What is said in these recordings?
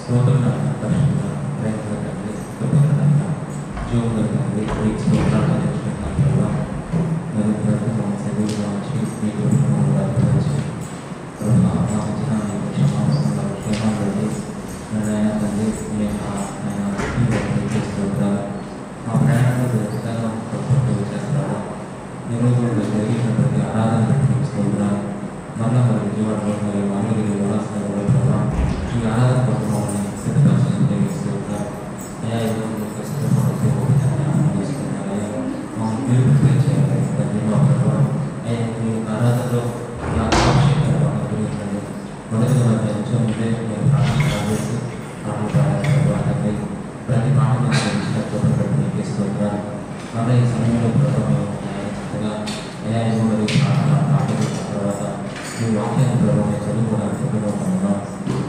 స్తోత్రమైన పరిశుద్ధ ప్రేమ తండ్రి, కృపగలైన జీవముల తండ్రి, మీకు స్తోత్రాలు చెల్లిస్తున్నాను ప్రభువా. మరి ప్రభువా మా శరీరంలో వచ్చి మీ కృపను బలపరిచి ప్రభువా మా మధ్యన మీకు క్షమాపణ క్షేమాలు నాయన తండ్రి మీ యొక్క ఆయన స్తోత్రాలు. మా ప్రయాణంలో ఖచ్చితంగా ప్రభుత్వం చేస్తారా ఈరోజు జరిగిన ప్రతి ఆరాధన బట్టి మీకు స్తోత్రాలు. మరలా మరి విజయవాడలో మరి మామూలు వివాసాలు ప్రభావ ఈ ఆరాధన పట్టుకోవాలని సిద్ధపరచడం స్తోత్రాలు. అయ్యా ఈరోజు మీకు సిద్ధపడుతూ ఆనందిస్తున్నాను. అయ్యా మమ్మల్ని మీరు ప్రిపేర్ చేయాలి తండ్రి మా ప్రభావం. అయ్యా మీ ఆరాధనలో ఈ ఆకాంక్షలు గురించండి. మొదటిగా మరి ఎంతో ఉంటే మీరు ప్రార్థన చేసి తండ్రి ప్రతి పాటను గురించిన కోపం మీకే స్తోత్రాలు. మళ్ళీ ఈ సమయంలో ప్రభావం చక్కగా అయ్యా ఏమో మరి పాటలు తర్వాత ఈ వాక్యాన్ని ప్రభావం చదువుకోవడానికి ఉపయోగపడుతున్నాం.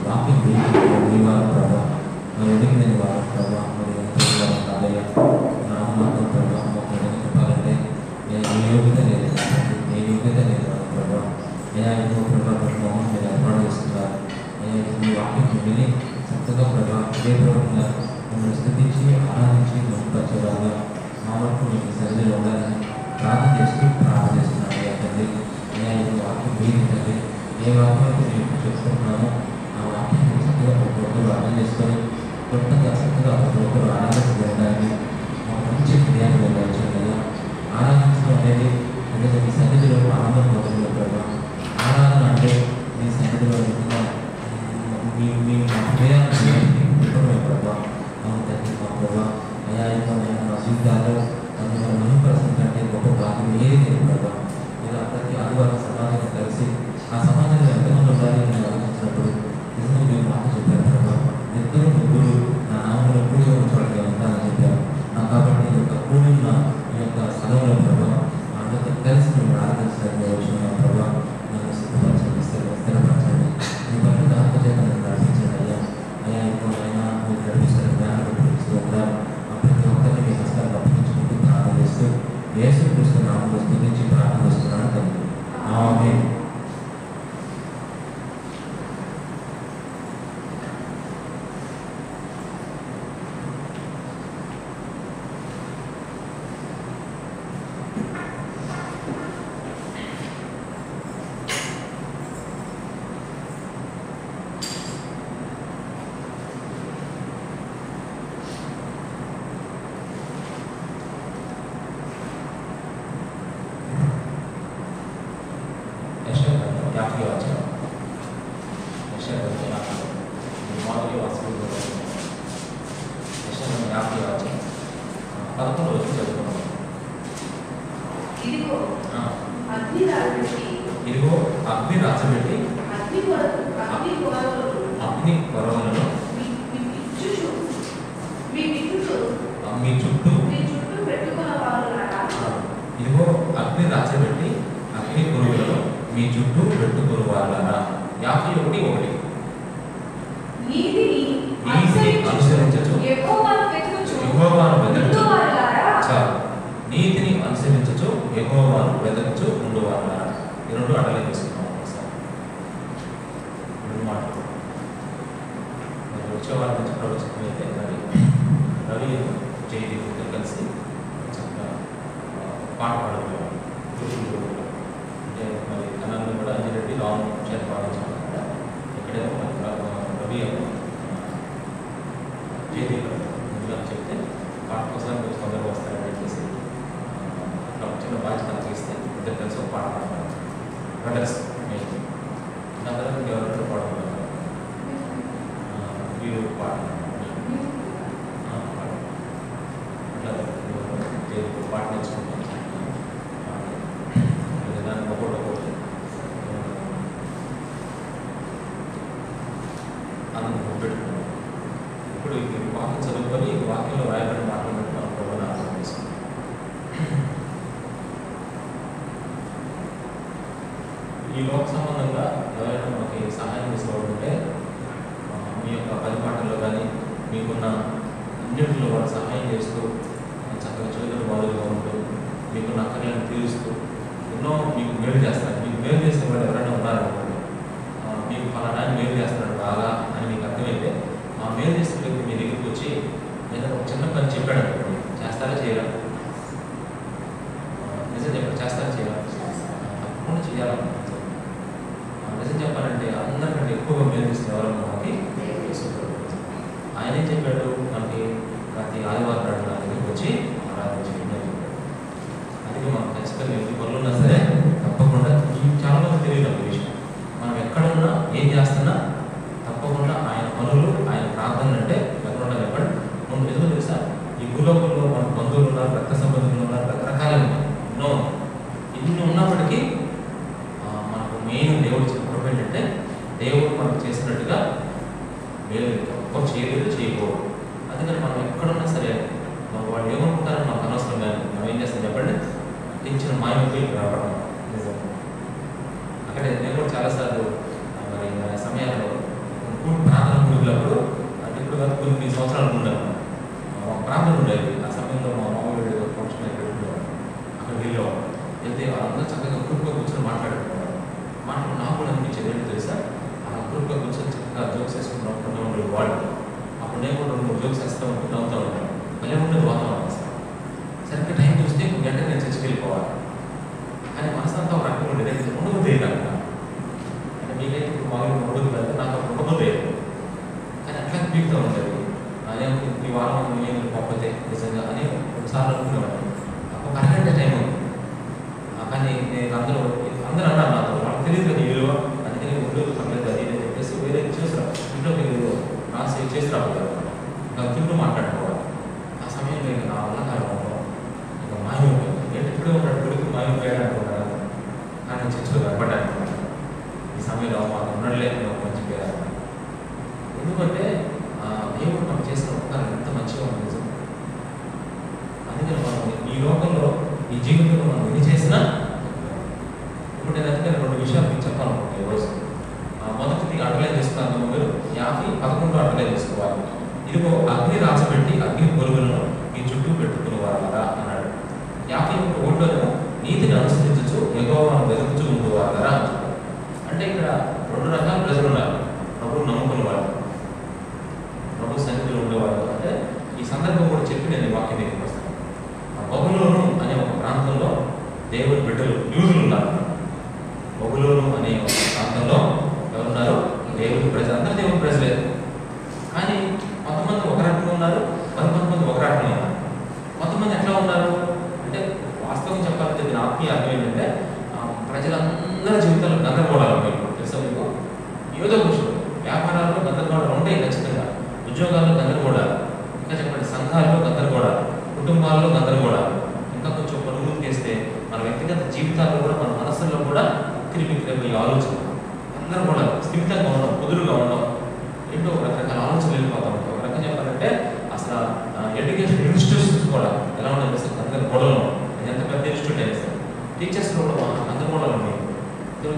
వాక్యం మీ వారు ప్రభావ మరి ఎదిగిన వారు ప్రభావ మరి ఎంతో కాదయ్యా నాకు మాత్రం ప్రభావం చెప్పాలంటే ఏ యోగ్యత లేదు, ఏ యోగ్యత లేదు ప్రభావ. అయ్యా ఎంతో ప్రభావం మోహన్ మీరు ఏర్పాటు చేస్తున్నారు. అయ్యా మీ వాక్యం విని చక్కగా ప్రభావ ఇదే ప్రభుత్వంగా మిమ్మల్ని స్థుతించి ఆరాధించి మహిమపరచేవారుగా మా వరకు మీకు సరిగ్గా ఉండాలని ప్రార్థన చేస్తున్నాను. అయ్యా తండ్రి అయ్యా ఈ వాక్యం మీరు తండ్రి ఏ వాక్యం అయితే మేము చెప్పుకుంటున్నామో ఆ వాక్యాన్ని చక్కగా ప్రతి ఒక్కరు అర్థం చేసుకొని కొత్తగా చక్కగా ప్రతి ఒక్కరు ఆరాధించగలగాలని మాకు మంచి క్రియాన్ని వెళ్ళాల్సిందిగా ఆరాధించడం అనేది అంటే మీ సన్నిధిలో ఆనందం పొందలేదు ప్రభావ. ఆరాధన అంటే మీ సన్నిధిలో మీ హృదయాన్ని విఫలమే ప్రభావ. అవును తండ్రి మా ప్రభావ అయ్యా మా జీవితాల్లో మన మహిమపరచడం కంటే గొప్ప భాగ్యం ఏది లేదు ప్రభావ. ఇలా ప్రతి ఆదివారం సమాజంలో కలిసి ఆ సమాజంలో ఎంతమంది ఉండాలి అని ఆలోచించినప్పుడు నిజంగా మీరు మాట చెప్పారు ప్రభావ. ఇద్దరు ముగ్గురు నా నామంలో కూడి ఉంచడానికి ఉంటారని చెప్పారు. కాబట్టి ఈ యొక్క కూడిన ఈ యొక్క స్థలంలో ప్రభావ అందరితో కలిసి మేము ఆరాధించడానికి వచ్చిన ప్రభావ నన్ను సిద్ధపరచండి, స్థిరపరచండి. మీ పట్ల దాంతో చేత నన్ను నడిపించండి అయ్యా. అయ్యా ఇప్పుడు అయినా మీరు నడిపిస్తున్న జ్ఞానం నడిపిస్తూ ఉంటారు. ప్రతి ఒక్కరిని మీ హస్తాన్ని అప్పగించుకుంటూ ప్రార్థన చేస్తూ యేసు క్రీస్తు నామములో స్తుతించి ప్రార్థన చేస్తున్నాను తండ్రి. ఆమేన్. ఇదిగో అగ్ని రాచబెట్టి అగ్ని పొరవలను మీ చుట్టూ ఇదిగో అగ్ని రాచబెట్టి అగ్ని పురుగులను మీ చుట్టూ పెట్టుకుని వాళ్ళరా. 51:1 అనుసరించచ్చు చాలు. నీతిని అనుసరించచ్చు యెహోవాను వెతకచ్చు ఉండువారా. ఈ రెండు అడలే తీసుకున్నాం ఒకసారి రెండు మాటలు. మరి వచ్చే వారి నుంచి ప్రవచనం అయితే రవి జయదేవుతో కలిసి చక్కగా పాట పాడగలరు. అంటే మరి అనంలో కూడా అంజిరెడ్డి లాంగ్ చేత పాడించాలి కదా. ఇక్కడే రవి జయదేవ్ ముందుగా చెప్తే పాట కోసం తొందరగా వస్తారని చెప్పేసి చిన్న బాధ్యత చేస్తే ఇద్దరు కలిసి ఒక పాట పాడతారు. బ్రదర్స్ నా తర్వాత ఎవరితో పాడుతున్నారు వీరు పాట పాట నేర్చుకుంటాను. దాన్ని ఒకటి అన్నం పెట్టుకున్నాను. ఇప్పుడు ఈ వాక్యం చదువుకొని వాక్యంలో రాయబడిన మాటలు పెట్టుకున్నాను. ప్రభుత్వం అర్థం చేసుకున్నాను. ఈ లోక సంబంధంగా ఎవరైనా మనకి సహాయం చేసుకోవాలంటే మీ యొక్క పరిపాటల్లో కానీ మీకున్న అన్నింటిలో వాళ్ళు సహాయం చేస్తూ చక్కగా చదువుకుని బాధలుగా ఉంటూ మీకున్న అక్కర్లను తీరుస్తూ ఎన్నో మీకు మేలు చేస్తారు. మీకు మేలు చేసే వాళ్ళు ఎవరైనా ఉన్నారనుకోండి, మీకు ఫలానా మేలు చేస్తున్నాడు బాగా అని మీకు అర్థమైతే దేవుడు మనకు చేసినట్టుగా లేదు, తప్ప చేయలేదు, చేయకూడదు. అందుకని మనం ఎక్కడున్నా సరే వాళ్ళు ఏమనుకుంటారని మనకు అనవసరం. కానీ మనం ఏం చేస్తాం చెప్పండి, ఇచ్చిన మాయమైపోయి రావడం నిజం. అక్కడే నేను కూడా చాలాసార్లు మరి సమయాల్లో ప్రాంతం ముగినప్పుడు, అంటే ఇప్పుడు కాదు కొన్ని సంవత్సరాలు ఉన్నాను, ప్రాంతం ఉండేది. ఆ సమయంలో మా మామూలు ఫంక్షన్ పెట్టుకునేవాడు. అక్కడ వెళ్ళేవాడు. వెళ్తే వాళ్ళందరూ చక్కగా గ్రూప్గా కూర్చొని మాట్లాడుకునేవాడు. నాకు కూడా అనిపించేది ఏంటి తెలుసా, ఆ గ్రూప్గా కూర్చొని చక్కగా జోక్స్ వేసుకుంటూ ఉండేది వాళ్ళు. అప్పుడు నేను కూడా 2-3 జోక్స్ వేస్తూ ఉంటూ నవ్వుతూ ఉంటాను. మళ్ళీ ఉండేది వాతావరణం అసలు. సరిగ్గా టైం చూస్తే ఒక గంట నేను చర్చకి వెళ్ళిపోవాలి. కానీ మనసంతా ఒక రకంగా ఉండేది. ఉండబుద్ధి అయ్యేది. అంటే మీకైతే ఇప్పుడు మామూలుగా ఉండదు కదా, నాకు అప్పుడు ఉండబుద్ధి అయ్యేది. కానీ అట్లా పీకుతూ ఉంటుంది. ఈ వారం నేను పోతే నిజంగా అని ఒకసారి అనుకునేవాడిని. ఒక అరగంట టైం ఉంది. కానీ నేను అందరూ అన్నారు నాతో, వాళ్ళకి తెలియదు కదా విలువ. అందుకని ఉండదు పర్లేదు అది అని చెప్పేసి వేరే చేసిరా ఇంట్లో మీరు రాసి చేసి రాబోతారు. ఇంకా తింటూ మాట్లాడుకోవాలి. ఆ సమయంలో ఇక నా వల్ల కారణం ఇక మాయమైపోయింది. ఏంటి ఇప్పుడే ఉన్నాడు కొడుకు మాయమైపోయాడు అనుకున్నాను. కానీ చర్చలో కనపడ్డాను. ఈ సమయంలో మాకు ఉండలే ఒక మంచి పేరు. ఎందుకంటే దేవుడు మనం చేసిన ఉపకారం ఎంత మంచిగా ఉంది నిజం. అందుకని మనం ఈ లోకంలో ఈ జీవితంలో మనం ఎన్ని చేసినా, ఇప్పుడు నేను అందుకని 2 విషయాలు మీకు చెప్పాలనుకుంటే ఈరోజు. మొదటిది అండర్లైన్ చేసుకున్నాను, మీరు 50:11 అండర్లైన్ చేసుకోవాలి. ఇదిగో అగ్ని రాజపెట్టి అగ్ని పొరుగులను మీ చుట్టూ పెట్టుకుని వారా అన్నాడు. 51:1 నీతిని అనుసరించచ్చు యెహోవాను వెతుకుతూ ఉండేవారా. అంటే ఇక్కడ 2 రకాల ప్రజలు ఉన్నారు. ప్రభువు నమ్ముకున్న వాళ్ళు, ప్రభు సన్నిధిలో ఉండేవాళ్ళు. అంటే ఈ సందర్భం కూడా చెప్పి నేను వాక్యం దగ్గరికి వస్తాను. బబులోను అనే ఒక ప్రాంతంలో దేవుని బిడ్డలు యూదులు ఉన్నారు. బబులోను అనే ఒక ప్రాంతంలో ఎవరున్నారు? దేవుని ప్రజలు. అందరూ దేవుని ప్రజలే. కానీ కొంతమంది ఒక రకంగా ఉన్నారు, కొంతమంది ఒక రకంగా ఉన్నారు. కొంతమంది ఎట్లా ఉన్నారు అంటే, వాస్తవం చెప్పాలంటే దీని ఆత్మీయ అర్థం ఏంటంటే, ప్రజలందరి జీవితాల్లో గందరగోళాలు తెలుసా మీకు? ఏదో విషయం, వ్యాపారాల్లో గందరగోళాలు ఉంటాయి ఖచ్చితంగా, ఉద్యోగాల్లో గందరగోళాలు, ఇంకా చెప్పండి సంఘాల్లో గందరగోళాలు, కుటుంబాల్లో గందరగోళాలు, ఇంకా కొంచెం పరుగులు చేస్తే మన వ్యక్తిగత జీవితాల్లో కూడా మన మనసుల్లో కూడా ఉక్కిరిబిక్కిరి ఆలోచన గందరగోళాలు, స్థిమితంగా ఉండడం, కుదురుగా ఉండడం, ఏంటో రకరకాల ఆలోచనలు వెళ్ళిపోతూ ఉంటాయి. ఒక రకంగా చెప్పాలంటే అసలు ఎడ్యుకేషన్ ఇన్స్టిట్యూషన్స్ కూడా ఎలా ఉన్నాయి సార్, గందరగోళంలో. ఎంత పెద్ద ఇన్స్టిట్యూట్ అయినా సార్, టీచర్స్లో కూడా గందరగోళాలు ఉన్నాయి.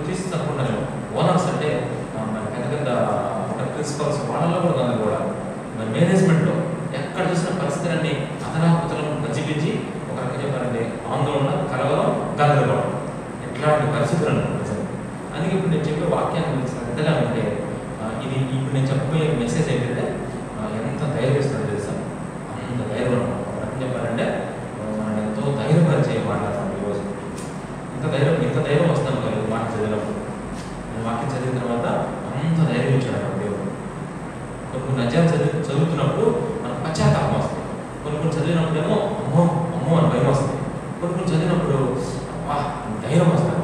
టీచర్స్ అనుకుంటాను, ఓనర్స్ అంటే పెద్ద పెద్ద ప్రిన్సిపల్స్, వాళ్ళలో కూడా గందరగోళాలు. మరి మేనేజ్మెంట్లో ఎక్కడ చూసిన పరిస్థితులన్నీ అతలాకుతలను గజిబిజి, ఒక రకంగా చెప్పాలంటే ఆందోళన, కలవరం, గందరగోళం, ఇట్లాంటి పరిస్థితులు అనుకుంటాను. అందుకే ఇప్పుడు నేను చెప్పే వాక్యాన్ని శ్రద్ధగా ఉంటే ఇది ఇప్పుడు నేను చెప్పబోయే మెసేజ్ ఏంటంటే ఎంత ధైర్యం ఇస్తుందో తెలుసా, అంత ధైర్యం అనమాట. ఒక రకంగా చెప్పాలంటే మనం ఎంతో ధైర్యపరిచే మాట్లాడతాం ఈరోజు. ఇంత ధైర్యం వస్తాను కదా మాట చదివినప్పుడు. నేను వాక్యం చదివిన తర్వాత అంత ధైర్యం ఇచ్చాడు దేవుడు. కొన్ని అధ్యాయాలు చదువుతున్నప్పుడు మనకు పశ్చాత్తాపం వస్తుంది. కొన్ని చదివినప్పుడేమో అమ్మో అమ్మో అని భయం వస్తుంది. కొన్ని చదివినప్పుడు ధైర్యం వస్తుంది.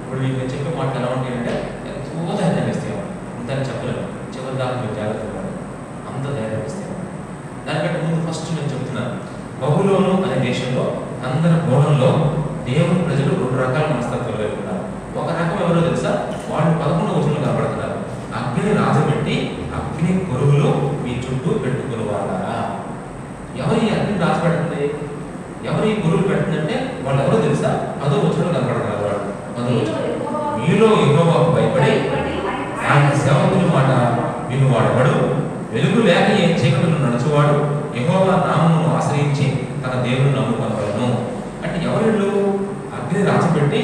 ఇప్పుడు మీకు నేను చెప్పే మాటలు ఎలా ఉంటాయంటే ఎంతో ధైర్యం ఇస్తాయి. అంతని చెప్పలేము, చివరి దాకా మీరు జాగ్రత్తగా అంత ధైర్యం ఇస్తాయి. దానికంటే ముందు ఫస్ట్ నేను చెప్తున్నాను, బబులోను అనే దేశంలో గందరగోళంలో దేవుని ప్రజలు 2 రకాల మనస్తత్వాలు కలిగి ఉన్నారు. ఒక రకం ఎవరో తెలుసా, వాళ్ళు 11వ వచనంలో కనబడుతున్నారు. అగ్ని రాజబెట్టి అగ్ని పొరుగులు మీ చుట్టూ పెట్టుకుని వాళ్ళారా. ఎవరు ఈ అగ్ని రాజపెడుతుంది, ఎవరు ఈ పొరుగులు పెడుతుందంటే వాళ్ళు ఎవరో తెలుసా, 10వ వచనంలో కనబడుతున్నారు. వాళ్ళు 10వ వచనం, మీలో యెహోవాకు భయపడి ఆయన సేవకుని మాట వినువాడవాడు, వెలుగు లేక ఏ చీకటిలో నడుచువాడు, యెహోవా నామమును ఆశ్రయించి తన దేవుని నమ్ముకొనవలెను. అంటే ఎవరిళ్ళు అగ్ని రాజపెట్టి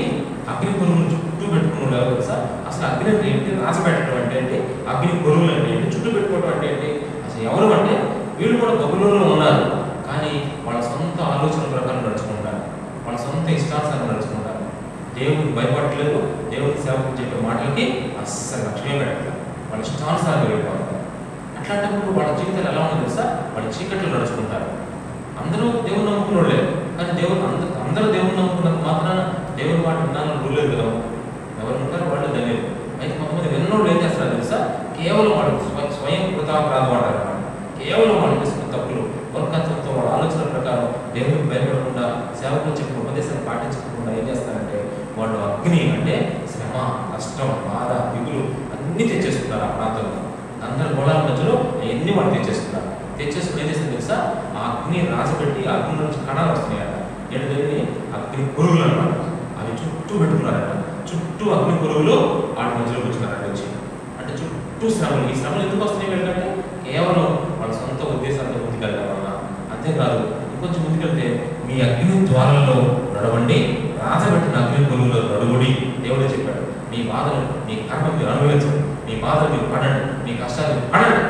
అగ్ని పొరుగులు చుట్టూ పెట్టుకున్న ఎవరు తెలుసా. అసలు అగ్ని అంటే ఏంటి, రాజపెట్టడం అంటే ఏంటి, అగ్ని పొరుగులు అంటే ఏంటి, చుట్టూ పెట్టుకోవడం అంటే ఏంటి, అసలు ఎవరు అంటే వీళ్ళు కూడా బబులోనులో ఉన్నారు. కానీ వాళ్ళ సొంత ఆలోచన ప్రకారం నడుచుకుంటారు, వాళ్ళ సొంత ఇష్టానుసారం నడుచుకుంటారు. దేవుడికి భయపడలేదు, దేవుడికి సేవకు చెప్పే మాటలకి అస్సలు లక్ష్యమే పెట్టలేదు, వాళ్ళ ఇష్టానుసారం వెళ్ళిపోతారు. అట్లాంటప్పుడు వాళ్ళ జీవితాలు ఎలా ఉందో తెలుసా, వాళ్ళ చీకట్లో నడుచుకుంటారు. అందరూ దేవుని నమ్ముకున్నోళ్ళే, కానీ అందరూ దేవుని నమ్ముకున్నంత మాత్రాన దేవుని మాట విన్నాను రూల్ లేదు కదా. ఎవరు ఉంటారు వాళ్ళు ధన్యులు. అయితే కొంతమంది విన్నోళ్ళు ఏం చేస్తారు తెలుసా, కేవలం వాళ్ళు స్వయం కృతాపరాధం వాడారు అన్నమాట. కేవలం వాళ్ళు చేసుకున్న తప్పులు వర్కంతో వాళ్ళ ఆలోచన ప్రకారం దేవునికి భయపడకుండా, సేవకులు చెప్పిన ఉపదేశాన్ని పాటించకుండా ఏం చేస్తారంటే వాళ్ళు అగ్ని అంటే శ్రమ, కష్టం, బాధ, దిగులు అన్నీ తెచ్చేసుకున్నారు ఆ ప్రాంతంలో. అందరి గోళాల మధ్యలో అవన్నీ వాళ్ళు తెచ్చేసుకున్నారు. తెచ్చేసుకుని ఏం చేసింది తెలుసా, ఆ అగ్ని రాజపెట్టి ఆ అగ్ని నుంచి కణాలు వస్తున్నాయట. ఏంటంటే అగ్ని పురుగులు అన్నమాట. అవి చుట్టూ పెట్టుకున్నారట. చుట్టూ అగ్ని పురుగులు వాటి మధ్యలో కూర్చున్నారట వచ్చి. అంటే చుట్టూ శ్రమలు. ఈ శ్రమలు ఎందుకు వస్తున్నాయి ఏంటంటే కేవలం వాళ్ళ సొంత ఉద్దేశాలతో ముందుకెళ్ళడం వల్ల. అంతేకాదు, ఇంకొంచెం ముందుకెళ్తే మీ అగ్ని జ్వాలలో నడవండి, రాజబెట్టిన అగ్ని పురుగులో నడుగుడి దేవుడే చెప్పాడు. మీ బాధలు, మీ కర్మ మీరు అనుభవించండి, మీ బాధలు మీరు పడండి, మీ కష్టాలు మీరు పడండి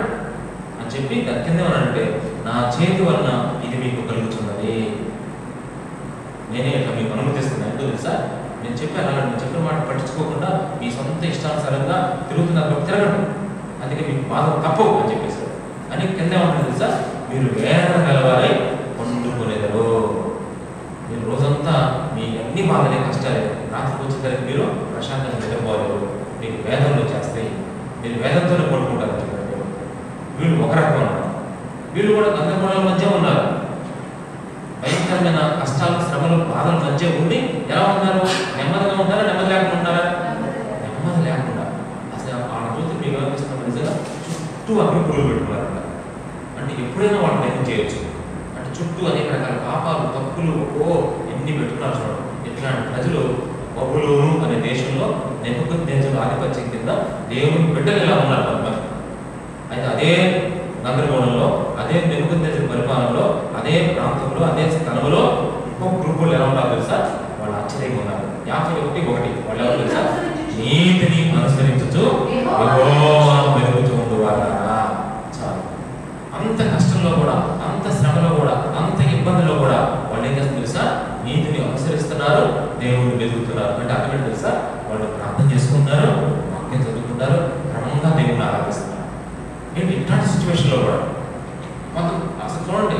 అని చెప్పి దాని కింద ఏమన్నాడంటే, నా చేతి వలన ఇది మీకు కలుగుతున్నది, నేనే ఇట్లా మీకు అనుమతిస్తున్నాను. ఎందుకు తెలుసా, నేను చెప్పాను అలా, నేను చెప్పిన మాట పట్టించుకోకుండా మీ సొంత ఇష్టానుసారంగా తిరుగుతున్నారు, తిరగండి, అందుకే మీకు బాధ తప్పవు అని చెప్పేశాడు. అని కింద ఏమంటుంది తెలుసా, మీరు వేదన కలవారై వండుకునేదరు. మీరు రోజంతా మీ అన్ని బాధలే కష్టాలే, రాత్రికి వచ్చేసరికి మీరు ప్రశాంతంగా నిద్రపోలేరు, మీకు వేదనలు చేస్తాయి, మీరు వేదంతోనే పడుకుంటారు చెప్పారు. వీళ్ళు ఒక రకం ఉన్నారు, వీళ్ళు కూడా గందరగోళాల మధ్య ఉన్నారు. భయంకరమైన కష్టాలు, శ్రమలు, బాధల మధ్య ఉండి ఎలా ఉన్నారు, నెమ్మదిగా ఉంటారా, నెమ్మది లేకుండా ఉంటారా? నెమ్మది లేకుండా. అసలు వాళ్ళ చూస్తే మీకు ఏమనిపిస్తున్నారు నిజంగా, చుట్టూ అగ్ని పురుగులు పెట్టుకున్నారంట. అంటే ఎప్పుడైనా వాళ్ళు ప్రయత్నం చేయొచ్చు. అంటే చుట్టూ అనేక రకాల పాపాలు, తప్పులు ఎన్ని పెట్టుకున్నారు చూడండి. ఇట్లాంటి ప్రజలు బబులోను అనే దేశంలో నెబుకద్నెజరు ఆధిపత్యం కింద దేవుని బిడ్డలు ఎలా ఉన్నారు కొంతమంది. అయితే అదే గందరగోళంలో, అదే నెబుకద్నెజరు పరిపాలనలో, అదే ప్రాంతంలో, అదే స్థలంలో ఇంకొక గ్రూపులు ఎలా ఉన్నారు తెలుసా, వాళ్ళు ఆశ్చర్యంగా ఉన్నారు. 51:1 వాళ్ళు ఎవరు తెలుసా, నీతిని అనుసరించు యెహోవాను వెతుకుచు వారారా. చాలు. అంత కష్టంలో కూడా, అంత శ్రమలో కూడా, అంత ఇబ్బందుల్లో కూడా వాళ్ళు ఏం చేస్తారు తెలుసా, నీతిని అనుసరిస్తున్నారు, దేవుడిని వెతుకుతున్నారు. అంటే అర్థం ఏంటి తెలుసా, వాళ్ళు ప్రార్థన చేసుకుంటున్నారు, వాక్యం చదువుకుంటారు, క్రమంగా దేవుడిని ఆరాధిస్తున్నారు. ఏంటి ఇట్లాంటి సిచ్యువేషన్లో కూడా మొత్తం అసలు చూడండి,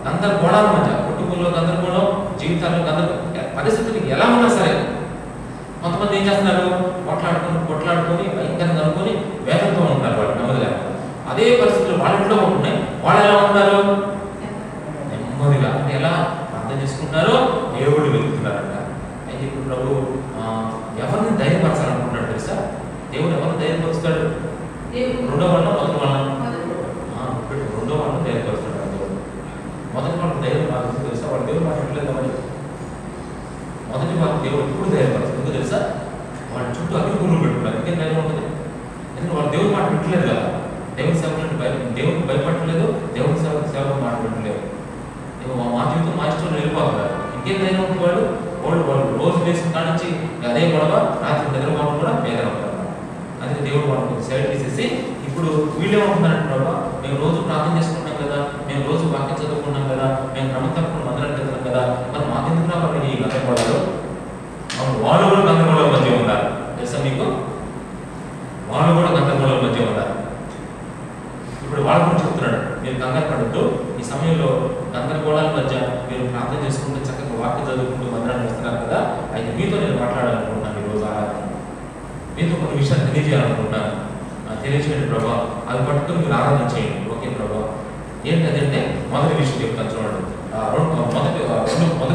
గందరగోళాల మధ్య, కుటుంబంలో గందరగోళం, జీవితాల్లో పరిస్థితులు ఎలా ఉన్నా సరే కొంతమంది ఏం చేస్తున్నారు, కొట్లాడుకొని భయంకరంగా అనుకొని వేదంతో ఉంటారు, వాళ్ళు నెమ్మది లేకుండా. అదే పరిస్థితులు వాళ్ళ ఇంట్లో ఉంటున్నాయి, వాళ్ళు ఎలా ఉంటారు, నెమ్మదిగా. అంటే ఎలా ప్రార్థన చేసుకుంటున్నారో దేవుడు వెతుకుతున్నారంట. అయితే ఇప్పుడు ప్రభు ఎవరిని ధైర్యపరచాలనుకుంటున్నాడు తెలుసా, దేవుడు ఎవరిని ధైర్యపరుస్తాడు, రెండో వాళ్ళ మొదటి వాళ్ళ, రెండో వాళ్ళని ధైర్యపరుస్తాడు దేవుడు. మొదటి వాళ్ళకి ధైర్యం రాదు తెలుసా, వాళ్ళు దేవుడు మాట్లాడలేదు. మరి మొదటి వాళ్ళ దేవుడు ఎప్పుడు ధైర్యపరుస్తుంది ఎందుకు తెలుసా, వాళ్ళ చుట్టూ అగ్ని పురుగులు పెట్టుకున్నారు. ఇంకేం ధైర్యం ఉంటుంది, ఎందుకంటే వాళ్ళు దేవుడు మాట పెట్టలేదు కదా, దేవుని సేవకులను దేవుడికి భయపడలేదు, దేవుని సేవకు మాట పెట్టలేదు. మా జీవితం మా ఇష్టంలో వెళ్ళిపోతున్నారు. ఇంకేం ధైర్యం ఉంటుంది, వాళ్ళు రోజు వేసిన కాడ నుంచి అదే గొడవ, రాత్రి నిద్రపోవడం కూడా వేదన ఉంటారు. అందుకే దేవుడు వాళ్ళకి సైడ్ తీసేసి ఇప్పుడు వీళ్ళేమంటున్నారంటే, ప్రభావ మేము రోజు ప్రార్థన చేసుకుంటాం కదా, మేము రోజు వాక్యం చదువుకున్నాం కదా, మేము క్రమం తప్పకుండా మందిరానికి వెళ్తున్నాం కదా, మరి మాకెందుకు రావాలి ఈ గందరగోళాలు. వాళ్ళు కూడా గందరగోళాల మధ్య ఉన్నారు తెలుసా మీకు, వాళ్ళు కూడా గందరగోళాల మధ్య ఉన్నారు. ఇప్పుడు వాళ్ళ గురించి చెప్తున్నాడు, మీరు కంగారు పడద్దు, ఈ సమయంలో గందరగోళాల మధ్య మీరు ప్రార్థన చేసుకుంటూ చక్కగా వాక్యం చదువుకుంటూ మందిరాన్ని వస్తున్నారు కదా, అయితే మీతో నేను మాట్లాడాలనుకుంటున్నాను. ఈరోజు ఆరాధన మీతో కొన్ని విషయాలు తెలియజేయాలనుకుంటున్నాను. తెలియజేయండి ప్రభావ, అది పట్టుకుని మీరు ఆరాధన చేయండి. ఓకే ప్రభావ. ఏంటంటే మొదటి విషయం చెప్తాను చూడండి, మొదటి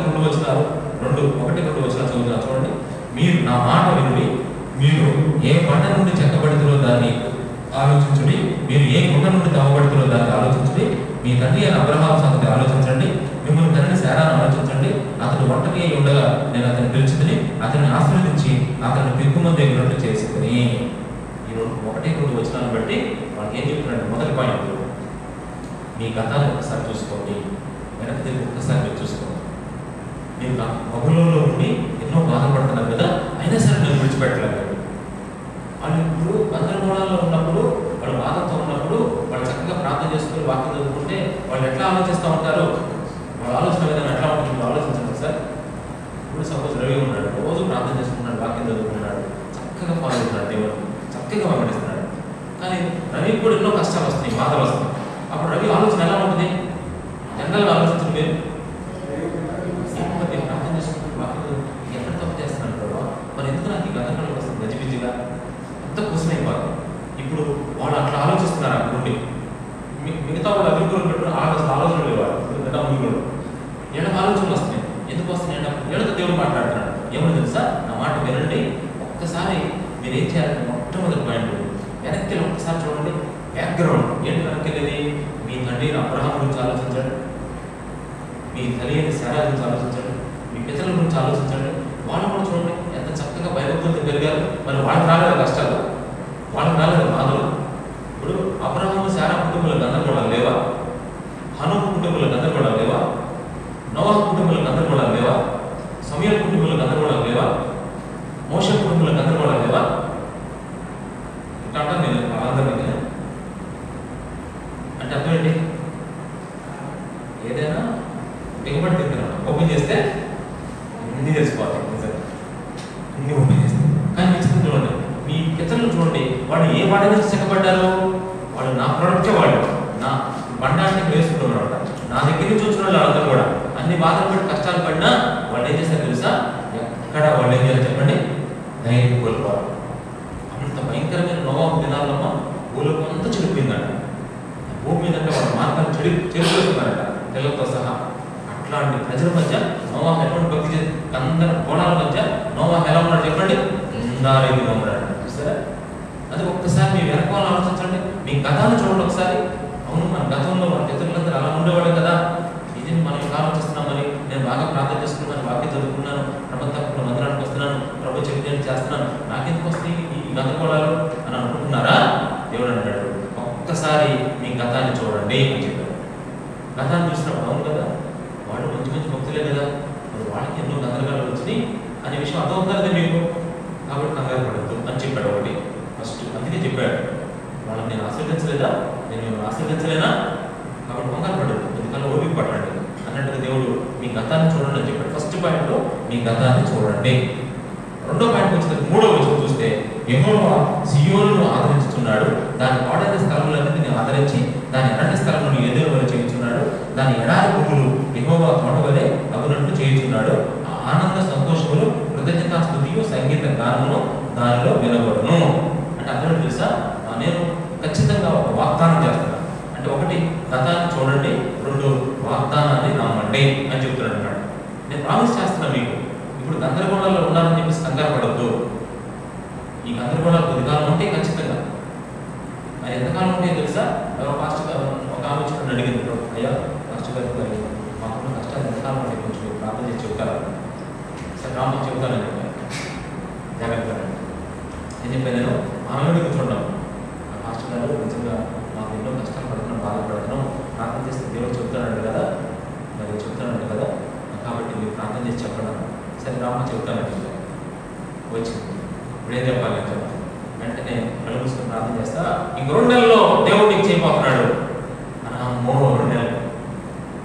2 వచనాలు, 1-2 వచనాలు చదువుతున్నా చూడండి. మీరు నా మాట వినుడి, మీరు ఏ పంట నుండి చెక్కబడుతుందో దాన్ని ఆలోచించుడి, మీరు ఏ గుండ నుండి తవ్వబడుతుందో దాన్ని ఆలోచించుడి, మీ తండ్రి అయిన అబ్రహాము సంగతి ఆలోచించండి, మిమ్మల్ని తండ్రి శారాను ఆలోచించండి. అతడు ఒంటరి అయి ఉండగా నేను అతన్ని పిలిచితిని, అతన్ని ఆశీర్వదించి అతన్ని పిక్కుమంది ఎగురున్నట్టు చేసిందని. ఈ 1-2 వచనాలను బట్టి వాళ్ళకి ఏం చెప్తున్నాడు, మొదటి పాయింట్, మీ గతాన్ని ఒకసారి చూసుకోండి, వెనక్కి తిరిగి ఒక్కసారి మీరు చూసుకోండి. మీరు బబులోనులో ఉండి ఎన్నో బాధపడుతున్నారు కదా, అయినా సరే నేను విడిచిపెట్టలేదు. వాళ్ళు ఇప్పుడు గందరగోళాల్లో ఉన్నప్పుడు, వాళ్ళు బాధతో ఉన్నప్పుడు, వాళ్ళు చక్కగా ప్రార్థన చేసుకుని వాక్యం చదువుకుంటే వాళ్ళు ఎట్లా ఆలోచిస్తూ ఉంటారు, వాళ్ళ ఆలోచన విధానం ఎట్లా ఉంటుంది ఆలోచించండి సార్. ఇప్పుడు సపోజ్ రవి ఉన్నాడు, రోజు ప్రార్థన చేసుకుంటున్నాడు, వాక్యం చదువుకుంటున్నాడు, చక్కగా ఫాలో అవుతున్నాడు, దేవుడు చక్కగా వెంబడిస్తున్నాడు. కానీ రవికి కూడా ఎన్నో కష్టాలు వస్తాయి, బాధలు వస్తాయి. అప్పుడు రవి ఆలోచన ఎలా ఉంటుంది, జనరల్గా ఆలోచించండి మీరు, ప్రార్థన చేసుకుంటున్నాడు, వాక్యం ఎక్కడ తప్పు చేస్తున్నాడు ప్రభావ, మరి ఎందుకు నాకు ఈ గందరగోళం వస్తుంది గజిబిజిగా, అంత కూసమైపోతుంది. ఇప్పుడు వాళ్ళు అట్లా ఆలోచిస్తున్నారు అక్కడ నుండి. మిగతా వాళ్ళు అభివృద్ధులు పెట్టిన ఆలోచన లేవారు, మిగతా అభివృద్ధులు ఏళ్ళకి ఆలోచనలు వస్తున్నాయి. ఎందుకు వస్తున్నాయి అంటే ఏళ్ళతో దేవుడు మాట్లాడుతున్నాడు. ఏమని తెలుసా, నా మాట వినండి, ఒక్కసారి మీరు ఏం చేయాలంటే మొట్టమొదటి పాయింట్, ఒక్కసారి చూడండి బ్యాక్గ్రౌండ్ ఏంటి వెనక్కి మీ తండ్రి అబ్రహాం గురించి ఆలోచించండి, మీ తల్లి శారా గురించి ఆలోచించండి, మీ పితరుల గురించి ఆలోచించండి. వాళ్ళు కూడా చూడండి ఎంత చక్కగా భయభక్తులతో పెరిగారు. మరి వాళ్ళకి రాలేదు కష్టాలు, వాళ్ళకి రాలేదు బాధలు. ఇప్పుడు అబ్రహాము శారా కుటుంబంలో గందరగోళాలు లేవా? హనోకు కుటుంబంలో గందరగోళాలు లేవా? నోవాహు కుటుంబంలో గందరగోళాలు లేవా? సమూయేలు కుటుంబంలో గందరగోళాలు లేవా? మోషే కుటుంబంలో గందరగోళాలు లేవా? ఇట్లా నేను అందరినీ అంటే అర్థం ఏంటి? ఏదైనా దిగుబడి తింటున్నాను ఓపెన్ చేస్తే అన్నీ తెలిసిపోతాయి. నిజంగా అన్నీ ఓపెన్ చేస్తే కానీ నిశ్చితం చూడండి, మీ పితరులు చూడండి, వాళ్ళు ఏ వాడి నుంచి సిగ్గపడ్డారు? వాళ్ళు నా ప్రొడక్టే వాళ్ళు, నా బండాన్ని వేసుకున్నారు. నా దగ్గర నుంచి వచ్చిన వాళ్ళు అందరూ కూడా అన్ని బాధలు పడి కష్టాలు పడినా వాళ్ళు ఏం చేస్తారు తెలుసా? ఎక్కడ వాళ్ళు ఏం చేయాలి చెప్పండి? ధైర్యం కోల్పోవాలి. అంత భయంకరమైన నోవాహు దినాల్లో భూలోకం అంతా చెడిపోయిందంట. భూమి మీద వాళ్ళ మార్గాలు చెడిపోతున్నారట పిల్లలతో సహా. అట్లాంటి ప్రజల మధ్య నోవాహు ఎటువంటి భక్తి అందరి కోణాల మధ్య నోవాహు ఎలా ఉన్నాడు చెప్పండి? ఉండాలని ఉన్నాడు. చూసారా? అది ఒక్కసారి మీ వెనకాల ఆలోచించండి, మీ గతాన్ని చూడండి ఒకసారి. అవును, మన గతంలో మన పితరులందరూ అలా ఉండేవాడు కదా, ఇది మనం ఇలా ఆలోచిస్తున్నామని, నేను బాగా ప్రార్థన చేసుకున్నాను, వాక్యం చదువుకున్నాను, ప్రపంచంలో మందిరానికి వస్తున్నాను, ప్రభు చెప్పి చేస్తున్నాను, నాకెందుకు వస్తాయి ఈ గందరగోళాలు అని అనుకుంటున్నారా? దేవుడు అంటాడు ఒక్కసారి మీ గతాన్ని చూడండి అని చెప్పాడు. గతాన్ని చూసినప్పుడు అవును కదా, వాళ్ళు మంచి మంచి భక్తులే కదా, మరి వాళ్ళకి ఎన్నో గందరగోళాలు వచ్చినాయి అనే విషయం అర్థమవుతుంది మీకు. కాబట్టి కంగారు పడద్దు అని చెప్పాడు ఒకటి ఫస్ట్. అందుకే చెప్పాడు వాళ్ళని నేను ఆశీర్వదించలేదా, నేను మిమ్మల్ని ఆశీర్వదించలేనా, కాబట్టి కంగారు పడద్దు, ఎందుకన్నా ఓపిక పట్టండి అన్నట్టుగా దేవుడు మీ గతాన్ని చూడండి అని చెప్పాడు. ఫస్ట్ పాయింట్లో మీ గతాన్ని చూడండి. రెండో పాయింట్ వచ్చిన మూడో వచనం చూస్తే యెహోవా సియోనును ఆదరించుతున్నాడు, దాని పాడైన స్థలములన్నింటినీ ఆదరించి దాని ఎర్రటి స్థలములను ఎదురు వలె చేయుచున్నాడు, దాని ఎడారి భూములు యెహోవా తోట వలె అగునట్లు చేయుచున్నాడు. ఆనంద సంతోషములు కృతజ్ఞతా స్తుతియు సంగీత గానమును దానిలో వినబడును. అంటే అర్థం తెలుసా? నేను ఖచ్చితంగా ఒక వాగ్దానం చేస్తున్నాను. అంటే ఒకటి గతాన్ని చూడండి, రెండు వాగ్దానాన్ని నమ్మండి అని చెప్తున్నాడు అన్నాడు. నేను ప్రామిస్ చేస్తున్నా మీకు, ఇప్పుడు గందరగోళాల్లో ఉన్నారని చెప్పేసి కంగారు పడద్దు. ఈ గందరగోళాలు కొద్దికాలం ఉంటే ఖచ్చితంగా, అది ఎంతకాలం ఉంటే తెలుసా? పాస్టర్ గారు ఒక ఆమె వచ్చి అడిగింది, అయ్యా పాస్టర్ గారు మాకున్న కష్టాలు ఎంతకాలం ఉంటే కొంచెం ప్రార్థన చేసి చెప్తారా? సరే రామ చెప్తానని చెప్పాను. జాగ్రత్త ఏం చెప్పాను నేను? ఆమె కూర్చుంటాం, పాస్టర్ గారు నిజంగా మాకు ఎన్నో కష్టాలు పడుతున్నాం, బాధపడుతున్నాం, ప్రార్థన చేస్తే దేవుడు చెప్తానండి కదా, మరి చెప్తానండి కదా, కాబట్టి మీరు ప్రార్థన చేసి చెప్పడం. సరే రామ చెప్తానండి. వచ్చింది ఇప్పుడు ఏం చెప్పాలి అని చెప్తాను. వెంటనే కళ్ళు మూసుకొని ప్రార్థన చేస్తా, ఇంక 2 నెలల్లో దేవుడు నీకు చేయబోతున్నాడు అని. 2 నెలలు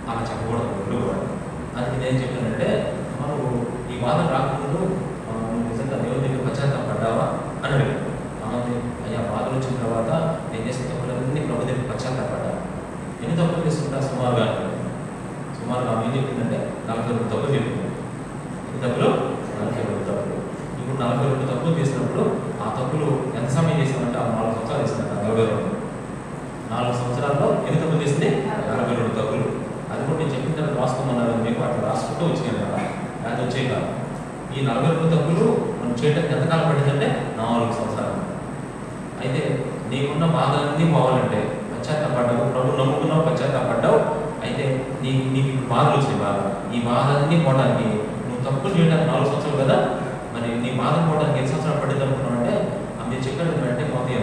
అలా చెప్పకూడదు ఎప్పుడు కూడా. అందుకే నేను చెప్పానంటే, నువ్వు ఈ వాదన రాకముందు నువ్వు నిజంగా దేవుడి దగ్గర పశ్చాత్తాపడ్డావా అని అడిగాను. అయ్యా బాధలు వచ్చిన తర్వాత నేను చేసిన తప్పులన్నీ ప్రభు దగ్గర పశ్చాత్తాపడ్డా. ఎన్ని తప్పులు తీసుకుంటా? సుమారుగా ఆమె ఏం చెప్పిందంటే 42 తప్పులు చెప్పింది. ఎన్ని తప్పులు? 42 తప్పులు. ఇప్పుడు 42 తప్పులు చేసినప్పుడు ఆ తప్పులు ఎంత సమయం చేసామంటే 4 సంవత్సరాలు చేసినట్టు. 4 సంవత్సరాల్లో ఎన్ని తప్పులు చేసింది? 42 తప్పులు. అది కూడా నేను చెప్పిన తర్వాత రాసుకోమన్నారు మీకు, అట్లా రాసుకుంటూ వచ్చినాయి కదా, అది వచ్చే కాదు. ఈ 42 తప్పులు మనం చేయడానికి ఎంతకాలం పడిందంటే 4 సంవత్సరాలు. అయితే నీకున్న బాధలన్నీ పోవాలంటే పశ్చాత్తాపడ్డావు, ప్రభు నమ్ముకున్నావు, పశ్చాత్తాపడ్డావు, అయితే నీకు ఇప్పుడు బాధలు వచ్చినాయి. బాధ ఈ బాధలన్నీ పోవడానికి, నువ్వు తప్పులు చేయడానికి 4 సంవత్సరాలు కదా, మరి నీ బాధలు పోవడానికి ఎన్ని సంవత్సరాలు పడింది అనుకున్నావు అంటే మీరు చెప్పాడు వెంటనే పోతాయి.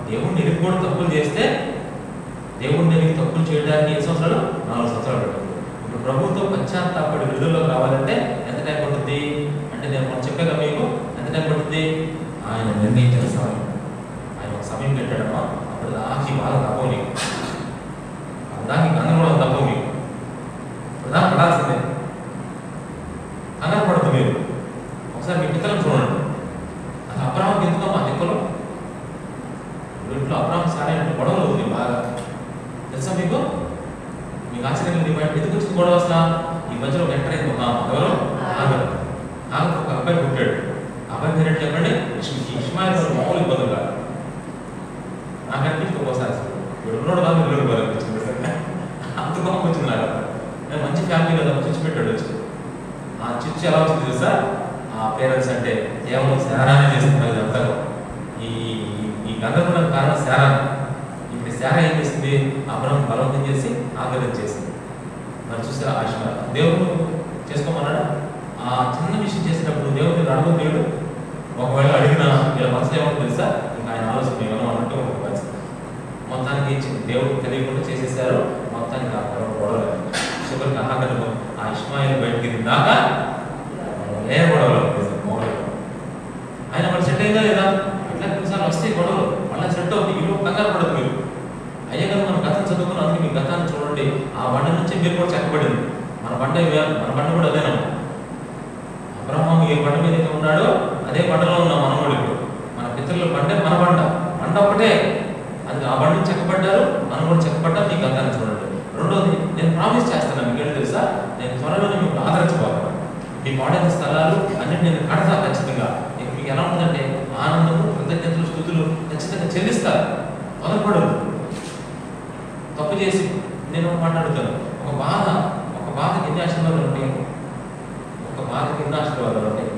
దేవుడిని ఎరిగి కూడా తప్పులు చేస్తే, దేవుడిని ఎరిగి తప్పులు చేయడానికి ఎన్ని సంవత్సరాలు? 4 సంవత్సరాలు పడుతుంది. ఇప్పుడు ప్రభుత్వం పశ్చాత్తాపడి విడుదలలో కావాలంటే ఎంత టైం పడుతుంది అంటే, నేను మనం చెప్పాక మీకు ఎంత టైం పడుతుంది? ఆయన నిర్ణయించిన సమయం. ఆయన ఒక సమయం పెట్టాడమ్మా, అప్పుడు దాకి బాధ తప్పవు నీకు, దానికి గందరగోళం తప్పవు మీకు, ఇప్పుడు దాకా పడాల్సిందే. కంగారు పడుతుంది మీరు. ఒకసారి మీ పిల్లలను చూడండి. అది అబ్రహాంకి ఎందుకమ్మా దిక్కులో ఇంట్లో అబ్రహాం సారే అంటే గొడవలు అవుతుంది బాగా. తెలుసా మీకు? ఆశ్చర్యం ఎందుకు వచ్చింది గొడవ? వస్తా ఈ మధ్యలో ఒక ఎంటర్ అయింది ఒక ఎవరు ఆమె ఒక అబ్బాయి పుట్టాడు. అబ్బాయి పేరు చెప్పండి ఇష్మాయిల్. మామూలు ఇబ్బందులు కాదు. నాకు అనిపించింది ఒకసారి ఇప్పుడు ఉన్నాడు కాదు ఇల్లు బాగా అనిపించింది. అంత గొప్ప వచ్చింది నాకు. నేను మంచి ఫ్యామిలీ కదా చిచ్చు పెట్టాడు వచ్చి. ఆ చిచ్చు ఎలా వచ్చింది తెలుసా? ఆ పేరెంట్స్ అంటే కేవలం శారానే చేస్తున్నారు. అంతా ఈ గందరగోళానికి కారణం శారా. ఇప్పుడు శారా ఏం చేసింది? అబ్రహాం బలవంతం చేసి ఆగ్రహం చేసింది. మరి చూసారా ఆశ్మ దేవుడు చేసుకోమన్నాడా? ఆ చిన్న విషయం చేసినప్పుడు దేవుడిని అడుగు దేవుడు ఒకవేళ అడిగిన వీళ్ళ మనసులో ఏమో తెలుసా? ఇంకా ఆయన ఆలోచన ఏమో అన్నట్టు ఒక పరిస్థితి. మొత్తానికి దేవుడు తెలియకుండా చేసేసారు. మొత్తానికి ఆ గొడవలు చివరికి ఆఖరిలో ఆ ఇష్మాయిల్ బయటికి దాకా ఏ గొడవలు ఆయన మరి సెట్ అయిందా లేదా? ఇట్లా కొన్నిసార్లు వస్తాయి గొడవలు, మళ్ళీ సెట్ అవుతుంది. ఇల్లు కంగారు పడదు మీరు. అయ్యే కదా మనం గతం చదువుకున్నాం, అందుకే మీ గతాన్ని చూడండి. ఆ బండ నుంచి మీరు కూడా చెక్కబడింది. మన బండ కూడా అదేనా? అబ్రహాం ఏ బండ మీద అయితే ఉన్నాడో అదే బండలో ఉన్నాం మనం కూడా. ఇప్పుడు మన పితరుల బండే మన బండ ఒకటే. అది ఆ బండి చెక్కబడ్డారు, మనం కూడా చెక్కబడ్డాం. మీ గతాన్ని చూడండి. రెండోది, నేను ప్రామిస్ చేస్తాను, మీకు ఏంటి తెలుసా? నేను త్వరలోనే మీకు ఆదరించబోతాను. మీ పాడైన స్థలాలు అన్ని నేను కడతా ఖచ్చితంగా. మీకు ఎలా ఉందంటే ఆనందము, కృతజ్ఞతలు, స్తుతులు ఖచ్చితంగా చెల్లిస్తారు. మొదలుపడదు. తప్పు చేసి నేను మాట్లాడుతాను. ఒక బాధకి ఎన్ని ఆశీర్వాదాలు ఉంటాయి? ఒక బాధకి ఎన్ని ఆశీర్వాదాలు ఉంటాయి?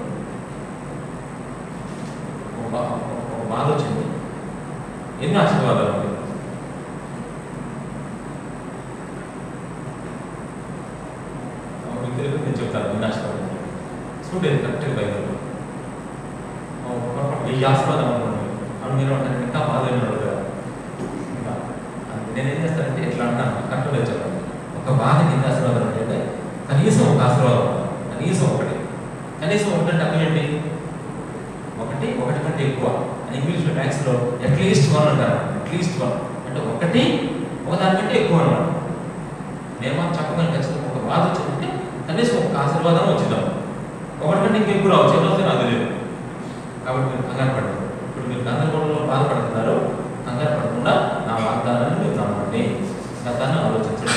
ఒక బాధ వచ్చింది, ఎన్ని ఆశీర్వాదాలు ఉంటాయి? నేను చెప్తాను ఎన్ని ఆశీర్వాదాలు. చూడండి కరెక్ట్గా బయలుదేరు. ఈ ఆశీర్వాదం అనుకోండి అని మీరు అంటారు, ఇంకా బాధ ఏమన్నాడు కదా. నేనేం చేస్తానంటే ఇట్లా అంటాను, కరెక్ట్గా చెప్పండి. ఒక బాధకి ఎన్ని ఆశీర్వాదాలు ఉంటాయంటే కనీసం ఒక ఆశీర్వాదం, కనీసం ఒకటి అంటే అర్థం ఏంటి? ఒకటి కంటే ఎక్కువ. ఇంగ్లీష్లో ట్యాక్స్లో అట్లీస్ట్ వన్ అంటారు. అట్లీస్ట్ వన్ అంటే ఒకదానికంటే ఎక్కువ అన్నమాట. నేను మాకు చెప్పగలను ఖచ్చితంగా. ఒక బాధ వచ్చిందంటే కనీసం ఒక ఆశీర్వాదం వచ్చిద్దాం. ఒకటికంటే ఇంకెక్కువ రావచ్చు, ఎన్నో నాకు తెలియదు. కాబట్టి మీరు కంగారు పడదు. ఇప్పుడు మీరు గందరగోళంలో బాధపడుతున్నారు, కంగారు పడకుండా నా వాగ్దానాన్ని మీరు నమ్మండి. గతాన్ని ఆలోచించండి.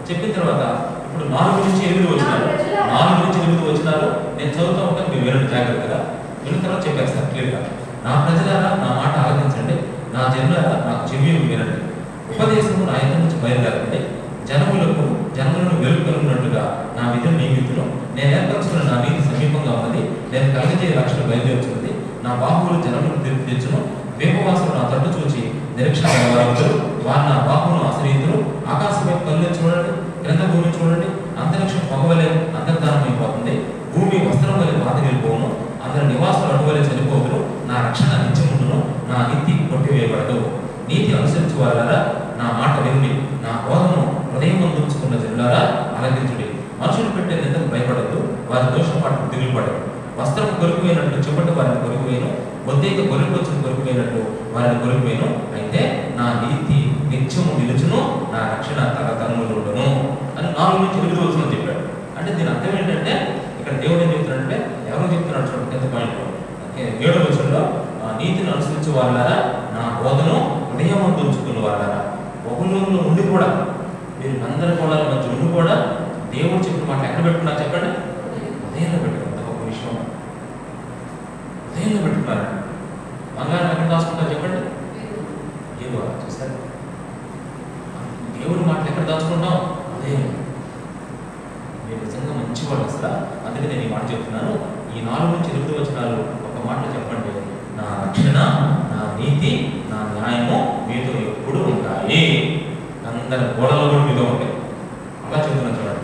చెప్పిన తర్వాత ఇప్పుడు 4 నుంచి 8 వచ్చినారు. 4 నుంచి 8 వచ్చినారు. నేను చదువుతూ ఉంటాను, మీరు వినండి జాగ్రత్తగా. విన్న తర్వాత చెప్పేస్తాను క్లియర్గా. నా ప్రజలారా నా మాట ఆలోచించండి, నా జనులారా నాకు చెవి వినండి. ఉపదేశము నా ఇంటి నుంచి బయలుదేరండి. జనములను వెలుపలున్నట్టుగా నా విధులు నియమితులు. నేను ఏర్పరచుకున్న నా నీతి సమీపంగా ఉన్నది. నేను కలగజేయ రక్షణ బయలుదేరుచున్నది. నా బాహువులు జనములను తీర్పు తెచ్చును. వేపవాసులు నా తట్టు చూచి నిరీక్షణ వారు వారు నా బాహువును ఆశ్రయించును. ఆకాశం వైపు కళ్ళు చూడండి, క్రింద భూమి చూడండి. అంతరిక్షం పొగవలే అంతర్ధానం అయిపోతుంది. భూమి వస్త్రం వలె బాధ వెళ్ళిపోవును. అందరి నివాసులు అటువలే చనిపోదురు. నా రక్షణ నిత్యముండును. నా నీతి కొట్టివేయబడదు. నీతి అనుసరించు వారారా నా మాట వినండి. నా బోధను హృదయం ఉంచుకున్న జనులారా ఆలకించుడి. మనుషులు పెట్టే నిందకు భయపడద్దు. వారి దోషం పాటు దిగులుపడదు. వస్త్రం కొరికిపోయినట్లు చెప్పట్టు వారిని కొరికిపోయిను. బొద్దేక కొరికొచ్చిన కొరికిపోయినట్లు వారిని కొరికిపోయిను. అయితే నా నీతి నిత్యము నిలుచును. నా రక్షణ తరతరములు ఉండును అని 4 నుంచి 8 రోజులు చెప్పాడు. అంటే దీని అర్థం ఏంటంటే ఇక్కడ దేవుడు ఏం చెప్తున్నాడంటే, ఎవరు చెప్తున్నాడు చూడండి. 10th పాయింట్లో 7వ వచనంలో నీతిని అనుసరించే వాళ్ళారా నా బోధను హృదయమందు ఉంచుకున్న వాళ్ళారా. బహుళంలో ఉండి కూడా, మీరు గందరగోళాల మధ్య ఉండి కూడా దేవుడు చెప్పిన మాట ఎక్కడ పెట్టుకున్నారు చెప్పండి? హృదయంలో పెట్టుకున్నారు. ఒక విషయం హృదయంలో పెట్టుకున్నారు. బంగారం ఎక్కడ దాచుకుంటారు చెప్పండి? ఏదో చూస్తారు. దేవుడి మాటలు ఎక్కడ దాచుకుంటాం? హృదయం. మీరు నిజంగా మంచివాడు అసలు. అందుకే నేను ఈ మాట చెప్తున్నాను. ఈ 4 నుంచి 8 వచనాలు ఒక మాటలో చెప్పండి. నా రక్షణ, నా నీతి, నా న్యాయము మీతో ఎప్పుడు ఉంటాయి. గందరగోళంలో కూడా మీతో ఉంటాయి. అలా చెప్తున్నాను చూడండి.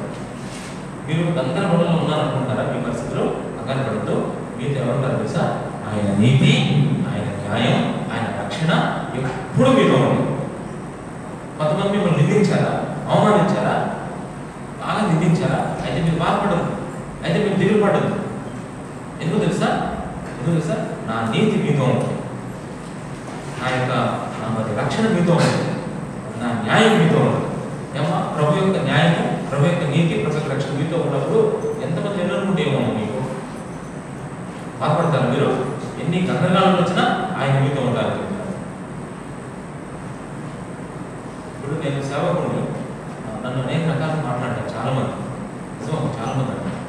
మీరు గందరగోళంలో ఉన్నారనుకుంటారా? మీ పరిస్థితిలో కంగారు పడద్దు. మీతో ఎవరుంటారు తెలుసా? ఆయన నీతి, ఆయన న్యాయం, ఆయన రక్షణ ఎప్పుడు మీతో ఉంది. కొంతమంది మిమ్మల్ని నిందించారా, అవమానించారా, బాగా నిందించారా? అయితే మీరు బాధపడదు, అయితే మీరు దిగులు పడదు. ఎందుకు తెలుసా? నా నీతి మీతో ఉంది. నా రక్షణ మీతో ఉంది. నా న్యాయం మీతో ఉంది. ఏమో ప్రభు యొక్క న్యాయము, ప్రభు యొక్క నీతి, ప్రభు యొక్క రక్షణ మీతో ఉన్నప్పుడు ఎంతమంది ఎన్ననుకుంటేమో మీకు బాధపడతారు. మీరు ఎన్ని గందరగోళాలు వచ్చినా ఆయన మీతో ఉంటారు. ఇప్పుడు నేను సేవకుడిని, నన్ను అనేక రకాలు మాట్లాడతాను చాలామంది. నిజం చాలామంది అంటారు.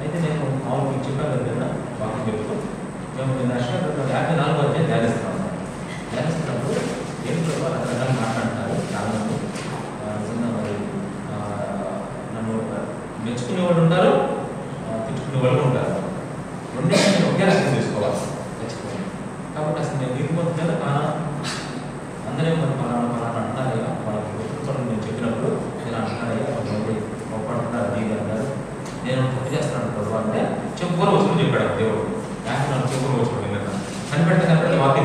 అయితే నేను మామూలు చెప్పాను కదా, వాక్యం చెప్తూ మేము నష్టం 54 వచ్చే ధ్యానిస్తున్నాము. ధ్యానిస్తున్నప్పుడు ఏంటో రకరకాలు మాట్లాడుతున్నారు చాలామంది. నిజంగా మరి నన్ను మెచ్చుకునే వాళ్ళు ఉంటారు, తెచ్చుకునే వాళ్ళు ఉంటారు. రెండింటిని ఒకే రకంగా తీసుకోవాలి ఖచ్చితంగా. కాబట్టి అసలు నేను నీతిమంతుడైనా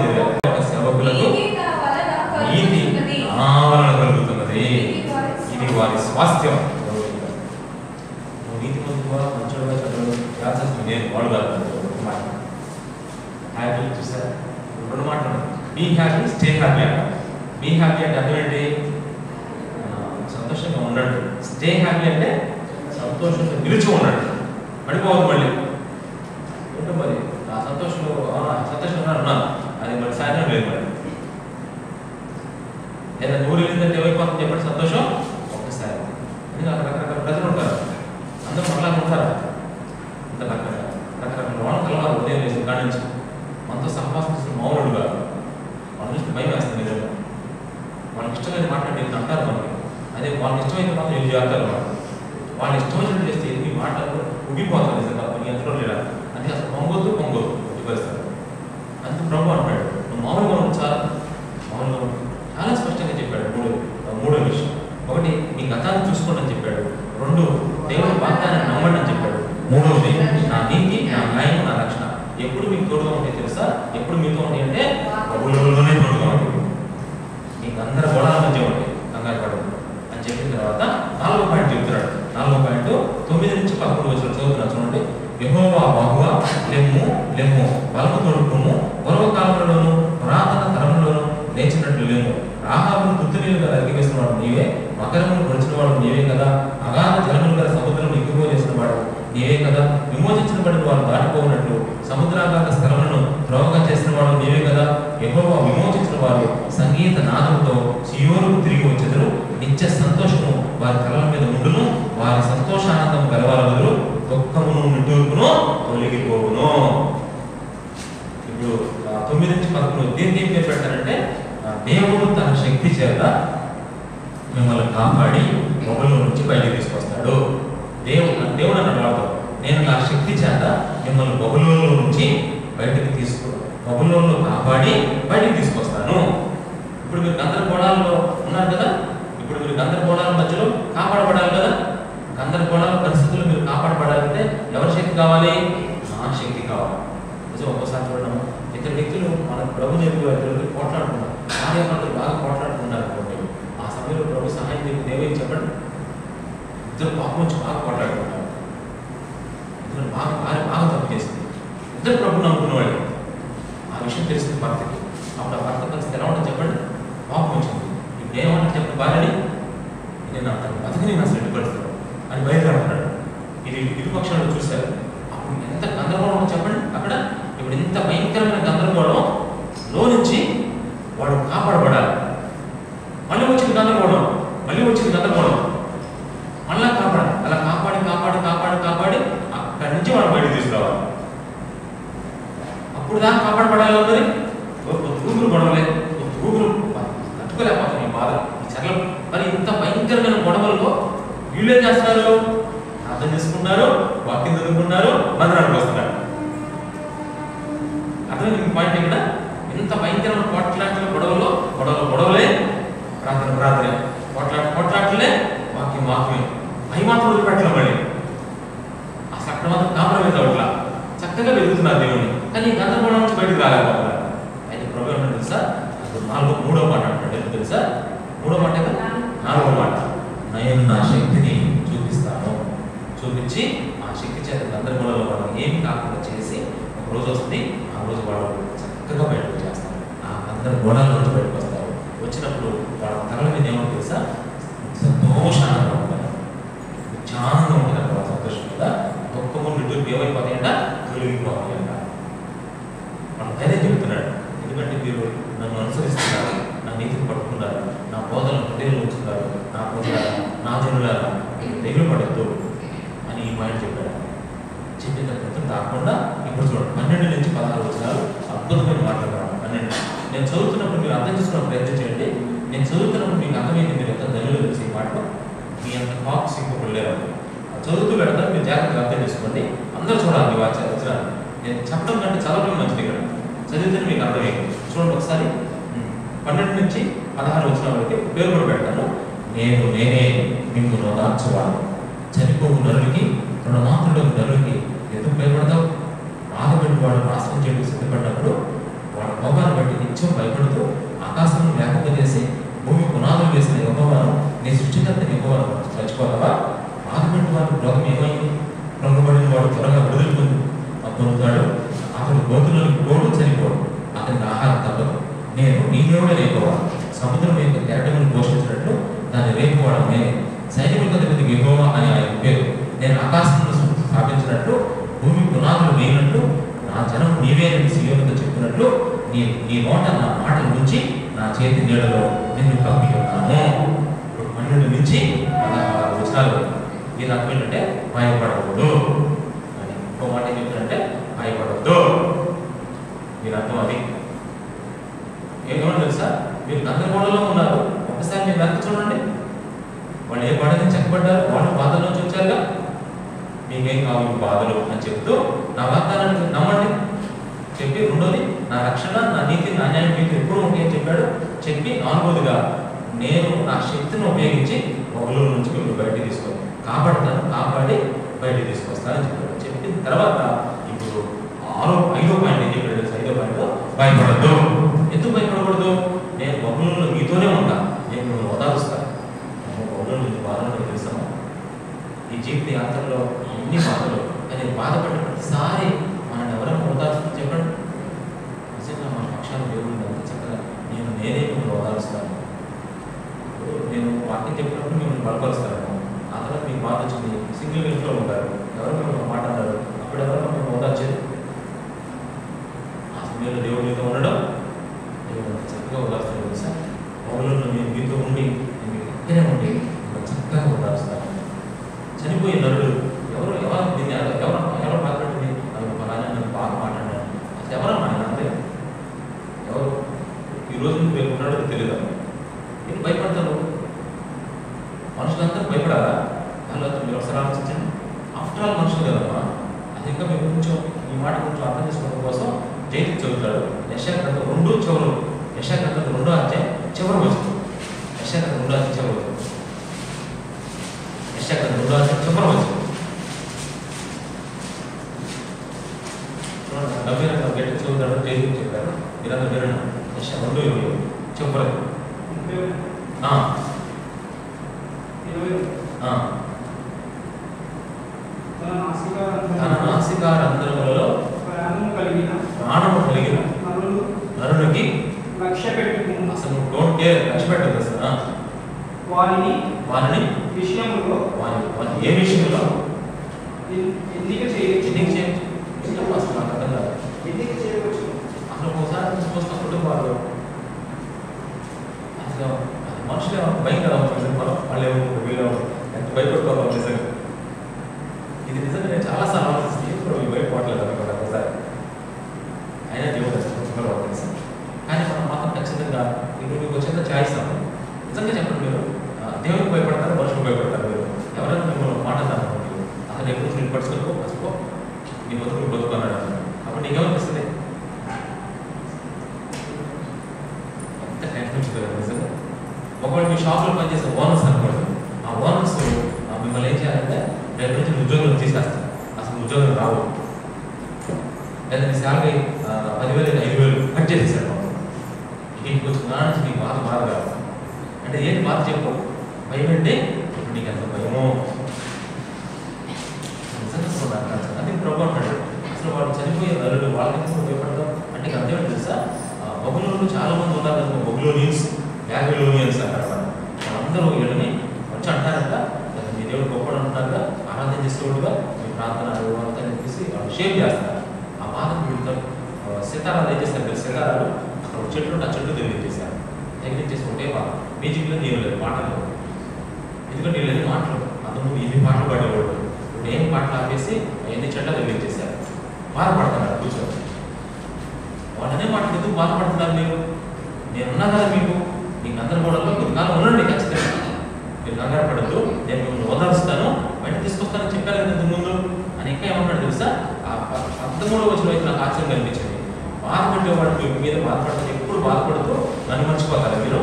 తెలియాలి. సేవకులకు నీతి వలన కలుగుతున్నది, ఇది వారి స్వాస్థ్యం. నువ్వు నీతి మందుగా మంచోడుగా చదువు చేస్తుంది నేను వాడు కాదు. హ్యాపీ చూసారు రెండు మాటలు, బీ హ్యాపీ స్టే హ్యాపీ అంట. బీ హ్యాపీ అంటే అర్థం ఏంటి? సంతోషంగా ఉండండి. స్టే హ్యాపీ అంటే సంతోషంగా నిలిచి ఉండండి, పడిపోవద్దు. మళ్ళీ ఏంటో మరి ఆ సంతోషంగా ఉన్నాను అది మరి సాయంత్రం లేదు. మరి లేదా నూరు వెళ్ళిందంటే ఏమైపోతుంది చెప్పండి సంతోషం ఒక్కసారి. ఎందుకంటే అక్కడ రకరకాల ప్రజలు ఉంటారు, అందరూ మళ్ళా ఉంటారు, అంత రకరకాల వాళ్ళని కలవాలి. ఉదయం వేసిన కాడి నుంచి మనతో సహవాసం మౌనుడు కాదు, వాళ్ళ చూస్తే భయం వేస్తుంది. నిజంగా వాళ్ళకి ఇష్టమైన మాట్లాడి అంటారు మనకి, అదే వాళ్ళకి ఇష్టమైతే మాత్రం ఏం చేస్తారు. వాళ్ళు ఇష్టమైనట్టు చేస్తే ఎన్ని మాటలు ఉబ్బిపోతారు. నిజంగా కొన్ని ఎంతలో లేదా అంటే అసలు పొంగొద్దు పరిస్థితి. అందుకు ప్రభు అంటాడు నువ్వు మామూలుగా ఉంచాలి. మామూలుగా చాలా స్పష్టంగా చెప్పాడు. మూడో విషయం, ఒకటి నీ గతాన్ని చూసుకోండి అని చెప్పాడు. రెండు, దేవుడి వాగ్దానాన్ని నమ్మండి అని చెప్పాడు. మూడవది, నా నీతి, నా న్యాయం, నా రక్షణ ఎప్పుడు మీకు తోడుగా ఉంటాయి తెలుసా? ఎప్పుడు మీతో ఉంటాయి అంటే ప్రభువులోనే తోడుగా ఉంటాయి. నీకు అందరి గోళాల మధ్య ఉంటాయి, కంగారు పడదు అని చెప్పిన తర్వాత 4వ పాయింట్ చెప్తున్నాడు. 4వ పాయింట్ 9 నుంచి 11 వచనాలు చదువుతున్నా చూడండి. యెహోవా బాహువా, లెమ్ము లెమ్ము, బలము తోడుకుము, పూర్వకాలంలోను పురాతన తరంలోను లేచినట్లు లేము. రాహాబును తుత్తునీలుగా నరికివేసిన వాడు నీవే, మకరమును పొడిచిన వాడు నీవే కదా. అగాధ జలములు గల సముద్రం ఎక్కువ చేసిన వాడు నీవే కదా. విమోచించబడిన వారు దాటిపోయినట్లు సముద్రాగాధ స్థలములను త్రోవగా చేసిన వాడు నీవే కదా. యెహోవా విమోచించిన వారు సంగీత నాదముతో సియోనుకు తిరిగి వచ్చెదరు. నిత్య సంతోషము వారి తలల మీద ఉండును. వారి సంతోషానందం గలవారు దుఃఖమును నిట్టూర్పును తొలగిపోవును. ఇప్పుడు 9 నుంచి 11 దీన్ని ఏం పేరు పెడతారంటే దేవుడు తన శక్తి చేత మిమ్మల్ని కాపాడి బబులో నుంచి బయటికి తీసుకొస్తాడు. దేవుడు అన్న వాడు నేను నా శక్తి చేత మిమ్మల్ని బబులో నుంచి బబులోన్లో కాపాడి బయటికి తీసుకొస్తాను. ఇప్పుడు మీరు గందరగోళాల్లో ఉన్నారు కదా, ఇప్పుడు మీరు గందరగోళాల మధ్యలో కాపాడబడాలి కదా. గందరగోళాల పరిస్థితుల్లో మీరు కాపాడబడాలంటే ఎవరి శక్తి కావాలి? నా శక్తి కావాలి. నిజం ఒక్కోసారి చూడడం ఇద్దరు వ్యక్తులు మన ప్రభు నేర్పు ఇద్దరు పోట్లాడుతున్నారు, కార్యకర్తలు బాగా పోట్లాడుతున్నారు అనుకోండి. ఆ సమయంలో ప్రభు సహాయం మీకు దేవేది చెప్పండి. ఇద్దరు పాపం నుంచి బాగా పోట్లాడుతున్నారు, ఇద్దరు బాగా తప్పు చేసింది. ఇద్దరు ప్రభు నమ్ముకునేవాళ్ళు. ఆ విషయం తెలిసింది భర్తకి. అప్పుడు ఆ భర్త పరిస్థితి ఎలా ఉంటుంది చెప్పండి? పాపం వచ్చింది. ఇప్పుడు ఏమంటే చెప్పండి, భార్యని నేను అంటాను బతికి నేను అసలు ఎట్టుపడుతున్నాను అని బయలుదేరుతున్నాడు. ఇది ఇరుపక్షాలు చూశారు. అప్పుడు ఎంత గందరగోళం చెప్పండి అక్కడ. ఇప్పుడు ఇంత భయంకరమైన గందరగోళం లో నుంచి వాడు కాపాడబడాలి. మళ్ళీ వచ్చింది గందరగోళం, మళ్ళా కాపాడాలి. అలా కాపాడి అక్కడి నుంచి వాడు బయటకు తీసుకురావాలి. అప్పుడు దాకా కాపాడబడాలి. ఉన్నది ఊగురు గొడవలే, ఊగురు తట్టుకోలేకపోతున్నాయి ఈ బాధ, ఈ చర్యలు. మరి ఇంత భయంకరమైన గొడవల్లో వీళ్ళు ఏం చేస్తున్నారు? అర్థం చేసుకున్నారు, వాక్యం చదువుకున్నారు, మందిరానికి వస్తున్నారు. అర్థమైంది పాయింట్ ఇక్కడ. ఇంత భయంకరమైన పోట్లాటల గొడవలే, ప్రార్థనే, పోట్లాటలే, వాక్యమే. అవి మాత్రం వదిలిపెట్టలేదు మళ్ళీ. అసలు అక్కడ మాత్రం కాంప్రమైజ్ అవ్వట్లా, చక్కగా వెతుకుతున్నారు దేవుని. కానీ గందరగోళం నుంచి బయటకు రాలేకపోతున్నారు. అయితే ప్రభు ఏమంటే తెలుసా? అప్పుడు మూడవ మాట అంటాడు. ఎందుకు తెలుసా? మూడో మాట కదా, 4వ మాట, నేను నా శక్తిని చూపించి ఆ శక్తి చేత గందరగోళంలో వాళ్ళు ఏమి కాకుండా చేసి ఒక రోజు వస్తుంది. ఆ రోజు వాళ్ళు చక్కగా బయటకు చేస్తారు. ఆ గందరగోళాల నుంచి బయటకు వస్తారు. వచ్చినప్పుడు వాళ్ళ తరల మీద ఏమో తెలుసా? సంతోషానంగా ఉంటారు, ఉత్సాహంగా ఉంటారు. వాళ్ళ సంతోషం కదా. దుఃఖము నిట్టూర్పు ఏమైపోతాయంట? తొలగిపోతాయంట. వాళ్ళ ధైర్యం చెబుతున్నాడు. ఎందుకంటే మీరు నన్ను అనుసరిస్తున్నారు, నా నీతిని పట్టుకున్నారు, నా బోధనను హృదయంలో ఉంచుతున్నారు. నా ప్రజలారా, నా జనులారా తెగులు పడద్దు అని ఈ పాయింట్ చెప్పాడు. చెప్పిన తర్వాత కాకుండా ఇప్పుడు చూడండి 12 నుంచి 16 వచనాలు అద్భుతమైన మాట్లాడారు. 12 నేను చదువుతున్నప్పుడు మీరు అర్థం చేసుకోవడం ప్రయత్నం చేయండి. నేను చదువుతున్నప్పుడు మీకు అర్థమైంది. మీరు ఎంత ధనులు తెలిసి మాటలు మీ అంత కాక్స్ ఇంకొకరు లేరు. చదువుతూ పెడతారు, మీరు జాగ్రత్తగా అర్థం చేసుకోండి. అందరూ చూడాలి వచనాలు. నేను చెప్పడం కంటే చదవడం మంచిది. ఇక్కడ చదివితే మీకు అర్థమైంది. చూడండి ఒకసారి 12 నుంచి 16 వచనాల వరకు పేరు కూడా పెడతాను. నేనే మిమ్మల్ని ఓదార్చువాడు. చనిపోవు నరుడికి, రుణమాత్రుడు నరుడికి ఎందుకు భయపడతావు? బాధపెట్టి వాడు నాశనం చేయడానికి సిద్ధపడినప్పుడు వాళ్ళ కోపాన్ని బట్టి నిత్యం భయపడుతూ ఆకాశం లేకుండా చేసి భూమి పునాదులు వేసిన యెహోవాను నీ సృష్టికర్త యెహోవాను మర్చిపోతావా? బాధపడిన వాడి రోగం ఏమైంది? కృంగబడిన వాడు త్వరగా విడుదల పొందుతాడు. అతడు గోతులకు పోడు చనిపోడు, అతనికి ఆహారం తప్పదు. నేను నీ దేవుడే యెహోవా. సముద్రం యొక్క కెరటమును పోషించినట్లు దాన్ని రేపుకోవడమే. సైనికులకు అధిపతి యెహోవా అని ఆయన పేరు. నేను ఆకాశంలో స్థాపించినట్లు భూమి పునాదులు వేయినట్లు నా జనం నీవే అని సీయోనుతో చెప్పినట్లు నీ నోట నా మాటల నుంచి నా చేతి నీడలో నిన్ను కప్పి ఉన్నాను. 12 నుంచి 16 వచనాలు ఈ రకం ఏంటంటే భయపడకూడదు అని. ఇంకో మాట ఏం చెప్తారంటే భయపడద్దు. మీరు అర్థం అది ఏమన్నా తెలుసా? మీరు గందరగోళంలో ఉన్నారు. ఒకసారి మీరు వెనక చూడండి. వాళ్ళు ఏ బాధ నుంచి చెక్కబడ్డారు? వాళ్ళు బాధల నుంచి వచ్చారుగా. మీకేం కావాలి బాధలు అని చెప్తూ నా వాగ్దానాన్ని నమ్మండి చెప్పి, రెండోది నా రక్షణ, నా నీతి, నా న్యాయం మీకు ఎప్పుడు ఉంటాయని చెప్పాడు. చెప్పి 4వదిగా నేను నా శక్తిని ఉపయోగించి బబులోను నుంచి మిమ్మల్ని బయటికి తీసుకోవాలి, కాపాడి బయటికి తీసుకొస్తానని చెప్పాడు. చెప్పిన తర్వాత ఇప్పుడు 5వ పాయింట్ ఏం చెప్పాడు? 5వ పాయింట్ భయపడద్దు. ఎందుకు భయపడకూడదు? నేను బబులోనులో మీతోనే ఉంటా, నేను మిమ్మల్ని ఓదారుస్తాను. బబులోను నుంచి బాధలు తెలుసాము. ఈ జీవిత యాత్రలో ఎన్ని బాధలు, కానీ బాధపడిన ప్రతిసారి మనం ఎవరైనా ఓదారుస్తుందో చెప్పండి. నిజంగా మన పక్షాన్ని దేవుడు అంత చక్కగా నేనే మిమ్మల్ని ఓదారుస్తాను. నేను వాక్యం చెప్పినప్పుడు మిమ్మల్ని బలపరుస్తాను. ఆ తర్వాత మీకు బాధ వచ్చింది, సింగిల్ ఇంట్లో ఉంటారు, ఎవరు మిమ్మల్ని మాట్లాడారు, అప్పుడు ఎవరైనా మేము ఓదార్చేది. ఆ సమయంలో దేవుడు మీతో ఉండడం, దేవుడు అంత చక్కగా ఓదారుస్తాడు. తెలుసా? బబులోనులో నేను మీతో ఉండి నేను ఎక్కడే ఉండి చక్కగా ఓదారుస్తాను. చనిపోయే నరుడు ఎవరు మాట్లాడింది? ఆయన నేను బాగా మాట్లాడాను. అసలు ఎవరన్నా ఆయన అంటే ఎవరు? ఈరోజు నువ్వు ఉన్నాడో తెలియదు. నేను భయపడతాను. మనుషులందరూ భయపడాలా? వాళ్ళు మీరు ఒకసారి ఆలోచించండి. ఆఫ్టర్ ఆల్ మనుషులు కదమ్మా. అది ఇంకా మీరు కొంచెం ఈ మాట కొంచెం అర్థం చేసుకోవడం కోసం జైలు చదువుతాడు. యెషయా 2 చివరు, యెషయా 2వ అధ్యాయం చివరి వచ్చింది. యెషయా 2వ అధ్యాయం చివరి వచ్చింది. యెషయా 2వ అధ్యాయం చివరి వచ్చింది. గంభీరంగా గట్టి చదువుతాడు, జైలు చెప్పారు. మీరందరూ వినండి. యెషయా 2:20 చివరి. తన నాసికారంధ్రములలో ప్రాణము కలిగిన నరునికి లక్ష్య పెట్టుకుని, అసలు డోంట్ కేర్, లక్ష్య పెట్టదు అసలు. వారిని విషయంలో ఏ విషయంలో ఎన్నిక చేయవచ్చు. అసలు నాకు అర్థం కాదు. ఎన్నిక చేయవచ్చు. అసలు ఒకసారి చూస్తున్న కుటుంబాలు అసలు మనుషులు భయం కదా మనం వాళ్ళు వీళ్ళు ఎంత భయపడుకోవాలి నిజంగా. ఇది నిజంగా నేను చాలాసార్లు ఆలోచిస్తే ఇప్పుడు భయపడలేదు అనుకోండి ఒకసారి. అయినా దేవుడు తెలుసు. కానీ మనం మాత్రం ఖచ్చితంగా ఇప్పుడు మీకు వచ్చిన ఛాయిస్ అవ్వదు. నిజంగా చెప్పండి, మీరు దేవుడికి భయపడతారు, మనుషులకు భయపడతారు. మీరు ఎవరైనా మిమ్మల్ని మాట్లాడతారు, మీరు అసలు ఎప్పుడు మీరు పడుచుకోకపో పసుకో నీ బతుకులు బతుకున్నాడు అప్పుడు నీకేమనిపిస్తుంది? ఎంత కనిపించదు కదా నిజంగా. ఒకవేళ మీ షాప్లో పనిచేసే ఓనర్స్ అనుకోండి, ఆ ఓనర్స్ మిమ్మల్ని ఏం చేయాలంటే రేపు నుంచి ఉద్యోగులు తీసేస్తారు. అసలు ఉద్యోగం రావు. లేదా మీ శాలరీ 10,000 5,000 కట్ చేసేసాడు. ఇంటికి వచ్చిన దాని నుంచి నీకు బాధ కాదు అంటే ఏంటి బాధ చెప్పు? భయం అంటే ఇప్పుడు నీకు ఎంత భయమో నిజంగా అదే ప్రభు అంటాడు. అసలు వాడు చనిపోయే నరుడు వాళ్ళకి భయపడతాం అంటే అర్థం తెలుసా? బబులోనులో చాలా మంది ఉన్నారు. బబులోనియన్స్, బ్యాబిలోనియన్స్ అంటారు. వాళ్ళందరూ వీళ్ళని వచ్చి అంటారంట, మీ దేవుడు గొప్పడు అంటున్నారుగా, ఆరాధన చేసేవాడుగా, మీ ప్రార్థన అంతా చెప్పేసి వాళ్ళు షేర్ చేస్తారు. ఆ బాధను వీళ్ళతో సితారాలు ఏం చేస్తారు కదా, సితారాలు అక్కడ చెట్లు ఆ చెట్లు తగిలించేశారు. తగిలించేసి ఒకటే బాధ, మ్యూజిక్లో నేను లేదు, పాటలు ఎందుకంటే వీళ్ళని మాటలు అంతకుముందు ఎన్ని పాటలు పాడేవాడు. ఇప్పుడు ఏం పాటలు ఆపేసి ఎన్ని చెట్లు తగిలించేశారు. బాధపడుతున్నారు కూర్చొని. వాళ్ళనే మాటలు ఎందుకు బాధపడుతున్నారు మీరు? నేనున్నా కదా మీకు గందరగోళంలో కొద్దికాలం ఉండండి ఖచ్చితంగా. మీరు కంగారు పడద్దు, నేను మిమ్మల్ని ఓదారుస్తాను, బయట తీసుకొస్తానని చెప్పారు కదా ఇంతకు ముందు అని. ఇంకా ఏమన్నాడు తెలుసా? ఆ 13వ వచనంలో అయితే నాకు ఆశ్చర్యం కనిపించింది. బాధపడేవాడు మీ మీద బాధపడతారు, ఎప్పుడు బాధపడుతూ నన్ను మర్చిపోతారా మీరు?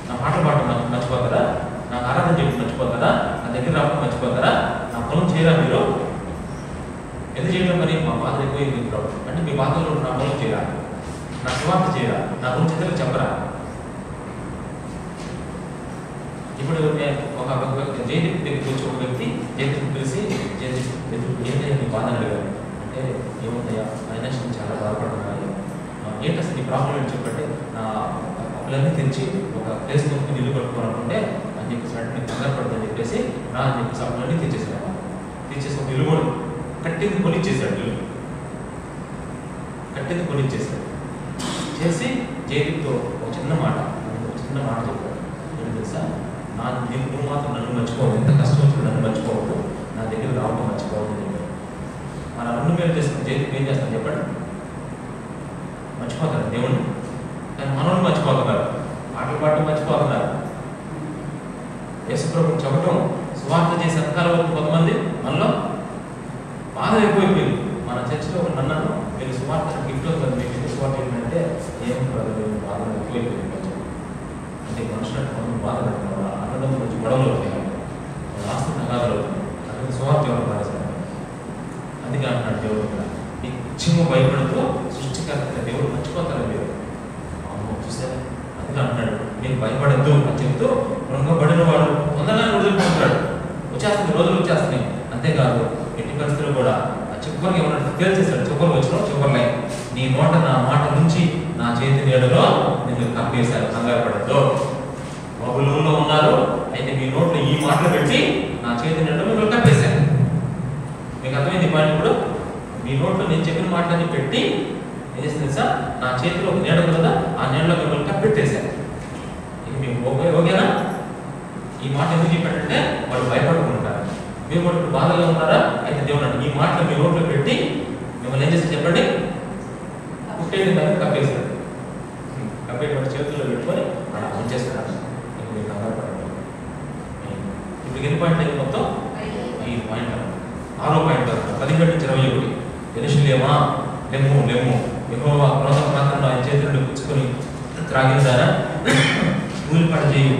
నా పాటలు పాడటం మర్చిపోతారా? నాకు ఆరాధన చేయడం మర్చిపోతారా? నా దగ్గర రావడం మర్చిపోతారా? నా పొలం చేయరా మీరు? ఎందుకు చేయడం? మరి మా బాధలు ఎక్కువ అంటే మీ బాధల్లో నా పొలం చేయరా? నా సువార్త చేయరా, నా గురించి ఇతరులకు చెప్పరా. ఇప్పుడు ఒక జయదీప్ దగ్గరికి వచ్చి ఒక వ్యక్తి జయదీప్ పిలిచి ఏంటంటే నీ బాధ అడిగారు. అంటే ఏముందయ్యా, ఫైనాన్షియల్ చాలా బాధపడుతున్నాను, ఏంటి అసలు నీ ప్రాబ్లం ఏంటి చెప్పంటే, నా అప్పులన్నీ తెచ్చి ఒక ప్లేస్ కొనుక్కుని ఇల్లు కట్టుకోవాలనుకుంటే అని చెప్పేసి వెంటనే కంగారు పడుతుందని చెప్పేసి నా అని చెప్పేసి అప్పులన్నీ తెచ్చేసాను. తెచ్చేసి ఒక ఇల్లు కూడా కట్టింది కొనిచ్చేసాడు. ఇల్లు కట్టింది కొనిచ్చేసాడు. చేసి జయదీప్తో ఒక చిన్న మాట చెప్పాడు. ఏంటి తెలుసా, నువ్వు మాత్రం నన్ను మర్చిపోవద్దు, ఎంత కష్టం వచ్చినా నన్ను మర్చిపోవద్దు, నా దగ్గర రావడం మర్చిపోవద్దు అని చెప్పాడు. మన రెండు మేలు చేసుకుని జయదీప్ ఏం చేస్తాను చెప్పండి, మర్చిపోతారు దేవుణ్ణి. కానీ మనల్ని మర్చిపోతున్నారు, పాటలు పాటలు మర్చిపోతున్నారు. యేసుప్రభుని చెప్పడం, సువార్త చేసే అధికారుల వరకు కొంతమంది మనలో బాధ ఎక్కువైపోయింది. మన చర్చిలో అన్నాను, మీరు సువార్త గిఫ్ట్ అవుతుంది, మీకు ఎందుకు సువార్త ఏంటంటే ఏం బాధ ఎక్కువైపోయింది. అంటే మనుషులు కొంచెం బాధ పెట్టుకున్నారు, అన్నదమ్ముల నుంచి గొడవలు అవుతాయి, ఆస్తి తగాదాలు అవుతుంది. అక్కడ సువార్త ఎవరు రాశారు. అందుకే అంటున్నాడు దేవుడు ఇక్కడ, నిత్యము భయపడుతూ సృష్టికర్త దేవుడు మర్చిపోతారు మీరు. చూసారా, అందుకే అంటున్నాడు మీరు భయపడద్దు అని చెప్తూ కృంగబడిన వాడు తొందరగానే వదిలిపోతున్నాడు. వచ్చేస్తుంది, రోజులు వచ్చేస్తున్నాయి. అంతేకాదు ఎట్టి పరిస్థితులు కూడా చివరికి ఏమన్నా తేల్చేస్తాడు. చివరికి వచ్చిన చివరిలే నీ నోట నా మాట నుంచి నా చేతి నీడలో నేను కప్పేశాను, కంగారు పడద్దు. బబులోనులో ఉన్నారు, అయితే మీ నోట్లో ఈ మాటలు పెట్టి నా చేతి నీడలో మిమ్మల్ని కప్పేశాను. మీకు అర్థమైంది పని. ఇప్పుడు మీ నోట్లో నేను చెప్పిన మాటలన్నీ పెట్టి ఏం చేసింది సార్, నా చేతిలో ఒక నీడ కదా, ఆ నీడలో మిమ్మల్ని కప్పెట్టేశాను. ఇది మీకు ఓకేనా? ఈ మాట ఎందుకు చెప్పాడంటే వాళ్ళు భయపడుకుంటారు. మీరు కూడా ఇప్పుడు బాధగా ఉన్నారా, అయితే దేవుడు అంటే ఈ మాటలు మీ నోట్లో పెట్టి మిమ్మల్ని ఏం చేస్తే చెప్పండి, పుట్టేది దాన్ని కప్పేశాడు. కప్పేటువంటి చేతుల్లో పెట్టుకొని అలా ఉంచేస్తాడు. మీరు కంగారు పడండి. ఇప్పుడు ఎన్ని పాయింట్ అయింది మొత్తం? 5 పాయింట్. 6వ పాయింట్ 17-21. యెరూషలేమా లెమ్ము, యెహోవా క్రోధ ప్రాంతంలో ఆయన చేతులను పుచ్చుకొని త్రాగిన దానా, ఊలిపడ చేయు,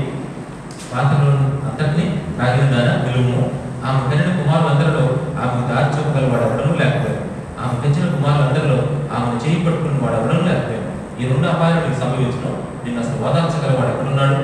పాత్రలో అందరినీ త్రాగిన దానా నిలువుము. ఆమె కనిన కుమారులందరిలో ఆమెకు దారి చూపగల వాడు ఎవడనూ లేకపోయాడు. ఆమె పెంచిన కుమారులందరిలో ఆమెను చేయి పట్టుకుని వాడు ఎవడనూ లేకపోయాడు. ఈ 2 అపాయాలు నీకు సంభవించడం, నిన్ను అసలు ఓదార్చగల వాడు ఎక్కడున్నాడు?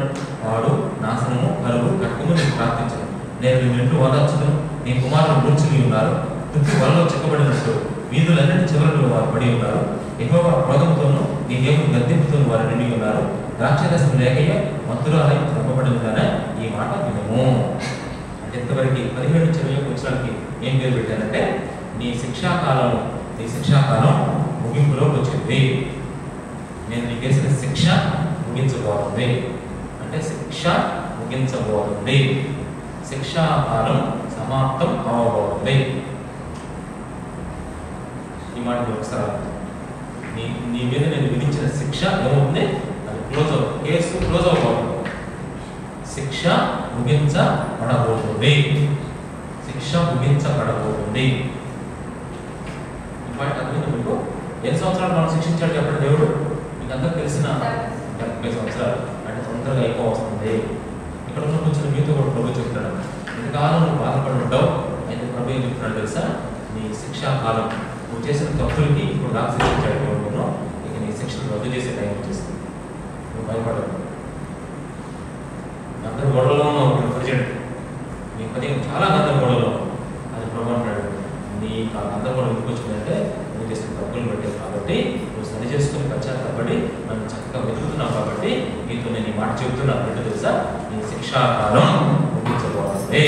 వాడు నాశనము, కరువు, కట్టుకుని నేను ప్రార్థించను. నేను నిన్ను ఇంటూ ఓదార్చను. నీ కుమారులు మూర్ఛుని ఉన్నారు, తుక్కి వలలో చెక్కబడినట్టు వీధులన్నిటి చివరలో వారు పడి ఉన్నారు. యెహోవా క్రోధంతోనూ నీ దేవుని గద్దెంపుతోనూ వారు నిండి ఉన్నారు. ద్రాక్షరసం లేకయ్య మత్తురాలై చంపబడిందనే ఈ మాట వినము. అంటే ఇంతవరకు 17-21 వచ్చడానికి ఏం పేరు పెట్టారంటే నీ శిక్షాకాలం ముగింపులోకి వచ్చింది. నేను నీకు వేసిన శిక్ష ముగించబోతుంది. అంటే శిక్ష ముగించబోతుంది, శిక్షాకాలం సమాప్తం అవ్వబోతుంది. ఈ మాట ఒకసారి నీ మీద నేను విధించిన శిక్ష ఏమవుతుంది, అది కేసు క్లోజ్ అవ్వబోతుంది. శిక్ష ముగించబడబోతుంది. ఈ పాయింట్ అర్థమైంది మీకు? ఎన్ని సంవత్సరాలు మనం శిక్షించాడు చెప్పండి దేవుడు? మీకు అందరికి తెలిసిన 70 సంవత్సరాలు. అంటే తొందరగా ఎక్కువ వస్తుంది. ఇక్కడ ఉన్న కొంచెం మీతో కూడా ప్రభు చెప్తాడు, ఇంతకాలం నువ్వు బాధపడి ఉంటావు, అయితే ప్రభు ఏం చెప్తున్నాడు తెలుసా, నీ శిక్షాకాలం నువ్వు చేసిన తప్పులకి ఇప్పుడు నాకు శిక్షించాడు దేవుడు. ఇక నీ శిక్షను రద్దు చేసే టైం వచ్చేస్తుంది. నువ్వు భయపడవు. అందరూ గొడవలో ఉన్నావు ప్రజెంట్, నీ పని చాలా గందరగోళంలో. అది ప్రభు అంటాడు, నీ గందరగోళం ఎందుకు వచ్చిందంటే నువ్వు చేసిన తప్పులు పెట్టేది కాబట్టి, నువ్వు సరి చేసుకుని పశ్చాత్తపడి నన్ను చక్కగా వెతుకుతున్నావు కాబట్టి నీతో నేను ఈ మాట చెబుతున్నాను. అంటే తెలుసా, నీ శిక్షాకాలం ముగించబోతుంది.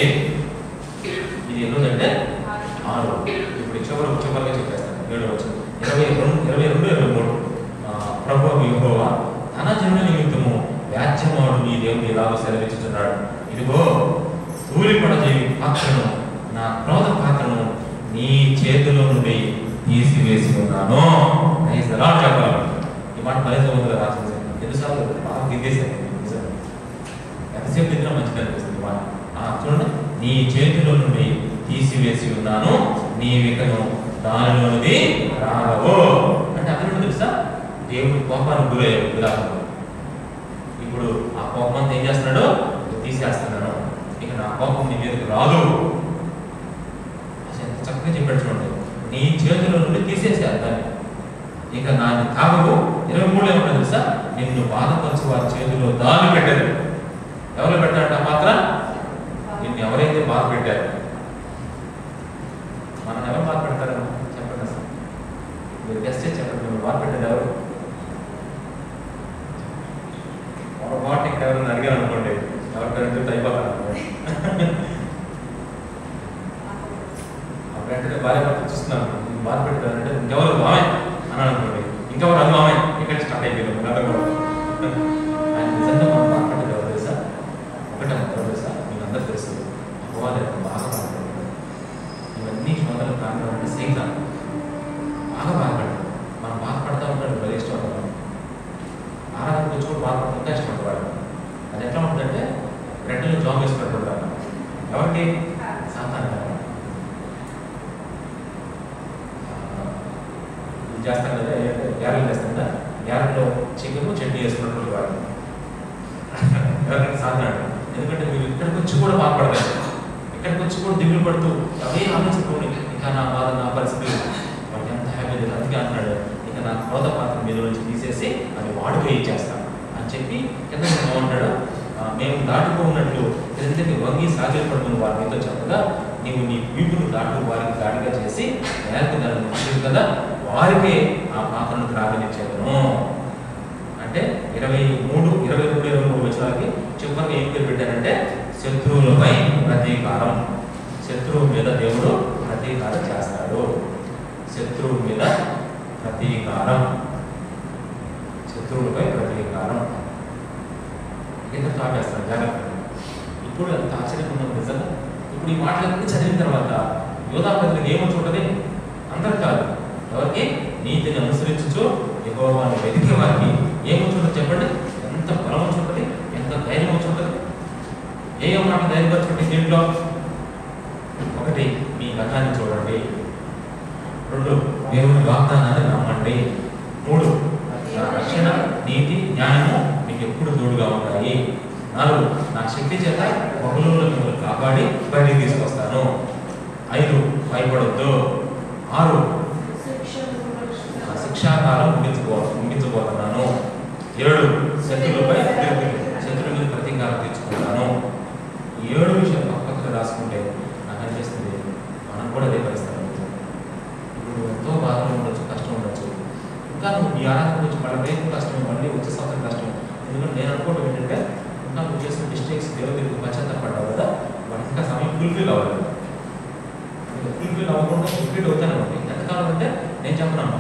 ఇది ఎందుకంటే 6. ఇప్పుడు చివరిగా చెప్పేస్తాను. 7వ వచనం 22-23. ప్రభువు యెహోవా తన జనుల నిమిత్తము వ్యాజ్యమాడు నీ దేవుని ఇలాగ సెలవిచ్చుతున్నాడు. ఇదిగో ధూళిపడజేయు పాత్రను, నా క్రోధ పాత్రను నీ చేతిలో నుండి తీసివేసి ఉన్నాను. చెప్పాలి. ఈ మాట 10 సంవత్సరాలు రాసింది. ఎన్నిసార్లు బాగా దిగేసాను. ఎంతసేపు దిగినా మంచిది అనిపిస్తుంది మాట. చూడండి, నీ చేతిలో నుండి తీసివేసి ఉన్నాను, నీవికను దానిలోనిది రావు. అంటే అక్కడ తెలుసా, దేవుడి కోపానికి గురయ్యాడు విరాహంలో. ఇప్పుడు ఆ కోపం అంతా ఏం చేస్తున్నాడు, తీసేస్తున్నాను, ఇక నా కోపం నీ మీదకి రాదు. అసలు ఎంత చక్కగా చెప్పాడు చూడండి. నీ చేతిలో నుండి తీసేసారు దాన్ని. ఇక నాది తాగవు. 23 ఏమన్నా తెలుసా, నిన్ను బాధపరచు వారి చేతిలో దాన్ని పెట్టారు. ఎవరు పెట్టారంట ఆ పాత్ర? నిన్ను ఎవరైతే బాధ పెట్టారు. మనం ఎవరు బాధ పెడతారు చెప్పండి అసలు. మీరు గెస్ట్ చేసి చెప్పండి, మీరు బాధ పెట్టారు ఎవరు? ఒక మాట ఇక్కడ ఎవరైనా అడిగారు అనుకోండి, ఎవరికైనా అయిపోతారు వెంటనే భార్య భర్త చూస్తున్నాను, బాధ పెట్టారంటే ఇంకెవరు మామే అన్నాడు అనుకోండి, ఇంకెవరు అది మామే ఇక్కడ స్టార్ట్ అయిపోయింది. ఆయన నిజంగా మనం బాధపడ్డది ఎవరు తెలుసా? ఒకటే ఎవరు తెలుసా? మీకు అందరూ తెలుసు, అపవాది బాగా బాధపడ్డాడు. ఇవన్నీ మొదలు కారణం అంటే సైతం బాగా బాధపడ్డాడు. మనం బాధపడతా ఉంటాడు, బలి ఇష్టం ఉంటాం. ఆరాధన కూర్చొని బాధపడతా ఇంకా ఇష్టపడతాడు. అది ఎట్లా ఉంటుందంటే రెడ్డిలో జాబ్ వేసుకుంటుంటారు. ఎవరికి? సాతాను చేస్తాం కదా, గ్యారెలు చేస్తాం కదా, గ్యారెల్లో చికెన్ చట్నీ వేసుకున్నట్టు వాడు ఎవరికైనా సాధనాడు. ఎందుకంటే మీరు ఇక్కడికి వచ్చి కూడా బాధపడతారు, ఇక్కడికి వచ్చి కూడా దిగులు పడుతూ అవే ఆలోచించుకోండి, ఇంకా నా బాధ నా పరిస్థితి వాడికి ఎంత హ్యాపీ. అందుకే అంటున్నాడు, ఇక నా క్రోధ పాత్ర మీద నుంచి తీసేసి అది వాడుక ఇచ్చేస్తాను అని చెప్పి కింద బాగుంటాడు. మేము దాటుకున్నట్లు క్రిందకి వంగి సాగిపడుతున్న వారి మీతో చెప్పగా, నీవు నీ వీపును దాటు వారికి దాడిగా చేసి నేలకు దాన్ని కదా వారికే ఆ పాత్రను త్రాగనిచ్చేదను. అంటే 22, 23 వచనాలకి చివరికి ఏం పేరు పెట్టారంటే శత్రువులపై ప్రతీకారం. శత్రువు మీద దేవుడు ప్రతీకారం చేస్తాడు. శత్రువు మీద ప్రతీకారం, శత్రువులపై ప్రతీకారం. కింద తాపేస్తాడు జాగ్రత్త. ఇప్పుడు ఎంత ఆశ్చర్యంగా నిజంగా. ఇప్పుడు ఈ మాటలన్నీ చదివిన తర్వాత యోధా పత్రిక ఏమొచ్చి ఉంటుంది? అందరు కాదు, ఎవరికి? నీతిని అనుసరించు యెహోవాను వెతికే వారికి ఏమొచ్చి ఉంటుంది చెప్పండి? ఎంత బలం వచ్చి ఉంటుంది, ఎంత ధైర్యం వచ్చి ఉంటుంది. ఏ మాట ధైర్యపరచుకుంటే దీంట్లో? ఒకటి, మీ గతాన్ని చూడండి. 2, దేవుని వాగ్దానాన్ని నమ్మండి. 3, నా రక్షణ, నీతి, న్యాయము మీకు ఎప్పుడు తోడుగా ఉంటాయి. 4, నా శక్తి చేత బహుళంలో మిమ్మల్ని కాపాడి బయటికి తీసుకొస్తాను. 5, భయపడొద్దు. 6, శిక్షాకాలం ముగించబోతున్నాను. 7, శత్రువులపై శత్రువుల మీద ప్రతీకారం తీర్చుకుంటాను. 7 విషయాలు పక్కన రాసుకుంటే నాకు అనిపిస్తుంది మనం కూడా అదే పరిస్థితి. ఇప్పుడు ఎంతో బాధలు ఉండొచ్చు, కష్టం ఉండొచ్చు, ఇంకా నువ్వు ఈ ఆరాధన గురించి మళ్ళీ రేపు కష్టం, మళ్ళీ వచ్చే సంవత్సరం కష్టం. ఎందుకంటే నేను అనుకోవడం ఏంటంటే ఇంకా నువ్వు చేసిన మిస్టేక్స్ దేవుడికి పశ్చాత్తపడ్డావు కదా, మనకి ఇంకా సమయం ఫుల్ఫిల్ అవ్వాలి. ఫుల్ఫిల్ అవ్వకుండా రిపీట్ అవుతాను. ఎంతకాలం అంటే నేను చెప్పను,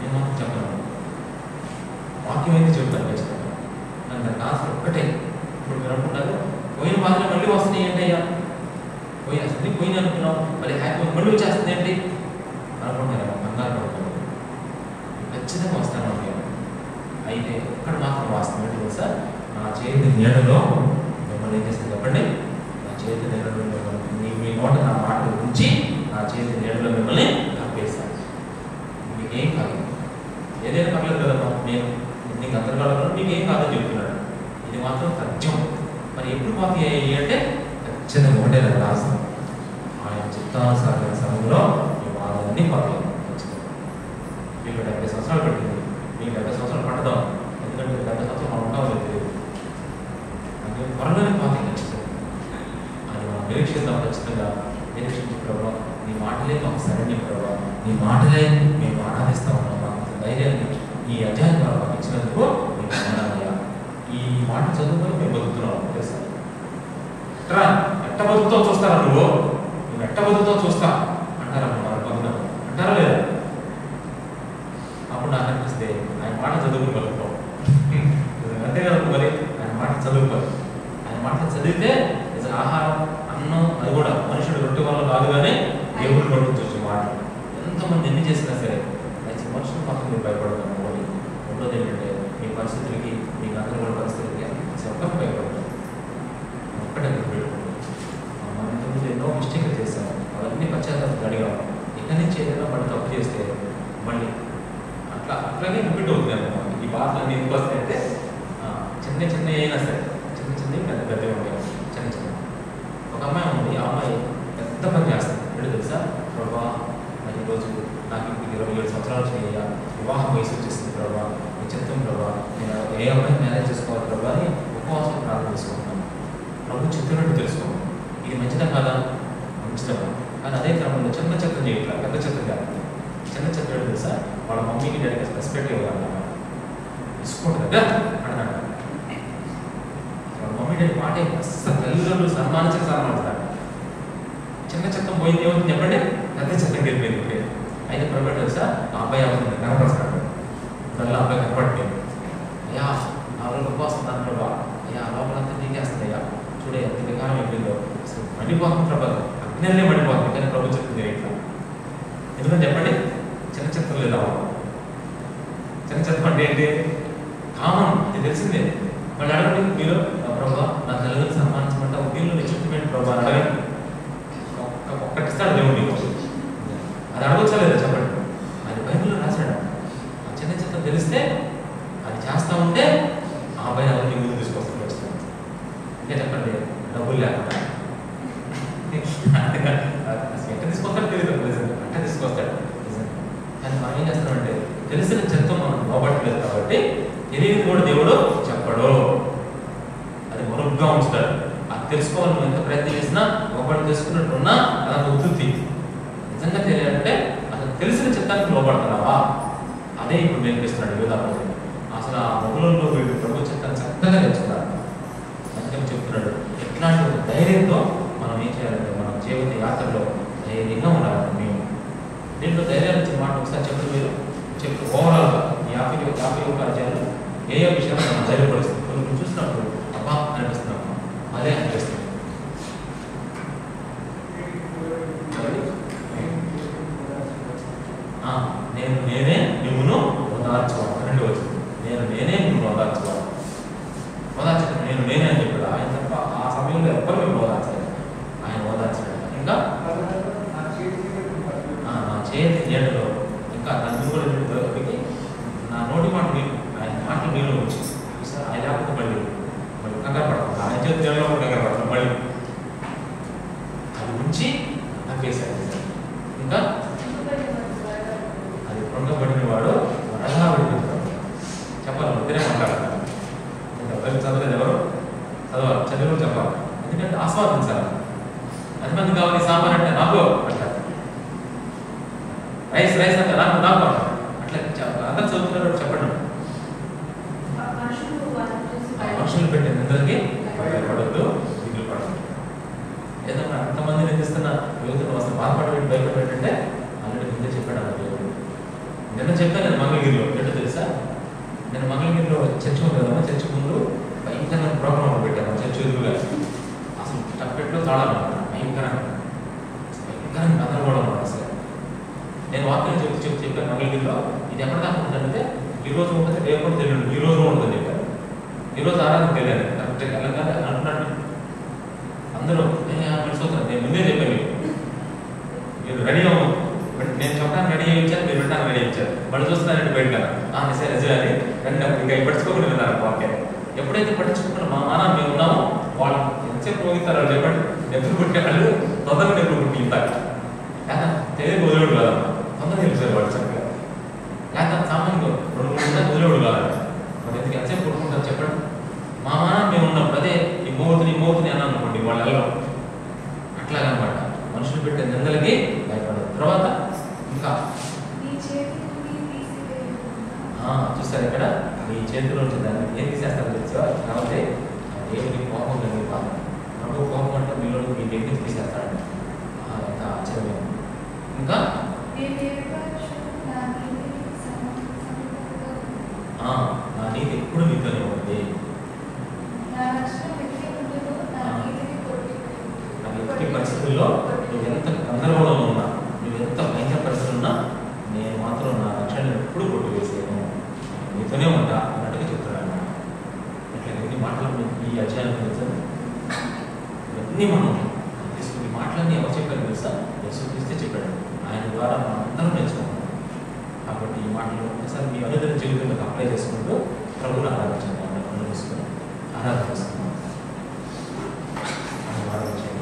నేను చెప్పను, వాక్యం ఏంటి చెప్తాను ఖచ్చితంగా. నాకు దాని ఆన్సర్ ఒక్కటే. ఇప్పుడు మీరు అనుకుంటారు పోయిన బాధలు మళ్ళీ వస్తున్నాయి ఏంటి అయ్యా, పోయి అసలు పోయిన అనుకున్నాం, మళ్ళీ హ్యాపీ మళ్ళీ వచ్చేస్తుంది ఏంటి అనుకుంటాను. కంగారు పడుతుంది, ఖచ్చితంగా వస్తాను అంటే. అయితే ఒక్కడ మాత్రం వాస్తవం ఏంటి తెలుసా? నా చేతి నీడలో మిమ్మల్ని ఏం చేస్తుంది చెప్పండి? నా చేతి నీడలో మిమ్మల్ని, మీ నోట నా మాటలు ఉంచి నా చేతి నీడలో మిమ్మల్ని కప్పేస్తాను. మీకేం కాదు, ఏదైనా పర్లేదు కదమ్మా, నేను నీకు అంతర్కాలంలో మీకేం కాదని చెప్తున్నాడు. ఇది మాత్రం సత్యం. మరి ఎప్పుడు మాకు అంటే ఖచ్చితంగా ఒకటే నాకు రాస్తాం, ఆయన చిత్తానుసారమైన సమయంలో మీ బాధలన్నీ పర్లేదు. ఖచ్చితంగా మీకు 70 సంవత్సరాలు పెట్టింది, మీకు 70 సంవత్సరాలు పడదాం. ఎందుకంటే 70 సంవత్సరాలు మనం ఉంటామో తెలియదు, అంటే త్వరలోనే పోతాయి ఖచ్చితంగా. అది మనం నిరీక్షిద్దాం. ఖచ్చితంగా నిరీక్షించే ప్రభావ, నీ మాటలే మాకు సరైన ప్రభావ, నీ మాటలే మేము ఆరాధిస్తా ఉన్నాం. మాకు ధైర్యాన్ని ఈ అధ్యాయం ద్వారా మాకు ఇచ్చినందుకు మీకు వందనాలయ్యా. ఈ మాట చదువుకొని మేము బతుకుతున్నాం తెలుసా? ఎట్ట బతుకుతో చూస్తారా నువ్వు ఎట్ట బతుకుతో చూస్తా అంటారా? మన బతుకున్నాం అంటారా లేదా? అప్పుడు నాకు అనిపిస్తే ఆయన మాట చదువుకుని బతుకుతాం. అంతే కదా మరి, ఆయన మాట చదువుకోవాలి. ఆయన మాట చదివితే నిజంగా ఆహారం, అన్నం, అది కూడా మనుషుడు రొట్టె వల్ల కాదు కానీ దేవుడు పడుకోవచ్చు. మాటలు ఎంతమంది ఎన్ని చేసినా సరే అయితే మనుషులు మాత్రం మీరు భయపడతాను. రెండోది ఏంటంటే మీ పరిస్థితులకి, మీ గందరగోళ పరిస్థితులకి ఒక్కరికి భయపడతాం. ఒక్కటే పెట్టుకుంటాం. మనం ఇంతకుముందు ఎన్నో మిస్టేక్లు చేస్తాం, అవన్నీ పశ్చాత్తాపం అడిగాము. ఇక్కడి నుంచి ఏదైనా పడి తప్పు చేస్తే మళ్ళీ అట్లాగే రిపీట్ అవుతుంది అన్నమాట. ఈ బాధలు ఎందుకు వస్తాయంటే చిన్న అయినా సరే, చిన్నవి పెద్దవి ఉంటాయి. చిన్న ఒక అమ్మాయి ఉంది, ఆ అమ్మాయి పెద్ద పని చేస్తుంది. తెలుసా? ప్రభా మరి ఈరోజు నాకు ఇప్పుడు 27 సంవత్సరాలు చేయ వివాహం వయసు వచ్చేసింది ప్రభావ, నీ చిత్తం ప్రభావ, నేను ఏ అమ్మాయిని మేనేజ్ చేసుకోవాలి ప్రభావ అని ఉపవాసం ప్రార్థన చేసుకుంటున్నాను. ప్రభు చిత్తున్నట్టు తెలుసుకోండి. ఇది మంచిదా కాదా? మంచిదమ్మా. కానీ అదే క్రమంలో చిన్న చిత్రం చేయట్లా, పెద్ద చిత్రం కాదు. చిన్న చిత్రం తెలుసా, వాళ్ళ మమ్మీకి డాడీకి రెస్పెక్ట్ ఇవ్వాలన్నమాట. ఇసుకోండి కదా అన్నాడు. వాళ్ళ మమ్మీ డాడీ మాట అస్సలు తల్లిదండ్రులు సన్మానించారు. చిన్న చిత్తం పోయింది ఏమవుతుంది చెప్పండి, పెద్ద చిత్తం వెళ్ళిపోయింది. అయితే ప్రభు తెలుసా, ఆ అబ్బాయి అవుతుంది కనపడుతున్నాడు. మళ్ళీ అబ్బాయి కనపడిపోయింది. అయ్యా ఆ రోజు ఉపవాసం దాని ప్రభావ, అయ్యా లోపలంతా నీకేస్తుంది అయ్యా, చూడే ఎంత వికారం అయిపోయిందో, అసలు మండిపోతుంది ప్రభావ, అగ్నిలే మండిపోతుంది. కానీ ప్రభు చెప్తుంది ఇట్లా. ఎందుకంటే చెప్పండి, చిన్న చిత్రం లేదా? చిన్న చిత్రం అంటే ఏంటి? కామన్, ఇది తెలిసిందే. వాళ్ళు అడగండి, మీరు ప్రభావ నా తల్లిదండ్రులు సన్మానించమంటే వీళ్ళు నిశ్చితమైన ప్రభావ అడగండి, ఒక్కటిస్తాడు దేవుడు నీకు. అది అడగొచ్చా లేదా చెప్పండి? అది బైబిల్లో రాశాడు. ఆ చిన్న చిత్తం తెలిస్తే అది చేస్తూ ఉంటే ఆ అబ్బాయి ఎవరిని ముందు తీసుకొస్తాడు. వస్తాడు ఇంకా చెప్పండి, డబ్బులు లేకుండా ఎట్ట తీసుకొస్తాడు తెలియదు, అట్ట తీసుకొస్తాడు. కానీ మనం ఏం చేస్తామంటే తెలిసిన చిత్తం మనం లోపట్లేదు కాబట్టి తెలియదు కూడా దేవుడు చెప్పడు, అది మరుగ్గా ఉంచుతాడు. అది తెలుసుకోవాలి, నువ్వు ఎంత ప్రయత్నం చేసినా ఒకటి తెలుసుకున్నట్టున్నా అదంత ఉత్తుత్తి. నిజంగా తెలియాలంటే అసలు తెలిసిన చిత్తానికి లోపడుతున్నావా? అదే ఇప్పుడు నేర్పిస్తున్నాడు యోధాపతి. అసలు ఆ మొగులలో వీళ్ళు ప్రభు చిత్తాన్ని చక్కగా నేర్చుకున్నారు. అందుకని చెప్తున్నాడు, ఎట్లాంటి ఒక ధైర్యంతో మనం ఏం చేయాలంటే మనం జీవిత యాత్రలో ధైర్యంగా ఉండాలంటే మేము దీంట్లో ధైర్యాన్ని ఇచ్చిన మాట ఒకసారి చెప్పండి. మీరు చెప్పు ఓవరాల్గా 51 అధ్యాయాలు ఏ విషయాలు మనం ధైర్యపరుస్తుంది. కొన్ని చూసినప్పుడు అబ్బా అనిపిస్తున్నాం, అదే అనిపిస్తుంది. నేనే నువ్వును ఓదార్చుకోవాలి. 2 వచ్చింది, నేనే నువ్వు ఓదార్చుకోవాలి. ఓదార్చడం నేనే అని చెప్పాడు ఆయన తప్ప. ఆ సమయంలో ఎవ్వరు మేము ఓదార్చలేదు, ఆయన ఓదార్చాడు. ఇంకా నా చేతి నీడలో ఇంకా నన్ను కూడా దొరికి నా నోటి మాట మీరు ఆయన మాటలు మీరు వచ్చి ఆయన లేకపోతే మళ్ళీ కంగారు పడతాం. ఆయన చేతి నీడలో కూడా కంగారు పడతాం. మళ్ళీ అది ఉంచి నవ్వేశాడు. ఇంకా అది పొంగబడిన వాడు వరగా పడిపోతాడు. చెప్పాలి, ఇద్దరే మాట్లాడతారు. ఎవరు చదవలేదు, ఎవరు చదవాలి, చదివి చెప్పాలి. ఎందుకంటే ఆస్వాదించాలి. 10 మంది కావాలి సాంబార్ అంటే నాకు అంటారు, రైస్ అంటే నాకు అంటారు. అట్లా అందరు చదువుతున్నారు చెప్పండి. మనుషులు పెట్టే నిందలకి భయపడద్దు, దిగులు పడద్దు. ఏదన్నా అంతమంది నిందిస్తున్న యువతను అసలు బాధపడబెట్టి భయపడబెట్టంటే ఆల్రెడీ ముందే చెప్పాడు అన్న దేవుడు. నిన్న చెప్పాను నేను మంగళగిరిలో, ఎటు తెలుసా? నేను మంగళగిరిలో చర్చ్ ఉంది కదా, చర్చ్ ముందు భయంకరమైన ప్రోగ్రామ్ పెట్టాను. చర్చ్ ఎదురుగా అసలు చప్పెట్లో తాళాలి, భయంకరంగా గందరగోళం అసలు. నేను వాక్యం చెప్పాను మంగళగిరిలో. ఇది ఎక్కడ దాకా ఉంటుందంటే ఈరోజు ఉంటుంది, రేపు కూడా తెలియదు, ఈ రోజు ఉంటుంది చెప్పాను. ఈరోజు ఆరాధనకు వెళ్ళాను, కరెక్ట్గా వెళ్ళగానే అంటున్నాడు అందరూ వెళ్ళిపోతున్నారు. నేను ముందే చెప్పాను, మీరు రెడీ అవ్వదు. బట్ నేను చెప్పడానికి రెడీ అయ్యించాను, మీరు పెట్టడానికి రెడీ అయ్యించారు. వాళ్ళు చూస్తున్నారంటే బయటకు నిజం అని రెండు ఇంకా పట్టించుకోకుండా విన్నారు వాక్యం. ఎప్పుడైతే పట్టించుకుంటారో మా మాన మేము ఉన్నామో వాళ్ళు ఎంతసేపు పోగిస్తారో చెప్పండి. ఎప్పుడు పుట్టిన వాళ్ళు తొందరగా ఎప్పుడు పుట్టి ఇంతాక లేదా తెలియదు వదిలేడు కాదు, తొందరగా తెలిసారు వాళ్ళు చక్కగా. లేదా సామాన్యంగా 2-3 గంటలు వదిలేడు కాదు. మరి ఎందుకు ఎంతసేపు కొట్టుకుంటారు చెప్పండి. మా మాన మేము ఉన్నప్పుడు అదే ఈ మోతుని అని అనుకోండి వాళ్ళు వెళ్ళడం. అట్లాగనమాట మనుషులు పెట్టే నిందలకి భయపడదు. తర్వాత ఇంకా చూస్తారు ఇక్కడ మీ చేతిలో నుంచి దాన్ని ఏం తీసేస్తారో తెలుసా? కాబట్టి దేవుడికి కోపం కలిగిపోతాను. ప్రభు కోపం అంటే మీలో మీ దగ్గర తీసేస్తాడండి. అంత ఆశ్చర్యం. ఇంకా నా నీతి ఎప్పుడు మీతోనే ఉంది. ఎట్టి పరిస్థితుల్లో నువ్వు ఎంత గందరగోళంలో ఉన్నా, నువ్వు ఎంత భయంకర పరిస్థితులు ఉన్నా నేను మాత్రం నా రక్షణ ఎప్పుడు కొట్టు వేసాను, మీతోనే ఉంటా అన్నట్టుగా చెప్తున్నాను. ఇట్లా ఎన్ని మాటలు ఈ అధ్యాయం తెలుసా? ఇవన్నీ మనం తీసుకుని మాటలన్నీ ఎవరు చెప్పారు తెలుసా? యేసుక్రీస్తే చెప్పాడు. ఆయన ద్వారా మనం అందరం నేర్చుకుంటాం. కాబట్టి ఈ మాటలు ఒకసారి మీ అనుదిన జీవితంలో అప్లై చేసుకుంటూ ప్రభువుని ఆరాధించండి. అందరూ తీసుకుని ఆరాధిస్తున్నాం. ఆరాధించండి.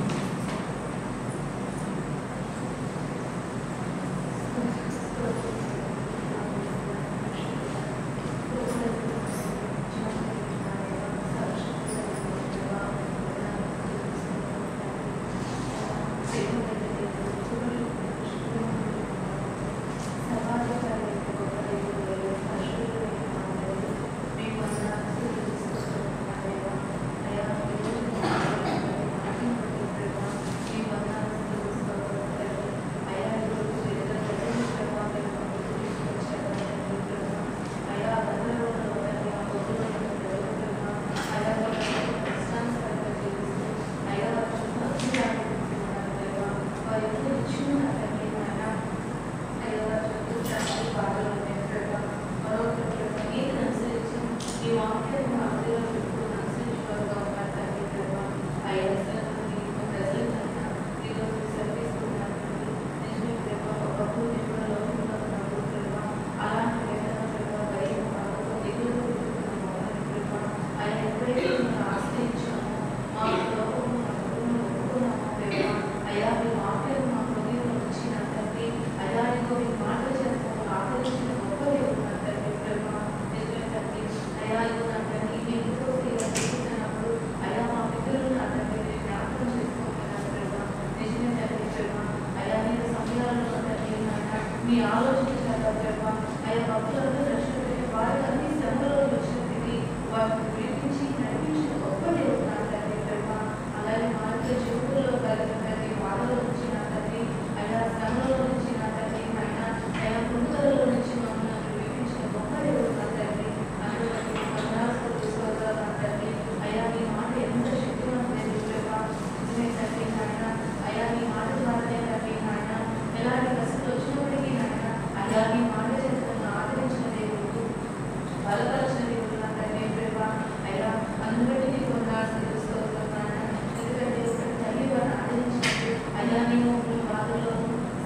బలపరిచిన దేవుడు నా తండ్రి ప్రేమ అయ్యా అందరికీ నీకు వందనాలు తెలుసుకోవాలి నాయన. ఎందుకంటే ఒక తల్లి వారిని ఆదరించినట్టు అయ్యా నేను బాధల్లో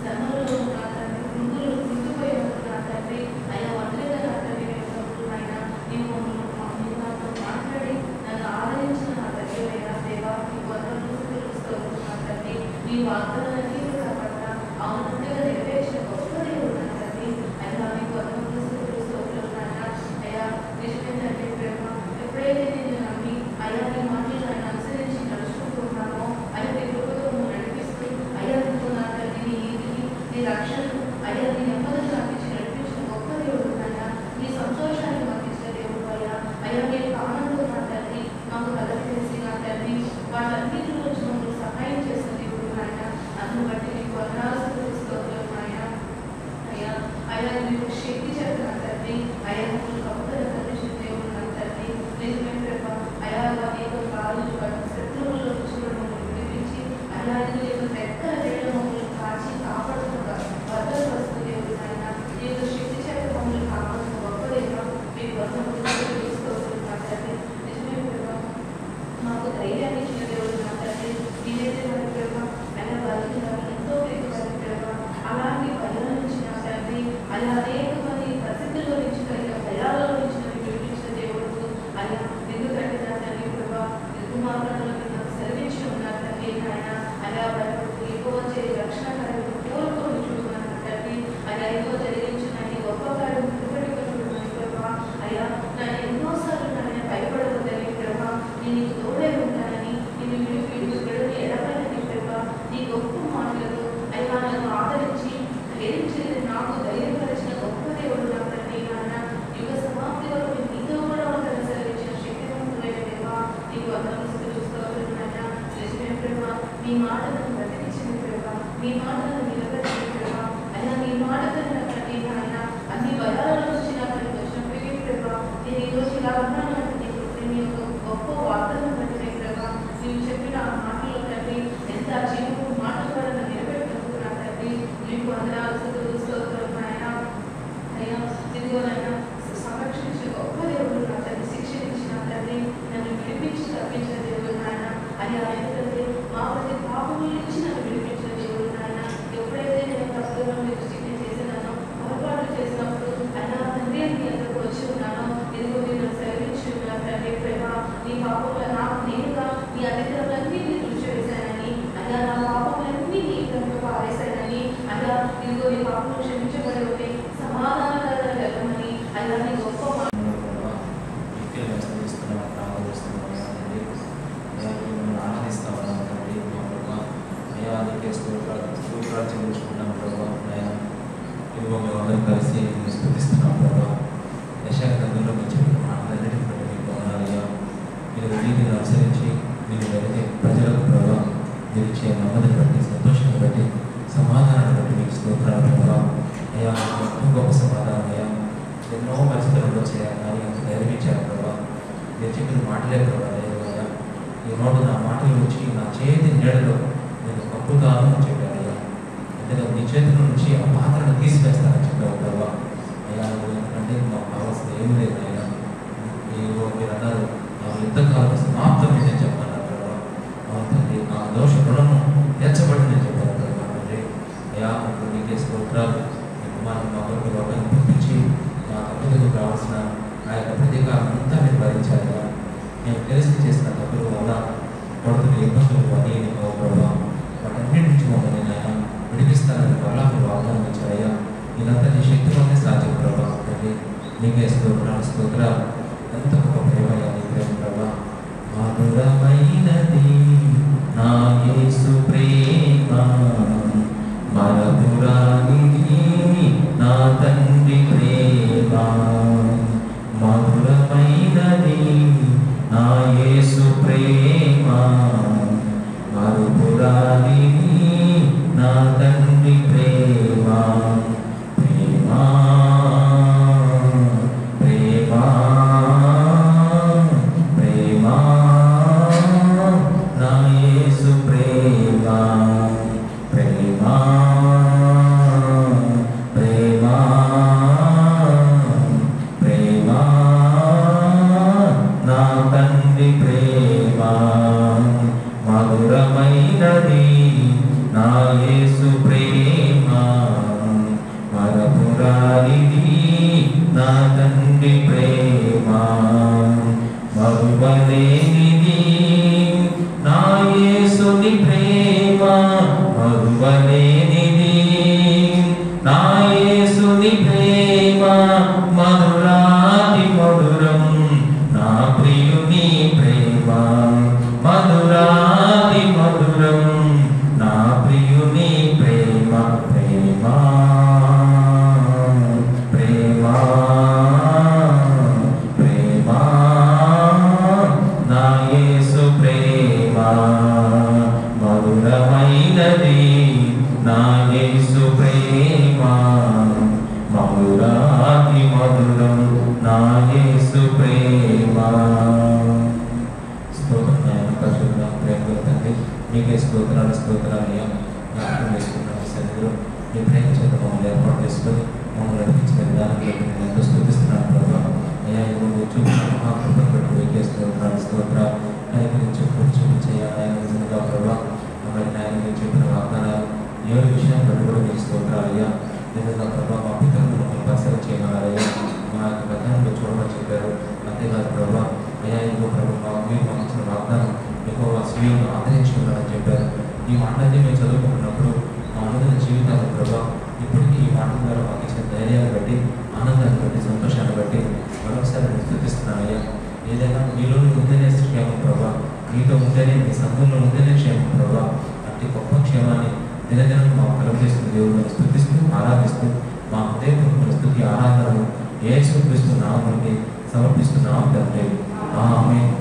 శ్రమలో నా తండ్రి కుంగిపోయినప్పుడు నా తండ్రి అయ్యా ఒంటరిగా నా తండ్రి అయినా నీవు నాతో మాట్లాడి నన్ను ఆదరించిన నా తండ్రి అయినా దేవా నీకు వందనాలు తెలుసుకోవాలి నా తండ్రి. నీ వాగ్దానాన్ని పట్ల అవునంతగా నెరవేర్చిన గొప్ప దేవుడు నా తండ్రి అయినా నీకు వందనాలు తెలుసుకోవాలి నాయన. అయ్యా నిజమేంటంటే ప్రేమ ఎప్పుడైతే నేను నమ్మి అయ్యా నీ మాటలు ఆయన అనుసరించి నడుచుకుంటున్నామో అయ్యా నీ కృపతో నడిపిస్తూ అయ్యా నీకు నా తండ్రి నీ ఈదిని నీ రక్షణను అయ్యా నీ నెమ్మదిని అందించి నడిపించిన గొప్ప దేవుడు నాయన. నీ సంతోషాన్ని అందించిన దేవుడు అయ్యా అయ్యా నీకు ఆనందం నా తండ్రి మాకు కలగజేసి నా తండ్రి వాటన్నిటి నుంచి మమ్మల్ని సహాయం చేసిన దేవుడు నాయన. అందును బట్టి నీకు వందనాలు తెలుసుకోవాలి నాయన. అయ్యా అయ్యా నీకు శక్తి చేత నా తండ్రి అయ్యా మమ్మల్ని గొప్పగా కల్పించిన దేవుడు నా తండ్రి. నిజమే ప్రేమ అయ్యా అనేక కాళ్ళు శత్రువుల నుంచి మమ్మల్ని విడిపించి అయ్యా నీకు పెద్ద రేళ్ళ మమ్మల్ని కాచి కాపాడుతున్న భద్రపరుస్తున్న దేవుడు నాయన. నీకు శక్తి చేత మమ్మల్ని కాపాడుతున్న గొప్ప దేవుడు మీకు వందనాలు తెలుసుకోవాలి నా తండ్రి. నిజమే ప్రేమ మాకు ధైర్యాన్ని ఇచ్చిన దేవుడు నా తండ్రి. నేనైతే మన ప్రేమ అలా బలికి ఎంతో ప్రేమ ప్రేమ అలాంటి భయాల నుంచి నా తండ్రి అలా అనేక మంది పరిస్థితుల్లో నుంచి భయాలలో నుంచి విడిపించిన దేవుడు అలా ఎందుకంటే నా తండ్రి ప్రభా కుమారులను నాకు సెలవించడం నా తండ్రి నాయన అలా ఎక్కువ చేసి రక్షణ కార్యం కోరుకొని చూస్తున్నాను తండ్రి. అలా ఎక్కువ జరిగించిన నీ గొప్ప కార్యం చూడమని ప్రభా అయ్యా నన్ను ఎన్నోసార్లు నన్ను భయపడవద్దని ప్రభా నేను నీకు తోడే ఉంటానని నిన్ను విడిని ఎడపడని ప్రభా నీ గొప్ప మాటలతో అయ్యా నన్ను ఆదరించి ప్రేమించి నాకు ధైర్యపరిచిన గొప్ప దేవుడు నా తండ్రి నాయన. యుగ సమాప్తి వరకు నీతో కూడా ఉంటాను సెలవించిన శక్తివంతులైన దేవా నీకు వందనాలు తెలుసుకోవాలి నాయన. నిజమే ప్రేమ మీ మాటలను బ్రతికించిన ప్రేమ మీ మాటలను నిలబెట్టిన ప్రేమ అయ్యా మీ మాటలను నా తండ్రి నాయన అన్ని భయాల నుంచి నా తండ్రి వచ్చినప్పటికీ ప్రేమ నేను ఈరోజు ఇలా ఉన్నానంటే నీ యొక్క గొప్ప వార్తలను బట్టి ప్రేమ నీవు చెప్పిన ఆ మాటలు తండ్రి ఎంత జీవపు మాటలు కూడా నన్ను నిలబెట్టినందుకు నా తండ్రి నీకు వందనాలు తెలుసుకోవాలి నాయన. అయ్యా ఇదిగో నాయన సంరక్షించిన గొప్ప దేవుడు నా తండ్రి శిక్షించిన తండ్రి నన్ను విడిపించి తప్పించిన దేవుడు నాయన. అయ్యా ఎందుకంటే మా ప్రతి పాపం నుంచి నన్ను విడిపించిన దేవుడు నాయన. ఎప్పుడైతే నేను తప్పుగా మీరు శిక్షణ చేసినానో పొరపాటు చేసినప్పుడు అయ్యా తండ్రి నీ అందరికి వచ్చి ఉన్నానో ఇదిగో నేను సెలవించి నా తండ్రి ప్రేమ నీ పాపంలో నాకు నేనుగా నీ అధికారులన్నీ నేను తుడిచివేశానని అయ్యా నా పాపములన్నీ నీ కనుక పారేశానని అయ్యా ఇదిగో నీ పాపం క్షమించబడి ఉంటే సమాధానకరంగా వెళ్ళమని అయ్యా నీ గొప్ప ఆనందిస్తా ఉన్నాం తండ్రి మా ప్రభా అయ్యా నీకే స్తోత్రాలు చెల్లించుకుంటున్నాం ప్రభా అయ్యా ఇదిగో మేము అందరం కలిసి స్తుతిస్తున్నాం ప్రభా. యశాగ్రంథంలో మీరు చెప్పిన మాటలన్నిటిని బట్టి మీకు వందనాలయ్యా. మీరు నీతిని అనుసరించి మీరు వెళితే ప్రజలకు ప్రభా మీరు ఇచ్చే నెమ్మదిని బట్టి సంతోషాన్ని బట్టి సమాధానాన్ని బట్టి మీకు స్తోత్రాలు ప్రభా. అయ్యా గొప్ప సమాధానం అయ్యా ఎన్నో పరిస్థితుల్లో చేయాలి కానీ అంత ధైర్యం ఇచ్చారు ప్రభా. మీరు చెప్పిన మాటలే ప్రభా అయ్యా ఈ నోటు నా మాటలు వచ్చి నా చేతి నీడలో నేను కప్పుతాను అని చెప్పారయ్యా. ఎందుకంటే నీ చేతుల నుంచి ఆ పాత్రను తీసివేస్తానని చెప్పావు ప్రభా. అయ్యా ఎందుకంటే మాకు కావాల్సింది ఏమి లేదు అయ్యా. మీరు అన్నారు నా యుద్ధకాలం సమాప్తమైందని చెప్పాను ప్రభా. తండ్రి నా దోష రుణము తీర్చబడిందని చెప్పారు ప్రభా. తండ్రి అయ్యా ఇప్పుడు నీకే స్తోత్రాలు. మీ కుమారుని మా కొరకు లోకాన్ని పంపించి మా తప్పులకు కావాల్సిన ఆ యొక్క ప్రతీకారం అంతా మీరు భరించారయ్యా. నేను తెలిసి చేసిన తప్పులు వల్ల పడుతున్న ఇబ్బందులు అని ప్రభావ వాటన్నిటి నుంచి మమ్మల్ని నేను విడిపిస్తానని వల్ల మీరు వాగ్దానం ఇచ్చారయ్యా. ఇదంతా నీ శక్తిలోనే సాధ్యం ప్రభావ. తండ్రి నీకే స్తోత్రాలు. ఎంత గొప్ప ప్రేమ నీ ప్రేమ ప్రభా. మధురమైనది నా యేసు ప్రేమ మధురానిది నా తండ్రి ప్రేమ మధురమైనది నా యేసు ప్రేమ మధురానిది నా తండ్రి ప్రేమ ప్రేమ ప్రేమ ప్రేమ నా యేసు ప్రేమ యేసు ప్రేమ స్తోత్రం పరిశుద్ధ ప్రేమ తండ్రి మీకే స్తోత్రాలయ్యా. జ్ఞాపకం చేసుకున్నాం సన్నిధిలో మీ ప్రేమ చేత మమ్మల్ని ఏర్పాటు చేసుకొని మమ్మల్ని నడిపించిన విధానంలో నేను ఎంతో స్థుతిస్తున్నాను ప్రభావ. అయ్యా నువ్వు చూపించిన మహాకృపను బట్టి మీకే స్తోత్రాలు ఆయన గురించి చూపించేయా. ఆయన నిజంగా ప్రభావ మమ్మల్ని ఆయన మీరు చెప్పిన వాగ్దానాలు ఏ విషయాన్ని బట్టి కూడా మీకు స్తోత్రాలయ్యా. నిజంగా ప్రభావ మా పితరులు మమ్మల్ని పరిశీలన చేయగలరయ్యా. మా యొక్క గతాన్ని చూడమని చెప్పారు. అంతేకాదు ప్రభావ అయ్యా ఇంకో ప్రభావ మీరు మాకు ఇచ్చిన వాగ్దానం ఎక్కువ స్వీయం ఆదరించుకున్నారని చెప్పారు. ఈ మాటలన్నీ మేము చదువుకుంటున్నప్పుడు మా అనుదిన జీవితాలు ప్రభావ ఇప్పటికీ ఈ మాటల ద్వారా మాకు ఇచ్చిన ధైర్యాన్ని బట్టి ఆనందాన్ని బట్టి సంతోషాన్ని బట్టి మరొకసారి నేను స్థుతిస్తున్నానయ్యా. ఏదైనా మీలోనే ఉంటేనే క్షేమం ప్రభావ, మీతో ఉంటేనే మీ సంఘంలో ఉంటేనే క్షేమం ప్రభావ. అట్టి గొప్ప క్షేమాన్ని దినదినం మాకు కలుగజేస్తున్న దేవుడిని స్థుతిస్తూ ఆరాధిస్తూ మా హృదయపూర్వక స్థుతి ఆరాధనలు యేసుక్రీస్తు నామముకి సమర్పిస్తున్నాం తండ్రి. ఆమేన్.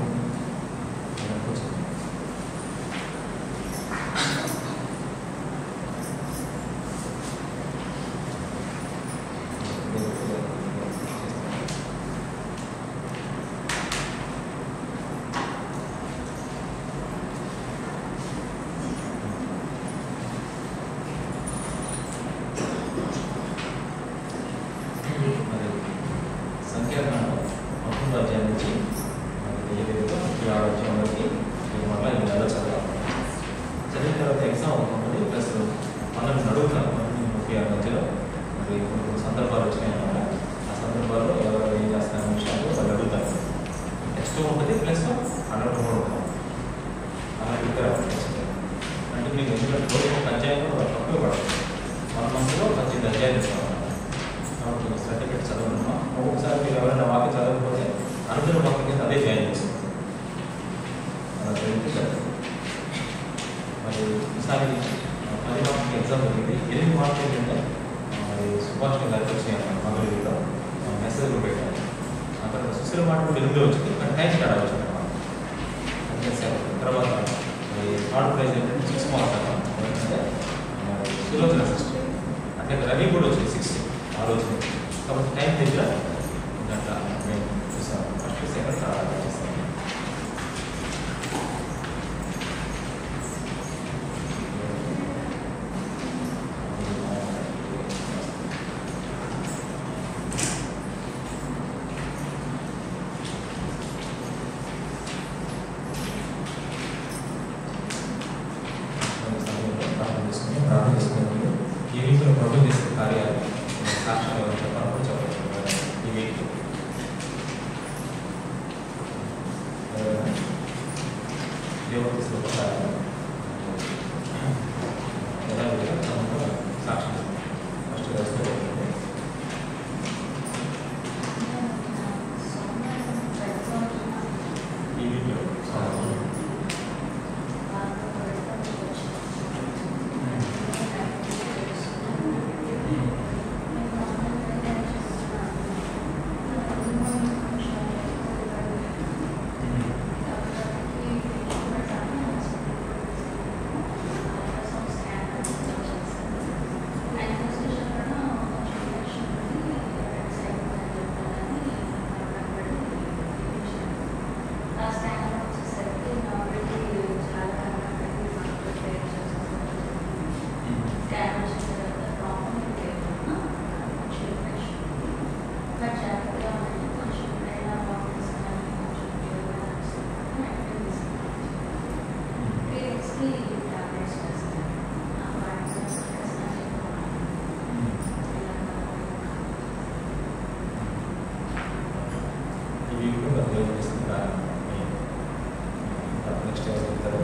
సంఖ్యాకాండం 11వ అధ్యాయం నుంచి 7వ అధ్యాయం వరకు మళ్ళీ ఈ నెల చదవాలి. చదివిన తర్వాత ఎగ్జామ్ అవుతుంది. ప్లస్ మనం అడుగుతాను 36 మధ్యలో మరి కొన్ని సందర్భాలు వచ్చినాయి అన్నమాట. ఆ సందర్భాల్లో ఎవరు ఏం చేస్తారనే విషయాలు వాళ్ళు అడుగుతారు. టెక్స్ట్ ఉంటుంది ప్లస్ అడగడం కూడా ఉంటాం. అలాగే ఇక్కడ అంటే మీకు ఎందుకంటే రోజు ఒక అధ్యాయంలో తక్కువ పడదు. 1 మంత్లో 18 అధ్యాయులు ఇస్తాం. కాబట్టి సర్టిఫికేట్ చదవడమా ఒక్కొక్కసారి మీరు ఎవరైనా వాక్యం చదవకపోతే అందరూ వాక్యం కింద అదే జాయిన్ చేస్తారు. అలా జరిగితే సరే. మరి ఈసారి 10 మార్కులకి ఎగ్జామ్ జరిగింది. 8 మార్కులు ఏంటంటే మరి సుభాష్ గారికి వచ్చినాయి అన్నమాట. మంగళగిరిలో మెసేజ్లు పెట్టారు. అక్కడ సుశీల మాట కూడా 8 వచ్చింది. కానీ టైం స్టార్ట్ వచ్చింది అన్నమాట. అంటే సరే తర్వాత మరి థర్డ్ ప్రైజ్ ఏంటంటే 6 మార్క్స్ అన్నమాట. ఏంటంటే సులోచన సిస్టర్ అంటే రవి కూడా వచ్చింది 6 ఆ రోజు. కాబట్టి టైం దగ్గర అట్లా మేము చూసాం. ఫస్ట్ సెకండ్ థర్డ్ చేస్తాం. ప్రార్థన చేసుకుని ఈ వీక్లో ప్రభు చేసే కార్యాలు సాక్ష్యం ఎవరు చెప్పాలని చెప్పవచ్చు. ఈ వీక్ దేవుడు తీసుకున్న కార్యాలు ఎలా సాక్ష్యం ఫస్ట్ వేసుకోవాలి. ఈ వీక్లో నెక్స్ట్ ఎవరు చెప్తారు?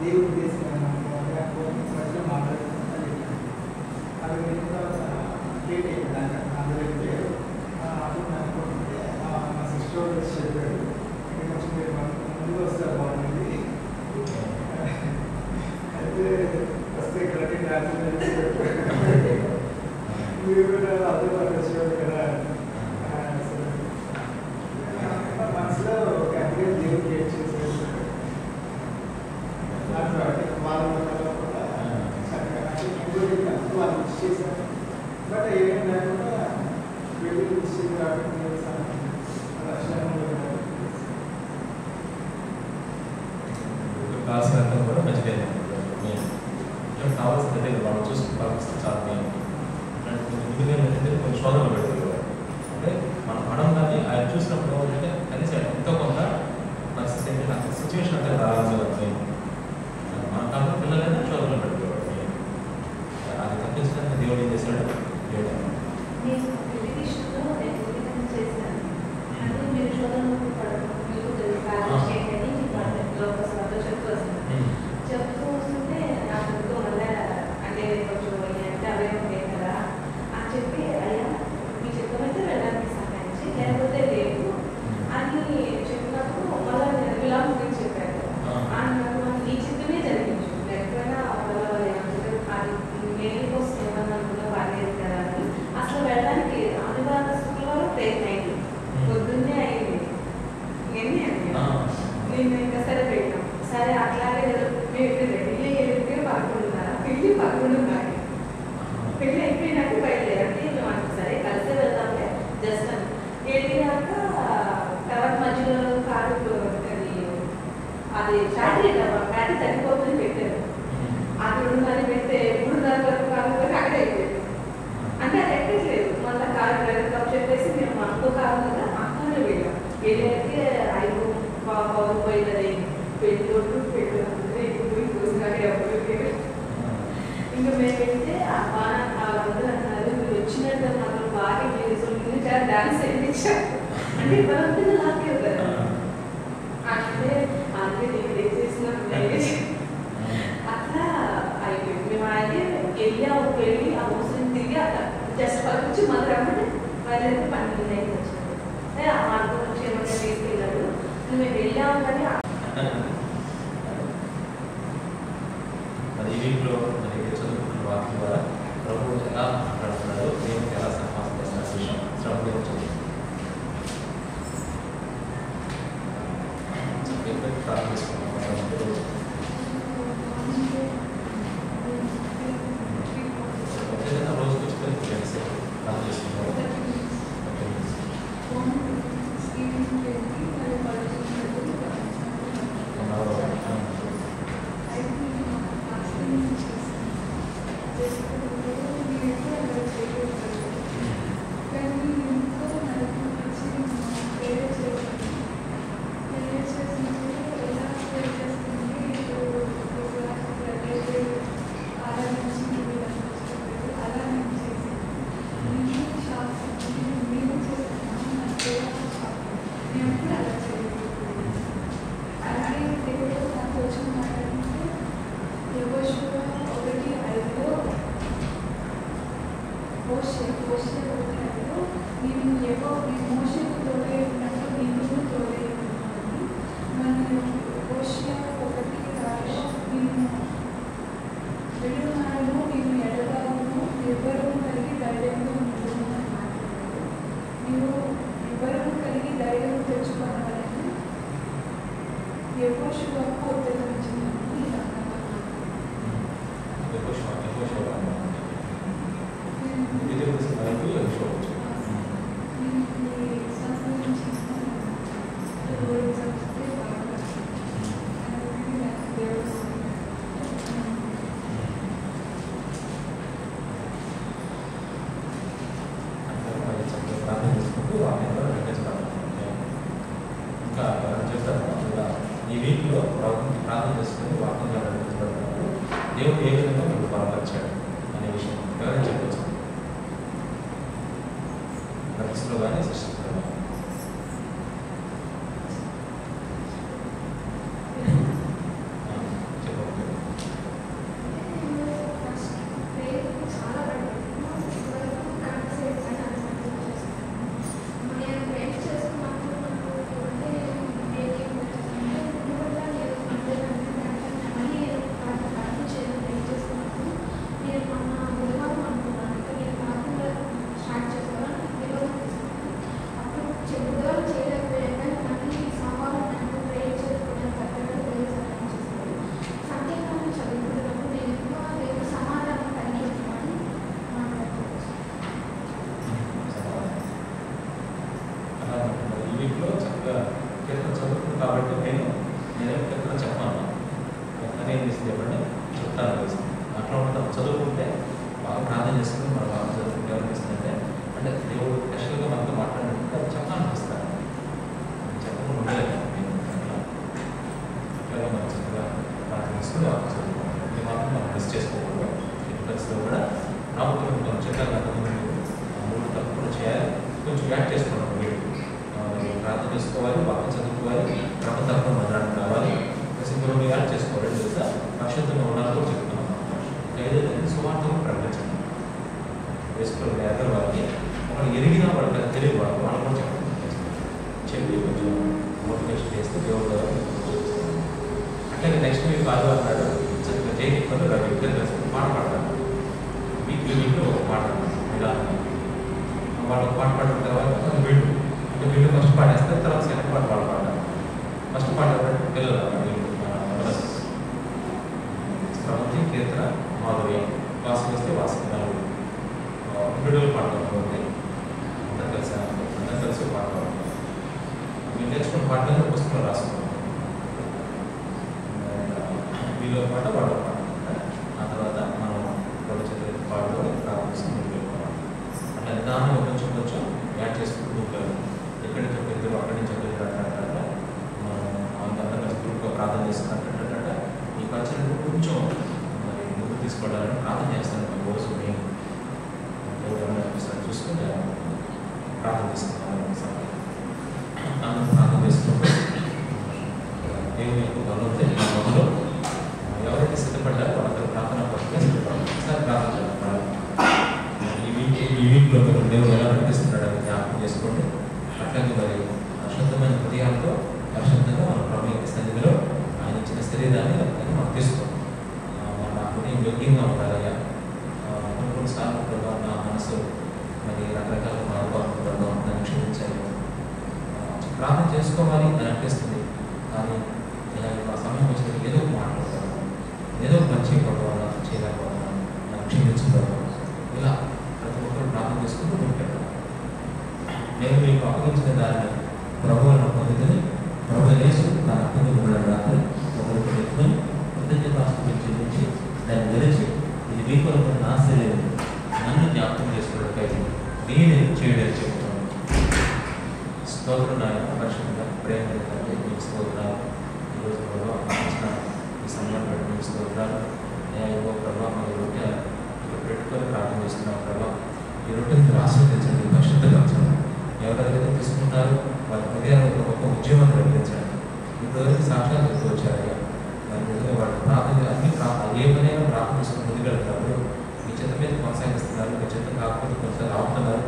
దేవుడు చేసిన మధ్యలో మాట్లాడుతుంటే అది నేను లేట్ అయిపోయింది అందులో అప్పుడు అనుకుంటుంటే మా సిస్టర్ వచ్చి చెప్పాడు కొంచెం మీరు ముందు వస్తే బాగుంటుంది అయితే వస్తే ఇక్కడ డాన్స్ మీరు కూడా అదే వాళ్ళు వచ్చేవాడు కదా మనసులో ఒక అడిగే దేవుడు క్రియేట్ చేసేది వాళ్ళు కూడా చక్కగా వాళ్ళు మిస్ చేశారు బట్ ఏమేమి లేకుండా వెళ్ళి మిస్ చేసి రావడం కావాల్సినంత కూడా మంచిగా కావాల్సిందంటే వాళ్ళు చూసుకుని పాటిస్తే చాలా మెయిన్ ఏంటంటే కొన్ని శోధనలు పెడతారు అంటే మనం పడంగానే ఆయన చూసినప్పుడు ఏంటంటే కనీసం ఎంతో కొంత నాకు సిచ్యువేషన్ అంతా రావాలి మెయిన్ మన కాలంలో పిల్లలైనా శోధనలు పెడతారు మెయిన్ అది తప్పించడానికి దేవుడు ఏం చేశాడు చెప్తూ వస్తుంటే నాకు మళ్ళీ అంటే కొంచెం అంటే అవే ఉంటాయి కదా అని చెప్పి అయ్యా మీ చిత్తమైతే వెళ్ళడానికి సహాయించి లేకపోతే లేదు అని చెప్పినప్పుడు మళ్ళీ విలాం గురించి చెప్పారు నాకు నీ చిత్తమే జరిగించు లేకపోయినా వాళ్ళ అది మేలు కోసం ఏమన్నా అనుకున్నా బాగాలేదు కదా అని అసలు వెళ్ళడానికి ఆదివారం శుక్రవారం ప్రయత్నం అయింది పొద్దున్నే అయింది ఎన్ని అండి నేను ఇంకా సరే పెట్టాం సరే అట్లాగే పెళ్ళి వెళ్తే పడుకుంటున్నారా పెళ్ళి పడుకుంటున్నారు పెళ్ళి అయిపోయినాక బయలుదేరండి మేము సరే కలిసే వెళ్దాంలే జస్ట్ అని వెళ్ళినాక తర్వాత మధ్యలో కారు అది బ్యాటరీ తగ్గిపోతుంది పెట్టారు అది 2:30 పెడితే 3:30 వరకు కారు పోయి అక్కడే అయిపోయింది అంటే అది ఎక్కట్లేదు మళ్ళీ కారు డ్రైవర్ కప్ చెప్పేసి మేము అనుకో కారు కదా అక్కడే వెళ్ళాం వెళ్ళైతే 5 పవర్ పోయింది పెళ్ళి పెళ్ళి ఇంకా మేము వెళ్తే ఆ వాళ్ళందరూ అన్నారు మీరు వచ్చినట్టు మాకు బాగా మీరు చాలా డాన్స్ వేయించారు అంటే ఇవ్వాలంటే నాకే కదా అంటే అందుకే నేను ఏం చేసిన అట్లా అయిపోయింది మేము అయితే వెళ్ళి ఆ ముస్లిం తిరిగి అట్లా జస్ట్ వచ్చి మళ్ళీ రమ్మంటే వాళ్ళైతే 12 అయింది వచ్చారు ఆ మార్గం నుంచి ఏమైనా తీసుకెళ్ళాడు మేము వెళ్ళాము కానీ మరి ఈ వీక్లో మనకి చదువుకున్న వాక్యం ద్వారా ప్రభు ఎలా మాట్లాడుతున్నాడు దేవునికి ఎలా సమాసం చేసిన విషయం శ్రమ గురించి ప్రార్థిస్తున్నాం రోజుకి వచ్చి ప్రార్థిస్తున్నాం ఈ వీక్లో ప్రార్థన చేసుకుని వాక్యం నడిపించబడుతున్నారు దేవుడు ఏ విధంగా మీకు బలపరిచాడు అనే విషయం ఎవరైనా చెప్పవచ్చు నర్సులో కానీ సిస్టర్లో కానీ చెప్పండి తెలిసింది చెప్పండి, చెప్తాను తెలిసింది. అట్లా ఉంటాం. చదువుకుంటే బాగా ప్రార్థన చేసుకుని మనం బాగా చదువుకుంటే ఏమనిపిస్తుందంటే, అంటే దేవుడు స్పెషల్గా మనతో మాట్లాడినట్టు అది చెప్పాలనిపిస్తాను. చెప్పకుండా ఉండలేదు నేను అట్లాగే మనం చక్కగా ప్రార్థన చేసుకుని బాగా చదువుకోవాలి. ఇది మాత్రం మనం మిస్ చేసుకోకూడదు. పరిస్థితిలో కూడా రాబోతున్న మనం చెప్పాలి మూడు తప్పకుండా చేయాలి. కొంచెం యాడ్ చేసుకోవడం వీడు ప్రార్థన చేసుకోవాలి, వాక్యం చదువుకోవాలి, క్రమ తప్ప మరణం రావాలి, సింపుల్ యాడ్ చేసుకోవాలి. తెలుసా పరిశుద్ధంగా ఉండాలని కూడా చెప్తున్నాం. ఏదైతే సువార్తను ప్రకటించండి. వేసుకోవాలి ఎదురు వాళ్ళకి వాళ్ళు ఎరిగిన వాళ్ళకి తెలియదు వాళ్ళు వాళ్ళు కూడా చెప్పి కొంచెం మోటివేషన్ చేస్తే దేవుడు అట్లాగే నెక్స్ట్ వీక్ ఆదివారం నాడు చక్కగా జైనిక్ రవి ఇద్దరు కలిసి పాట పాడతారు. వీక్లో ఒక పాట ఇలా వాళ్ళు పాట పాడిన తర్వాత వీళ్ళు అంటే వీళ్ళు ఫస్ట్ పాడేస్తారు, తర్వాత సెకండ్ పాట వాళ్ళు పాడతారు. ఫస్ట్ పాట పిల్లలు ప్రవృత్తి, కీర్తన, మాధుర్యం, వాసు వస్తే వాసు నలుగురు వీడియోలు పాడతారు. అందరూ కలిసి పాడతారు. మీరు నేర్చుకున్న పాటలను పుస్తకంలో రాసుకుంటాం. వీళ్ళ పాట వాళ్ళ పాట ఆ తర్వాత మనం వాళ్ళ చేతులు పాడుకొని ప్రారంభిస్తాం. అట్లా నిదానంగా కొంచెం కొంచెం యాడ్ చేసుకుంటూ ఉంటారు. ఎక్కడి నుంచి ఒక ఇద్దరు అక్కడి నుంచి ఒక ఇద్దరు అంటారంటే మనం అందరం కలిసి గ్రూప్గా ప్రార్థన చేస్తున్నట్టు ఈ కల్చర్ కొంచెం మరి ముందుకు తీసుకోవడానికి ప్రార్థన చేస్తాను. రోజు మేము చూసుకుంటే ప్రార్థన చేస్తున్నాను. ప్రార్థన చేసుకుంటూ దేవుని యొక్క బలంతో ఈ బలంలో ఎవరైతే సిద్ధపడ్డారో వాళ్ళందరూ ప్రార్థన పట్టుగా సిద్ధపడాలి. ఒకసారి ప్రార్థన చేయాలి. ఈ వీక్లో మీరు దేవుడు ఎలా నడిపిస్తున్నాడని జ్ఞాపకం చేసుకోండి. అట్లాగే మరి అశుద్ధమైన హృదయాలతో పరిశుద్ధంగా మన ప్రభు యొక్క సన్నిధిలో ఆయన ఇచ్చిన శరీరాన్ని మనం తీసుకోండి. నా హృదయం యోగ్యంగా ఉండాలయ్యా. కొన్నిసార్లు ప్రభావ నా మనసు మరి రకరకాల మార్గాలను ప్రభావం నన్ను క్షమించాలి. ప్రార్థన చేసుకోవాలి అని అనిపిస్తుంది. కానీ ఇలా ఆ సమయం వచ్చినప్పుడు ఏదో మాట్లాడతాను, ఏదో పని చేయకపోవడం చేయలేకపోవడం, నన్ను క్షమించుకోవడం, ఇలా ప్రతి ఒక్కరు ప్రార్థన చేసుకుంటూ ఉంటాడు. నేను మీకు అప్పగించిన దాన్ని ప్రభువులను పొందుతుంది. ప్రభు లేసు నా అప్పగించి ఉన్నాడు. రాత్రి ఒకరికి ఎత్తుకొని కృతజ్ఞతాస్తుతులు చెల్లించి దాన్ని గెలిచి ఇది మీకు నా శరీరం నన్ను జ్ఞాపకం చేసుకోవడంపై నేను చేయడం చెబుతాను. స్తోత్రం నాయన పరిశుద్ధంగా ప్రేమ మీకు స్తోత్రాలు. ఈరోజు ప్రభావం ఈ సమయాన్ని బట్టి మీకు స్తోత్రాలు. నేను ప్రభావం ఈ రొట్టె ఇక్కడ పెట్టుకొని ప్రార్థన చేస్తున్నాం. ప్రభావం ఈ రొట్టెని ఆశీర్వదించండి, పరిశుద్ధంగా ఉంచండి. ఎవరెవరైతే తీసుకుంటారో వాళ్ళ హృదయాలకు గొప్ప ఉద్యమం కలిగించండి. ఇప్పటివరకు సాక్షాత్ చెప్తూ వచ్చారయ్యా. మరి వాళ్ళ ప్రార్థన అన్ని ఏ పనైనా ప్రార్థన చేసుకుని ముందుకెళ్తున్నప్పుడు మీ చెత్త మీద కొనసాగిస్తున్నారు. మీ చెత్త కాకపోతే కొన్నిసార్లు ఆపుతున్నారు,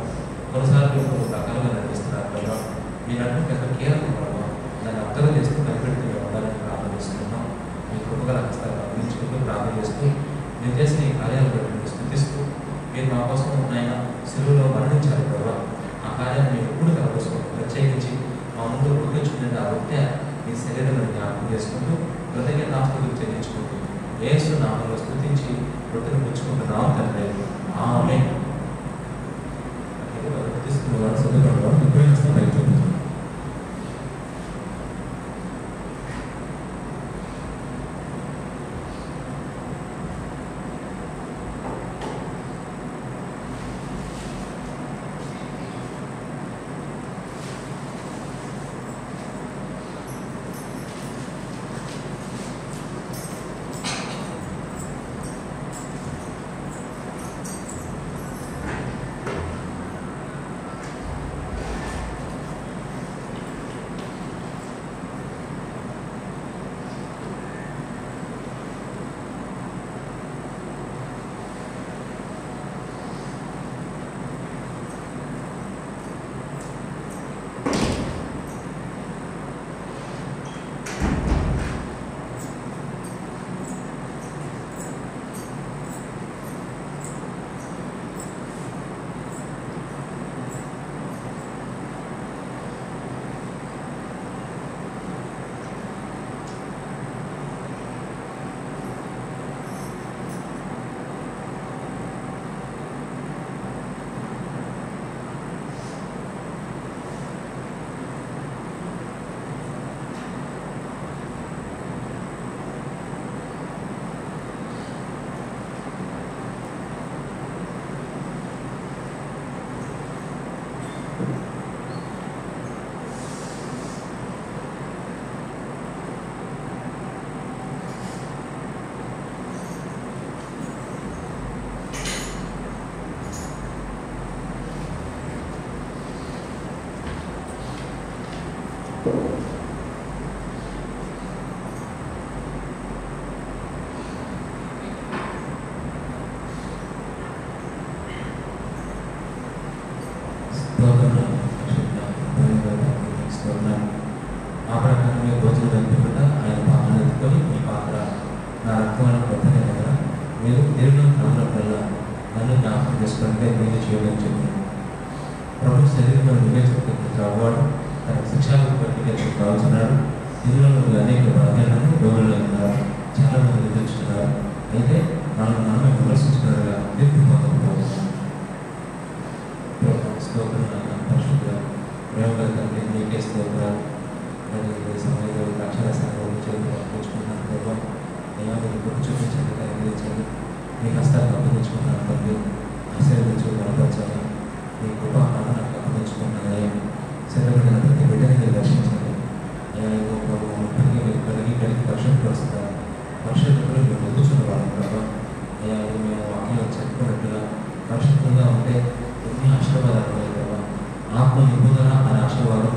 కొన్నిసార్లు రకాలుగా నడిపిస్తున్నారు. ప్రభావం మీరు అంటే పెద్ద కీలకం ప్రభావం దాన్ని అర్థం చేస్తూ కనిపెడుతూ మేము ఉండాలని ప్రార్థన చేసుకుంటున్నాం. మీ కృపగల హస్తాలను అందించుకుంటూ ప్రార్థన చేస్తూ మీరు చేసిన ఈ కార్యాలను బట్టి మీరు స్థుతిస్తూ మీరు మా కోసం ఆయన సిలువలో మరణించారు ప్రభావం. ఆ కార్యాన్ని మీరు ఎప్పుడు కలగోసుకోండి. ప్రత్యేకించి మా ముందు గుర్తించుకుంటే ఆ రొట్టె మీ శరీరాన్ని జ్ఞాపకం చేసుకుంటూ కృతజ్ఞతాస్తుతులు చెల్లించుకుంటూ యేసు నామములో స్తుతించి రొట్టెను పుచ్చుకుంటున్నాం తండ్రి. ఆమేన్. తీసుకున్న సందర్భంలో మీరు దేవుని నామములో నన్ను జ్ఞాపకం చేసుకుంటే నేను చేయడం చెప్పాను. ప్రభు శరీరంలో నువ్వే చెప్తున్న వాడు తన శిక్షాకు బట్టి కావాల్సినాడు. ఇందులో అనేక బాధ్యతలను గౌరవంలో ఉన్నారు, చాలా మంది ఎదుర్కొన్నారు. అయితే మనమే విమర్శించుకున్నారుగా తీర్పు పొందకపోతున్నాం. స్తోత్రం పరిశుద్ధ ప్రేమ తండ్రి నీకే స్తోత్రాలు. మరి ఈ సమయంలో అక్షర సంఘం చేతులు అప్పగించుకున్నాను ప్రభావ. అయ్యా మీరు గుర్తు చూపించండి, కలిగించండి. మీ హస్తాలకు అప్పగించుకున్నాను తండ్రి. ఆశీర్వదించు బలపరచాలి. మీ కృప నాకు అప్పగించుకున్నాను. శరీరమైన ప్రతి బిడ్డని మీరు దర్శించండి. అయ్యా మీరు కలిగి పరిశుద్ధపరుస్తారు. పరిశుద్ధులు మీరు ఎదుగుతున్న వాళ్ళు ప్రభావ. అయ్యా మేము వాక్యంలో చెప్పుకున్నట్టుగా పరిశుద్ధంగా ఉంటే ఎన్ని ఆశీర్వాదాలు ఉన్నాయి ప్రభావ. ఆత్మ నిబంధన అనే ఆశీర్వాదం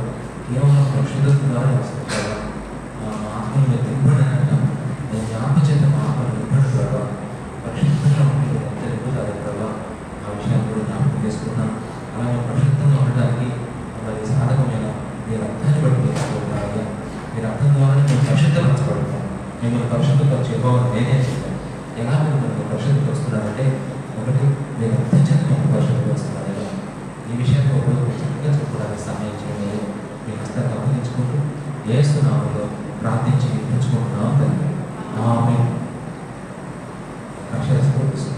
కేవలం పరిశుద్ధత ద్వారా వస్తుంది ప్రభావ. ఆత్మను మీరు నింపడనట నేను ఆత్మచేత ఆత్మను నింపడం ప్రభావ. పరిశుద్ధంగా ఉంటే ఎంత నింపుతారు ప్రభావ. ఆ విషయాన్ని కూడా జ్ఞాపకం చేసుకున్నాను. అలాగే పరిశుద్ధంగా ఉండడానికి మరి సాధకమైన మీ రక్తాన్ని బట్టి తెలుసుకుంటున్నారు. మీ రక్తం ద్వారా మేము పరిశుద్ధపరచబడతాం. మిమ్మల్ని పరిశుద్ధపరిచే భావం నేనే చెప్పాను. ఎలా మీరు మిమ్మల్ని పరిశుద్ధపరుస్తున్నారంటే ఒకటి మీరు రక్తం చేత మిమ్మల్ని పరిశుద్ధపరుస్తున్నారు. ఈ విషయాన్ని ఒకరోజు చక్కగా చెప్పుకోవడానికి సహాయం చేయండి. మీ హస్తాన్ని అప్పగించుకుంటూ యేసు నామములో ప్రార్థించి తెచ్చుకుంటున్నాం తండ్రి. ఆమేన్. అక్షర సమర్పిస్తున్నాం.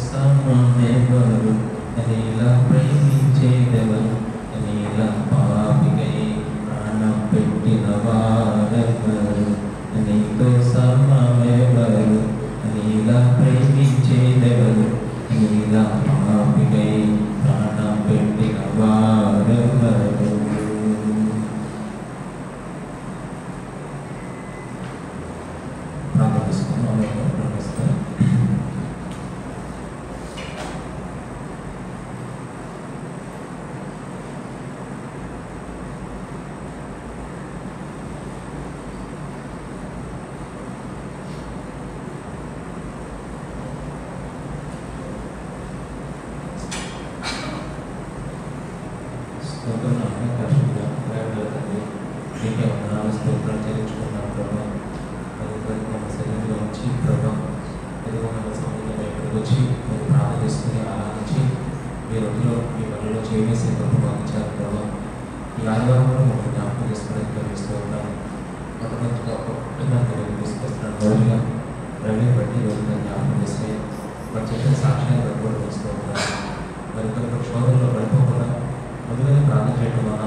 సమమెవరు నీలా ప్రేమించేదెవరు, నీలా పాపికై ప్రాణం పెట్టిన వారెవరు. నీతో సమమెవరు నీలా ప్రేమించేదెవరు, నీలా పాపికై ప్రాణం పెట్టిన వారెవరు. స్తోత్రాలు చెల్లించుకున్నాను ప్రభావ. శరీరంలో వచ్చి ప్రభావ ఎదుగున్న సమయంలో ఇక్కడికి వచ్చి మీరు ప్రార్థన చేసుకుని ఆరాధించి మీ రోజులో మీ పనుల్లో చేసి ప్రభావం ఇచ్చారు ప్రభావ. ఈ ఆదివారం కూడా మమ్మల్ని జ్ఞాపకం చేసుకోవడానికి కలిగిస్తూ ఉంటాను. మొట్టమొదటిగా ఒక కుటుంబాన్ని తీసుకొస్తున్నాను. రోజుగా రవిని బట్టి రోజుగా జ్ఞాపకం చేస్తే వారు చెప్పిన సాక్ష్యాన్ని బట్టి కూడా తెలుస్తూ ఉంటాను. మరి కొన్ని శోధనలో పడిపోకుండా ముందుగానే ప్రార్థన చేయడం వలన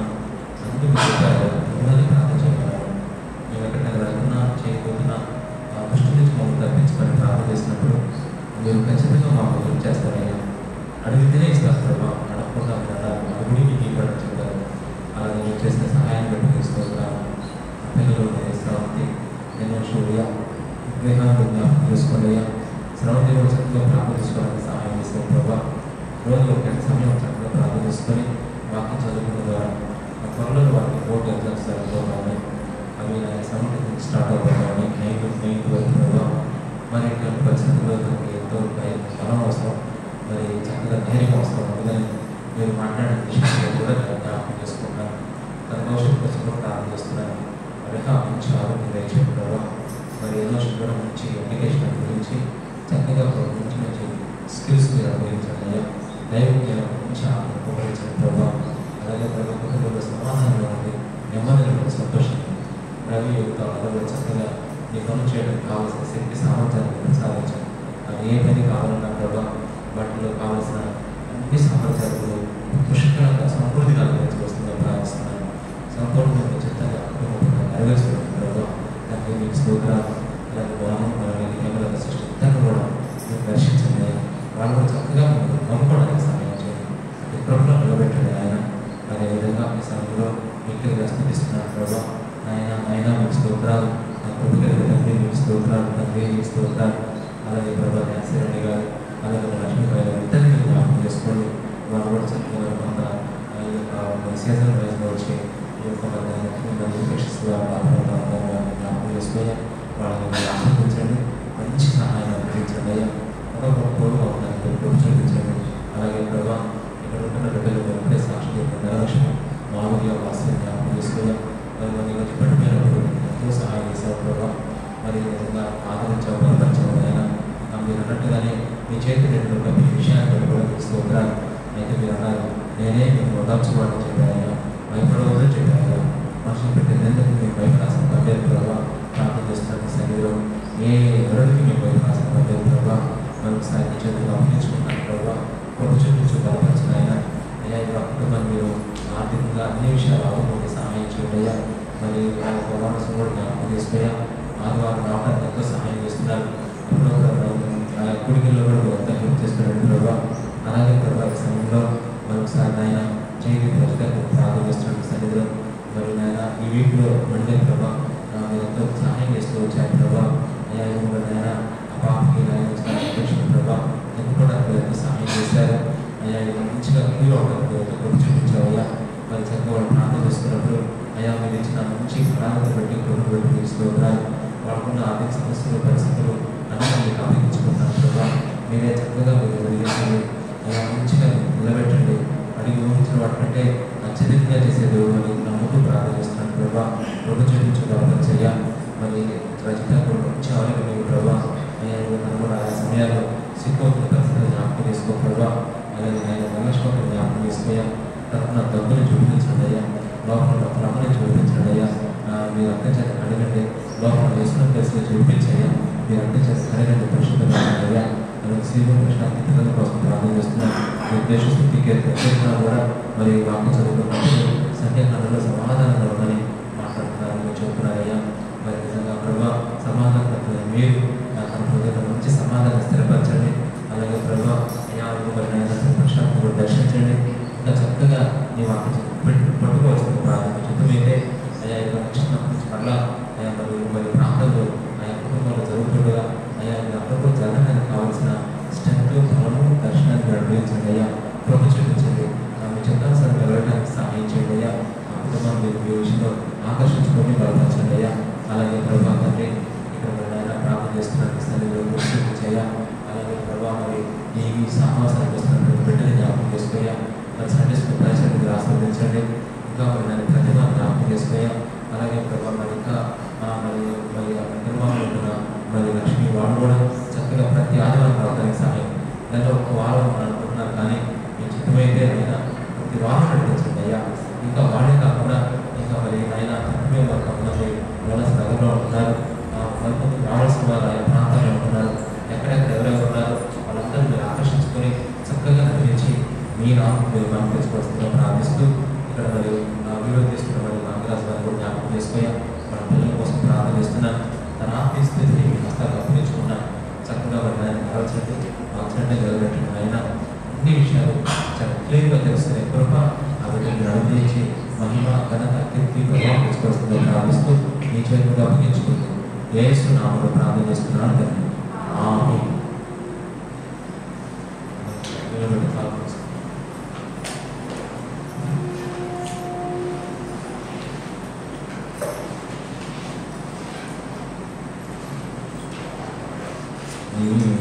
అన్ని చెప్పారు. ముందుగానే ప్రార్థన చేయగలరు. మేము ఎక్కడైనా వెళ్ళకున్నా చేయకపోతున్నా ఆ దృష్టి నుంచి మమ్మల్ని తప్పించుకొని ప్రార్థన చేసినప్పుడు మీరు ఖచ్చితంగా మాకు హెల్ప్ చేస్తారయ్యా. అడిగితేనే ఇస్తారు ప్రభావ. అడగకుండా అడుగుని మీకు ఇవ్వడం చెప్తారు. అలాగే మీరు చేసిన సహాయాన్ని బట్టి తీసుకుంటారు. పిల్లలు శ్రవంతి ఎన్నో సూర్య విగ్రహాన్ని జ్ఞాపకం చేసుకోలేయా. శ్రవంతి కూడా చక్కగా ప్రార్థన చేసుకోవడానికి సహాయం చేస్తారు ప్రభావ. రోజు ఒక సమయం చక్కగా ప్రార్థన చేసుకొని వాక్యం చదువుకున్న ద్వారా ఆ త్వరలో వారికి బోర్డు ఎగ్జామ్స్ జరగబోతామని అవి సమయం స్టార్ట్ అవుతామని నైన్త్ వరకు ప్రభావ. మరి ఇట్లాంటి పరిస్థితుల్లో తనకి ఎంతో బలం అవసరం, మరి చక్కగా ధైర్యం అవసరం. అందుకని మీరు మాట్లాడిన విషయంలో కూడా జ్ఞాపకం చేసుకుంటాను. తన భవిష్యత్తు కోసం కూడా ప్రార్థన చేస్తున్నాను. మరి మంచి ఆరోగ్యం దయచేయండి ప్రభావ. మరి ఎన్నో శుభ్రం నుంచి అప్లికేషన్ గురించి చక్కగా మంచి మంచి స్కిల్స్ మీరు అనుభవించండి. దైవంగా మంచి ఉపయోగించండి ప్రభావ. అలాగే ప్రభావ కుటుంబంలో సమాధానంగా ఉంది, నెమ్మదిగా ఉంది, సంతోషంగా రవి యొక్క అలాగే చక్కగా మీ పనులు చేయడానికి కావాల్సిన శక్తి సామర్థ్యాన్ని ప్రసాదించండి. అది ఏ పని కావాలన్నా ప్రభావ వాటిలో కావాల్సిన అన్ని సామర్థ్యాలు పుష్కలంగా సమృద్ధిగా వస్తుందని ప్రార్థిస్తున్నాను. సంపూర్ణంగా చిత్తంగా ఈ సమయంలో మీకు స్థుతిస్తున్నాను ప్రభావ. అయినా మీకు స్తోత్రాలు, నా కృపగలిగిన తండ్రి మీకు స్తోత్రాలు, తండ్రి మీకు శ్రోత్రాలు. అలాగే ప్రభావ న్యాసరెడ్డి గారు, అలాగే లక్ష్మీబాయి గారు ఇద్దరిని మీరు జ్ఞాపకం చేసుకోండి. వాళ్ళు కూడా చక్కగా కొంత ఈ యొక్క సీజన్ వైజ్గా వచ్చి ఈ యొక్క జ్ఞాపకం చేసుకొని వాళ్ళని మీరు ఆశీర్వదించండి, మంచి సహాయం అందించండి అయ్యా. తోడుగా ఉండడానికి చూపించండి. అలాగే ప్రభావ ఇక్కడ ఉంటున్న బిడ్డలు ఎప్పుడే సాక్షి ధనలక్ష్మి మామూలుగా వాస్తవం జ్ఞాపకం చేసుకుని మరి వచ్చి పడిపోయినప్పుడు ఎంతో సహాయం చేశారు ప్రభావ. మరి నిజంగా ఆదరించావు, బలపరిచావు అయినా మీరు అన్నట్టుగానే మీ చేతి రెండు మీ విషయాన్ని కూడా స్తోత్రాలు. అయితే మీరు అన్నారు నేనే మీకు ఓదార్చుకోవాలని చెప్పాను, భయపడవద్దని చెప్పాను. మనుషులు పెట్టినందుకు మీకు భయపడాల్సిన పడ్డారు ప్రభావ. ప్రార్థన చేస్తున్న సన్నిధిలో ఏ ఎవరికి మీకు భయపడాల్సిన పడ్డారు ప్రభావ. మరొకసారి మీ చేతులు అప్పగించుకుంటాను ప్రభావ. కొత్త చూపించు బలపరిచిన ఆయన అయ్యా ఇప్పుడు కుటుంబాన్ని మీరు ఆర్థికంగా అన్ని విషయాలు ఆదుకోండి, సహాయం చేయండి అయ్యా. మరి ఆ మనసు కూడా జ్ఞాపకం చేసుకున్నా ఆదివారం రావడానికి ఎంతో సహాయం చేస్తున్నారు. ఎప్పుడో ఆ కుడికిల్లో కూడా ఎంతో హెల్ప్ చేస్తున్నాడు ప్రభావ. అలాగే ప్రభావ ఈ సమయంలో మరొకసారి ఆయన చేతి ప్రజలకు ప్రార్థన చేస్తున్నాడు సన్నిధిలో. మరి నాయన ఈ వీక్లో మండే ప్రభావ మీరు ఎంతో సహాయం చేస్తూ వచ్చారు ప్రభావ. అయ్యా కూడా నాయన ఆ పాపకి నాయన ప్రభావ ఎందుకు కూడా ఎంతో సహాయం చేశారు అయ్యా. ఇది మంచిగా క్యూ అవడానికి ఎంతో చూపించావు అయ్యా. మరి చక్కగా వాళ్ళు ప్రార్థన చేస్తున్నప్పుడు అయ్యా మీరు ఇచ్చిన మంచి ప్రణాళిక బట్టి కొనుగోలు బట్టి తీసుకోవాలి. వాళ్ళకున్న ఆర్థిక సమస్యలు పరిస్థితులు అన్నీ మీకు అప్పగించుకుంటున్నాను ప్రభావ. మీరే చక్కగా మీరు వెలిగించండి అయ్యా, మంచిగా నిలబెట్టండి. అడిగి ఊహించిన వాటికంటే అత్యధికంగా చేసే దేవుడు అని నమ్ముతూ ప్రార్థన చేస్తున్నాను ప్రభావ. కృప చూపించు బలపరిచయ్యా. మరి రచిత కూడా మంచి ఆరోగ్యం మీకు ప్రభావ. అయ్యా మనం కూడా ఆయా సమయాల్లో సిక్కుతున్న పరిస్థితులు జ్ఞాపకం చేసుకో ప్రభావ. అలాగే ఆయన ధనలక్ష్మి జ్ఞాపకం చేసుకోయా. తరఫున డబ్బుని చూపించండి అయ్యా, లోపల క్రమని చూపించండి అయ్యా. మీరు అంతే చేత అడగండి, లోపల వేసుకున్న ప్లేస్లో చూపించయ్యా. మీరు అంతే చేత అడగండి, పరిశుద్ధంగా అయ్యా. నేను శ్రీమతి కృష్ణాకి పిల్లల కోసం ప్రార్థన చేస్తున్నాను. ఉద్దేశిస్తూ ప్రత్యేకంగా కూడా మరి వాక్యం చదువుకున్నప్పుడు సంఖ్యాకాలంలో సమాధానంగా ఉందని మాట్లాడుతున్నారు, మీరు చెప్తున్నారయ్యా. మరి నిజంగా ప్రభావ సమాధానం మీరు తన హృదయంలో మంచి సమాధానం స్థిరపరచండి. అలాగే ప్రభావ అయ్యా కృష్ణాన్ని కూడా దర్శించండి. ఇంకా చక్కగా నీ వాక్యం పట్టుకోవాల్సిన ప్రార్థన చిత్తమైతే అయ్యా ఇక్కడ కృష్ణ మళ్ళా అయ్యా మరి ప్రాంతంలో ఆయా కుటుంబంలో జరుగుతుండగా అయ్యా అందరూ జరగడానికి కావాల్సిన స్ట్రెంత్ బలము దర్శనాన్ని అనుభవించండి అయ్యా. కృప చూపించండి. మీ చిత్తానుసారం వెళ్ళడానికి సహాయం చేయండి అయ్యా. ఆ కుటుంబాన్ని మీరు మీ విషయంలో ఆకర్షించుకొని బలపరచండి అయ్యా. అలాగే ప్రభావ తండ్రి ఇక్కడ ఆయన ప్రార్థన చేస్తున్న స్థలంలో చూపించయ్యా. అలాగే ప్రభావ మరి ఈ సహవాసానికి వస్తున్నటువంటి బిడ్డని జ్ఞాపకం చేసుకోయా. మరి సండే స్కూల్ ప్రజలకు ఆస్వాదించండి. ఇంకా మరి దాని ప్రతిభ జ్ఞాపకం చేసుకోయా. అలాగే ప్రభావ మరి ఇంకా మరి మరి నిర్మాణం ఉంటున్న మరి లక్ష్మి వాళ్ళు కూడా చక్కగా ప్రతి ఆదివారం రావడానికి సహాయం. దాంట్లో ఒక వారం అనుకుంటున్నారు కానీ మీ చిత్తమైతే అయినా ప్రతి వారం నడిపించండి అయ్యా. ఇంకా వాళ్ళే కాకుండా ఇంకా మరి ఆయన తక్కువే వారు కాకుండా బోనస్ నగరంలో ఉంటున్నారు, కొంతమంది రావాల్సిన వారు ఆయా ప్రాంతాల్లో ఉంటున్నారు. ఎక్కడెక్కడ ఎవరెవరు ఉన్నారు వాళ్ళందరూ మీరు ఆకర్షించుకొని చక్కగా నడిపించి మీ నామం మీరు మనం తెచ్చుకోవాల్సిందిగా ప్రార్థిస్తూ ఇక్కడ మరి వీడియో తీసుకున్న మరి నాగరాజు గారు కూడా జ్ఞాపకం చేసుకోయా. వాళ్ళ పిల్లల కోసం ప్రార్థన చేస్తున్నాను. తన ఆర్థిక స్థితిని మీ హస్తాలు అప్పగించుకున్నాను. చక్కగా మరి ఆయన కావాల్సినట్టు మార్చినట్టే జరగబెట్టిన ఆయన అన్ని విషయాలు చాలా క్లియర్గా తెలుస్తున్నాయి. కృప ఆ బిడ్డలు నడిపించి మహిమ ఘనత కీర్తి ప్రభావం తెచ్చుకోవాల్సిందిగా ప్రార్థిస్తూ మీ చేతులుగా అప్పగించుకుంటూ యేసు నామములో ప్రార్థన చేస్తున్నాను తండ్రి. ఆమేన్. Amen.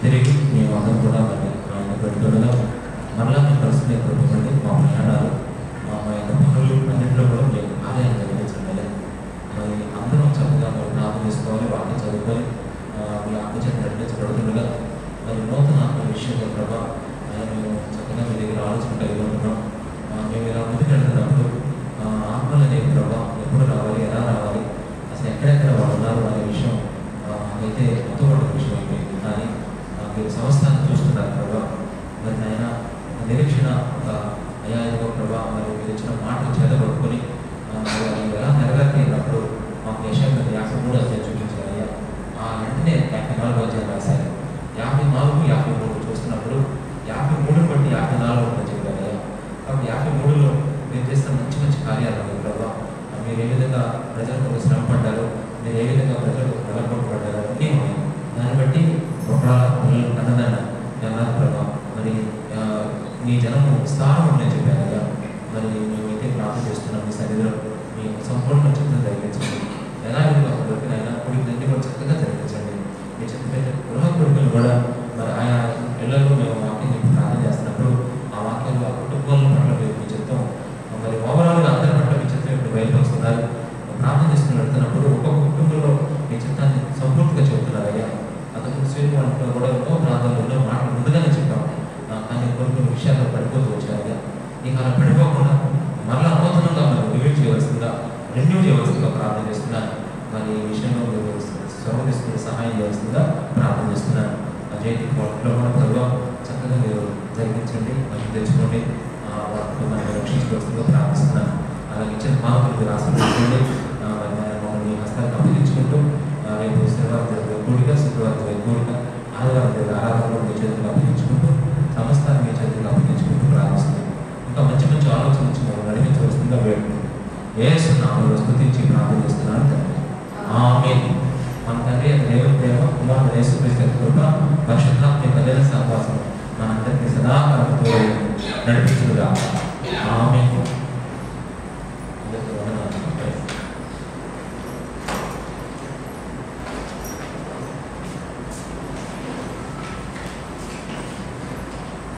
తిరిగి మీ అందరం కూడా మళ్ళీ పెడుతుండగా మరలా మీ పరిస్థితి 2023లో మీరు చేసిన మంచి మంచి కార్యాలు ప్రభావ, మీరు ఏ విధంగా ప్రజలకు శ్రమ పడ్డారు, మీరు ఏ విధంగా ప్రజలకు బలపడ్డారు అన్నీ ఉన్నాయి. దాన్ని బట్టి ఒక పిల్లలు కన్నదాన్ని అన్నారు ప్రభావ. మరి మీ జనము విస్తారం ఉందని చెప్పారు కదా. మరి మేమైతే ప్రార్థన చేస్తున్నాం, మీ సన్నిధిలో మీ సంపూర్ణ చిత్తం జరిగించండి. ఎలా దొరికినైనా కొడుకులన్నీ కూడా చక్కగా జరిగించండి. మీ చెప్పిన గృహ కొడుకులు కూడా మరి ఆయా పిల్లలు మేము వాక్యం చెప్పి ప్రార్థన చేస్తున్నప్పుడు ఆ వాక్యాలు ఆ కుటుంబంలో పట్ల మీ చిత్తం, మరి ఓవరాల్గా అందరి పట్ల మీ చిత్తం ఇప్పుడు బయలుపరుస్తున్నారు. ప్రార్థన చేసుకుని వెళ్తున్నప్పుడు ఒక్కొక్క కుటుంబంలో మీ చిత్తాన్ని సంపూర్తిగా చెబుతున్నారు అయ్యా. అంతకుముందు స్వీట్ వంటలో కూడా ఎన్నో ప్రాంతాల్లో ఎన్నో మాటలు ముందుగానే చెప్పాం, కానీ కొన్ని విషయాల్లో పడిపోతూ వచ్చారు అయ్యా. ఇక అలా పడిపోకుండా మరలా నూతనంగా మనం రివ్యూ చేయవలసిందిగా, రెన్యూ చేయవలసిందిగా ప్రార్థన చేస్తున్నాను. మరి ఈ విషయంలో మీరు సర్వదీసుకుని సహాయం చేయవలసిందిగా ప్రార్థన చేస్తున్నాను. ఆ జయంతి వాటిలో కూడా ప్రభావం చక్కగా మీరు జరిగించండి, మంచి తెచ్చుకోండి, వాటిని మనం రక్షించుకోవాల్సిందిగా ప్రార్థిస్తున్నాను. అలాగే ఇచ్చిన మానవులు మీరు ఆశీర్వదించండి. మమ్మల్ని హస్తాలకు అప్పగించుకుంటూ రేపు శనివారం జరిగే కూడిక, శుక్రవారం జరిగే కూడిక, ఆదివారం జరిగే ఆరాధనలో మీ చేతులకు అప్పగించుకుంటూ సమస్తాన్ని మీ చేతులకు అప్పగించుకుంటూ ప్రార్థిస్తున్నాను. ఇంకా మంచి మంచి ఆలోచన నుంచి మనం నడిపించవలసిందిగా వేడుకుంటున్నాం. యేసు నామములో స్తుతించి ప్రార్థన చేస్తున్నాను తండ్రి. ఆమేన్. మన తండ్రి దేవుని ప్రేమ, కుమారుడు యేసుక్రీస్తు కృప, పరిశుద్ధాత్మ కళ్యాణ సహవాసం మనందరికీ సదాకాలం నడిపించుగా.